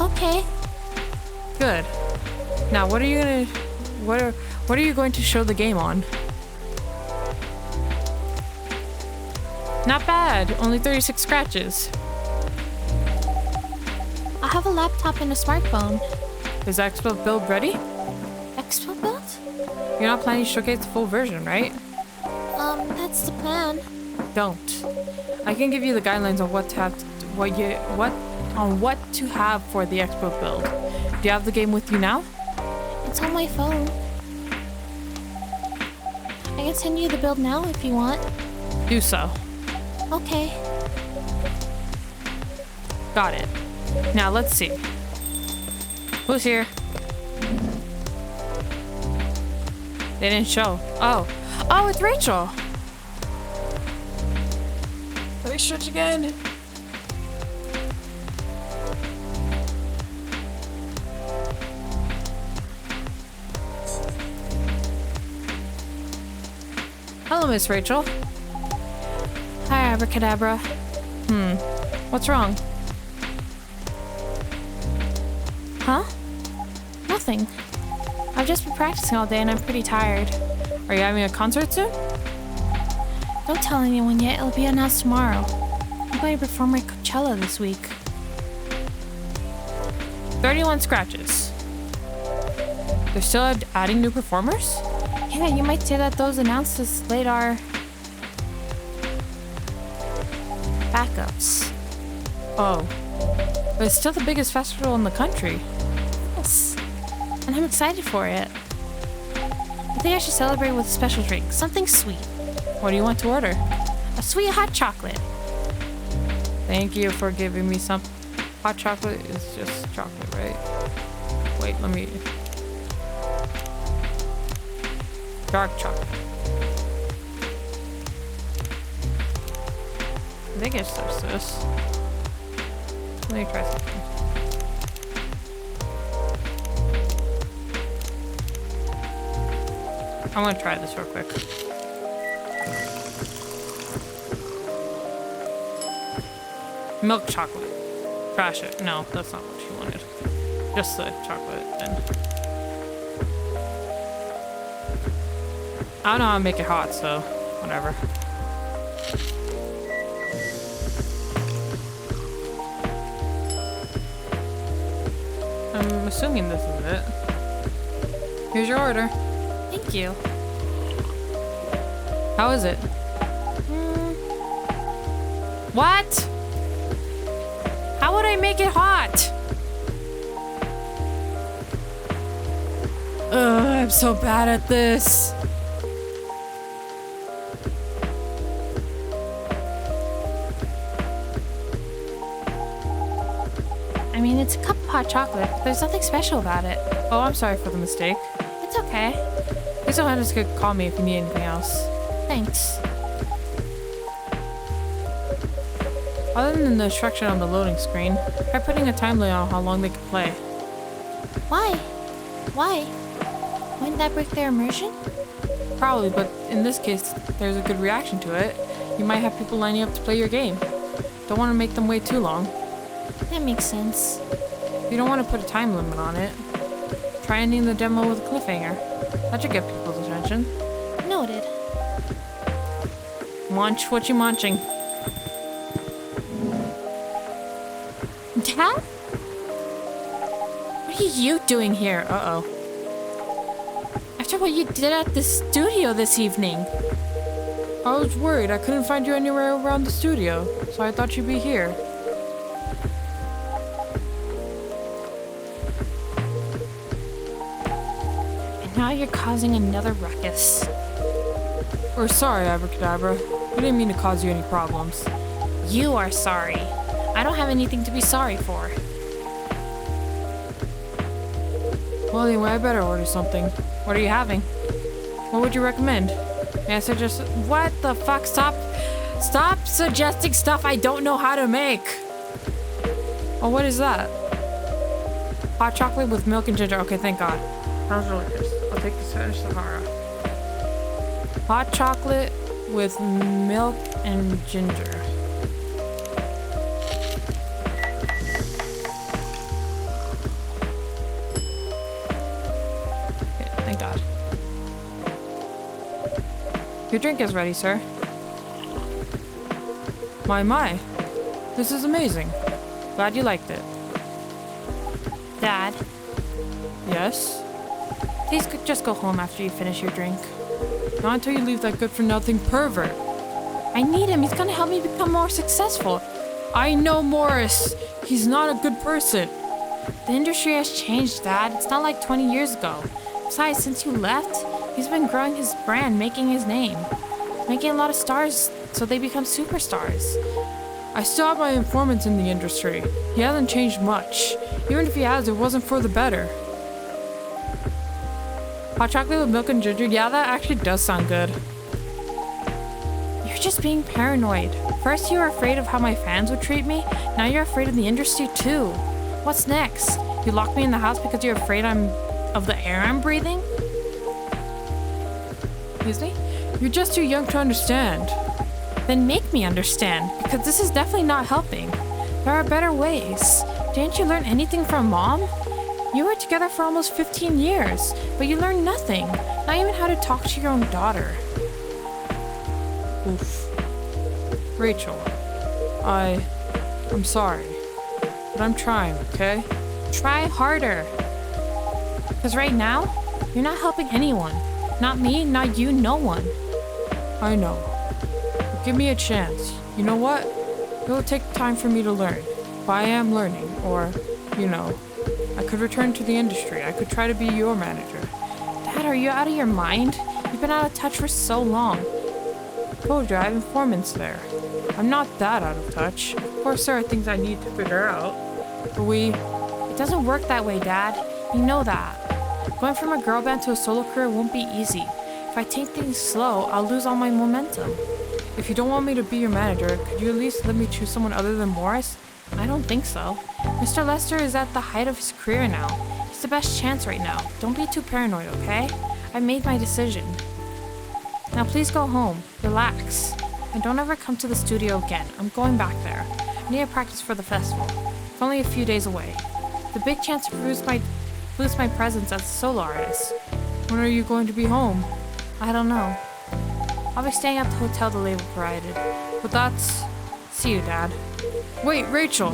Okay. Good. Now, what are you going to show the game on? Not bad. Only 36 scratches. I have a laptop and a smartphone. Is the Expo build ready? Expo build? You're not planning to showcase the full version, right? That's the plan. Don't. I can give you the guidelines on what to have for the Expo build. Do you have the game with you now? It's on my phone. I can send you the build now if you want. Do so. Okay. Got it. Now let's see. Who's here? They didn't show. Oh. Oh, it's Rachel. Let me stretch again. Hello, Miss Rachel. Hi, Abracadabra. What's wrong? Huh? Nothing. I've just been practicing all day and I'm pretty tired. Are you having a concert soon? Don't tell anyone yet, it'll be announced tomorrow. I'm going to perform at Coachella this week. 31 scratches. They're still adding new performers? Yeah, you might say that those announced this late are backups. Oh. But it's still the biggest festival in the country. Yes. And I'm excited for it. I think I should celebrate with a special drink. Something sweet. What do you want to order? A sweet hot chocolate. Thank you for giving me some. Hot chocolate is just chocolate, right? Wait, let me. Dark chocolate. I think it's just this. Let me try something. I want to try this real quick. Milk chocolate. Trash it. No, that's not what she wanted. Just the chocolate then. I don't know how to make it hot, so whatever. I'm assuming this is it. Here's your order. Thank you. How is it? What? How would I make it hot? Ugh, I'm so bad at this. I mean, it's a cup of hot chocolate, but there's nothing special about it. Oh, I'm sorry for the mistake. It's okay. Please don't hesitate to call me if you need anything else. Thanks. Other than the instruction on the loading screen, try putting a time limit on how long they can play. Why? Why? Wouldn't that break their immersion? Probably, but in this case, there's a good reaction to it. You might have people lining up to play your game. Don't want to make them wait too long. That makes sense. If you don't want to put a time limit on it, try ending the demo with a cliffhanger. That should get people's attention. Noted. Munch, what you munching? Dad? What are you doing here? Uh-oh. After what you did at the studio this evening. I was worried. I couldn't find you anywhere around the studio, so I thought you'd be here. And now you're causing another ruckus. We're sorry, Abracadabra. We didn't mean to cause you any problems. You are sorry. I don't have anything to be sorry for. Well, anyway, I better order something. What are you having? What would you recommend? May I suggest... What the fuck? Stop suggesting stuff I don't know how to make! Oh, what is that? Hot chocolate with milk and ginger. Okay, thank God. Sounds delicious. I'll take the Spanish Sahara. Hot chocolate with milk and ginger. Thank God. Your drink is ready, sir. My. This is amazing. Glad you liked it. Dad, Yes? please just go home after you finish your drink. Not until you leave that good-for-nothing pervert. I need him. He's gonna help me become more successful. I know Morris. He's not a good person. The industry has changed, Dad. It's not like 20 years ago. Besides, since you left, he's been growing his brand, making his name. Making a lot of stars so they become superstars. I still have my informants in the industry. He hasn't changed much. Even if he has, it wasn't for the better. Hot chocolate with milk and ginger. Yeah, that actually does sound good. You're just being paranoid. First you were afraid of how my fans would treat me, now you're afraid of the industry too. What's next? You locked me in the house because you're afraid of the air I'm breathing? Excuse me? You're just too young to understand. Then make me understand, because this is definitely not helping. There are better ways. Didn't you learn anything from Mom? You were together for almost 15 years, but you learned nothing. Not even how to talk to your own daughter. Oof. Rachel, I'm sorry, but I'm trying, okay? Try harder. Because right now, you're not helping anyone. Not me, not you, no one. I know. But give me a chance. You know what? It'll take time for me to learn. But I am learning, or, I could return to the industry. I could try to be your manager. Dad, are you out of your mind? You've been out of touch for so long. Told you, I have informants there. I'm not that out of touch. Of course, there are things I need to figure out. But It doesn't work that way, Dad. You know that. Going from a girl band to a solo career won't be easy. If I take things slow, I'll lose all my momentum. If you don't want me to be your manager, could you at least let me choose someone other than Morris? I don't think so. Mr. Lester is at the height of his career now. It's the best chance right now. Don't be too paranoid, okay? I made my decision. Now please go home. Relax. And don't ever come to the studio again. I'm going back there. I need to practice for the festival. It's only a few days away. The big chance to boost my presence as a solo artist. When are you going to be home? I don't know. I'll be staying at the hotel the label provided. But that's... See you, Dad. Wait, Rachel!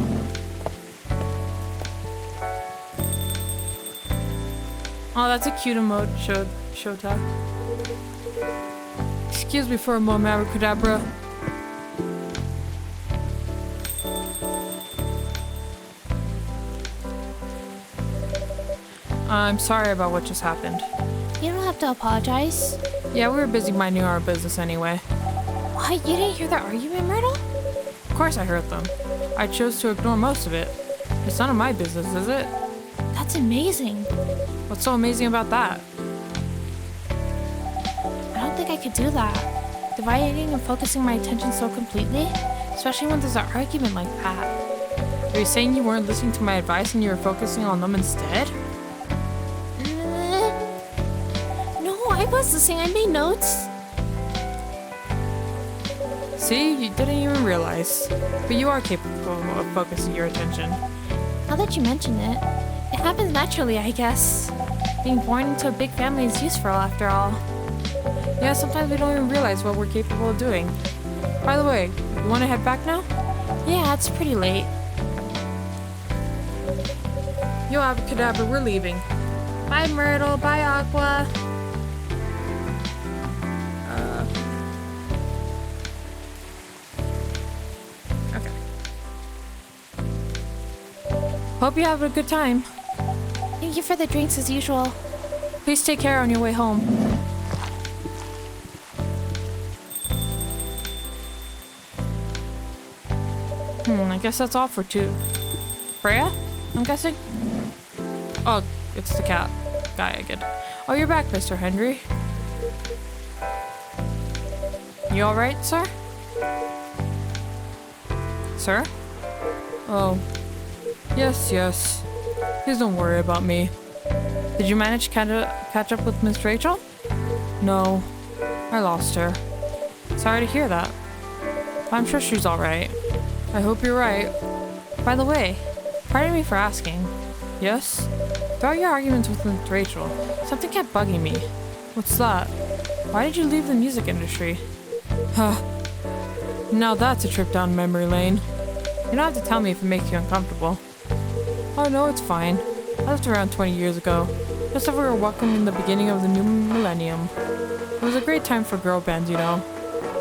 Oh, that's a cute emote, Shota. Excuse me for a moment, Abracadabra. I'm sorry about what just happened. You don't have to apologize. Yeah, we were busy minding our business anyway. What? You didn't hear the argument, Myrtle? Of course I heard them. I chose to ignore most of it. It's none of my business, is it? That's amazing. What's so amazing about that? I don't think I could do that. Dividing and focusing my attention so completely, especially when there's an argument like that. Are you saying you weren't listening to my advice and you were focusing on them instead? No, I was listening. I made notes. See, you didn't even realize. But you are capable of focusing your attention. Now that you mention it, it happens naturally, I guess. Being born into a big family is useful after all. Yeah, sometimes we don't even realize what we're capable of doing. By the way, you want to head back now? Yeah, it's pretty late. Yo, Abracadabra, we're leaving. Bye, Myrtle. Bye, Aqua. Okay. Hope you have a good time. Thank you for the drinks as usual. Please take care on your way home. I guess that's all for two. Freya? I'm guessing? Oh, it's the cat guy again. Oh, you're back, Mr. Henry. You alright, sir? Sir? Oh. Yes. Please don't worry about me. Did you manage to catch up with Miss Rachel? No. I lost her. Sorry to hear that. But I'm sure she's alright. I hope you're right. By the way, pardon me for asking. Yes? Throughout your arguments with Miss Rachel, something kept bugging me. What's that? Why did you leave the music industry? Huh. Now that's a trip down memory lane. You don't have to tell me if it makes you uncomfortable. Oh no, it's fine. I left around 20 years ago, just as we were welcoming the beginning of the new millennium. It was a great time for girl bands, you know.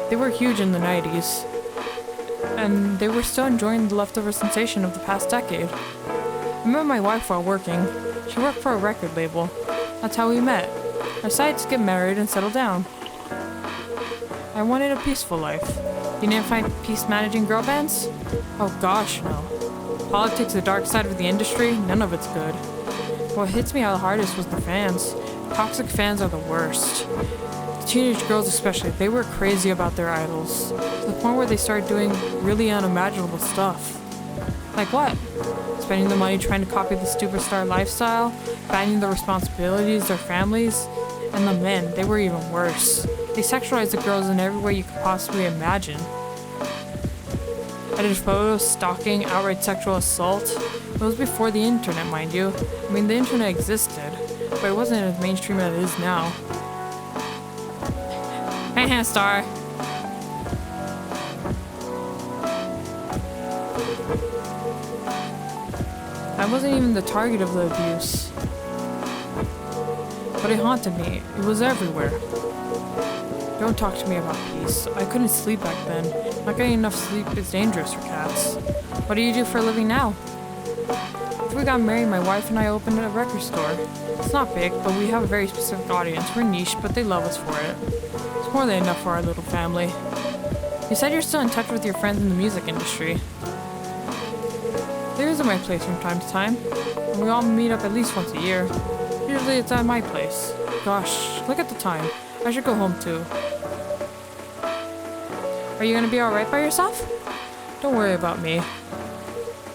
They were huge in the 90s. And they were still enjoying the leftover sensation of the past decade. I met my wife while working. She worked for a record label. That's how we met. I decided to get married and settle down. I wanted a peaceful life. You didn't find peace managing girl bands? Oh gosh, no. Politics, the dark side of the industry, none of it's good. What hits me out the hardest was the fans. Toxic fans are the worst. Teenage girls especially, they were crazy about their idols. To the point where they started doing really unimaginable stuff. Like what? Spending the money trying to copy the superstar lifestyle, banning the responsibilities, their families, and the men, they were even worse. They sexualized the girls in every way you could possibly imagine. Edited photos, stalking, outright sexual assault. It was before the internet, mind you. I mean, the internet existed, but it wasn't as mainstream as it is now. Hey, Star. I wasn't even the target of the abuse. But it haunted me. It was everywhere. Don't talk to me about peace. I couldn't sleep back then. Not getting enough sleep is dangerous for cats. What do you do for a living now? After we got married, my wife and I opened a record store. It's not big, but we have a very specific audience. We're niche, but they love us for it. It's more than enough for our little family. You said you're still in touch with your friends in the music industry. They visit my place from time to time, and we all meet up at least once a year. Usually it's at my place. Gosh, look at the time. I should go home too. Are you gonna be alright by yourself? Don't worry about me.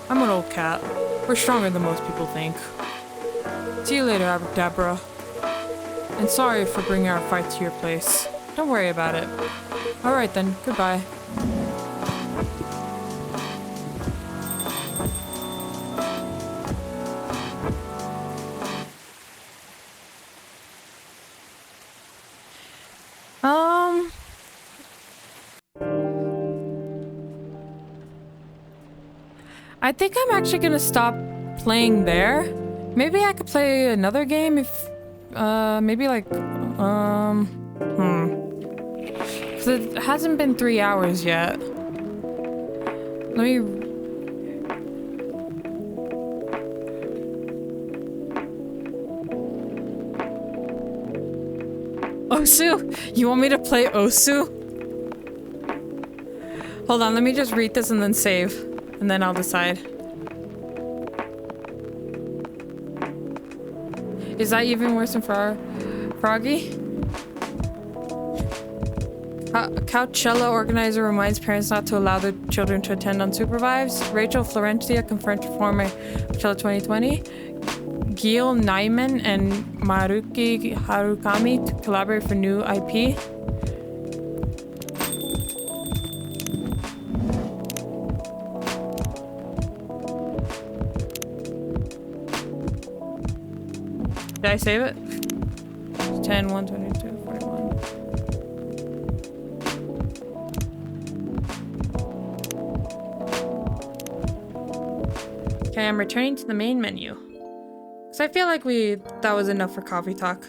I'm an old cat. We're stronger than most people think. See you later, Abracadabra. And sorry for bringing our fight to your place. Don't worry about it. Alright then, goodbye. I think I'm actually gonna stop playing there. Maybe I could play another game if, maybe like, 'cause it hasn't been 3 hours yet. Let me... Osu? You want me to play Osu? Hold on, let me just read this and then save. And then I'll decide. Is that even worse than Froggy? Coachella organizer reminds parents not to allow their children to attend unsupervised. Rachel Florentia confirmed to perform at Coachella 2020. Gil Nyman and Maruki Harukami to collaborate for new IP. Did I save it? 10, 1, 22, 41. Okay, I'm returning to the main menu. Because I feel like that was enough for coffee talk.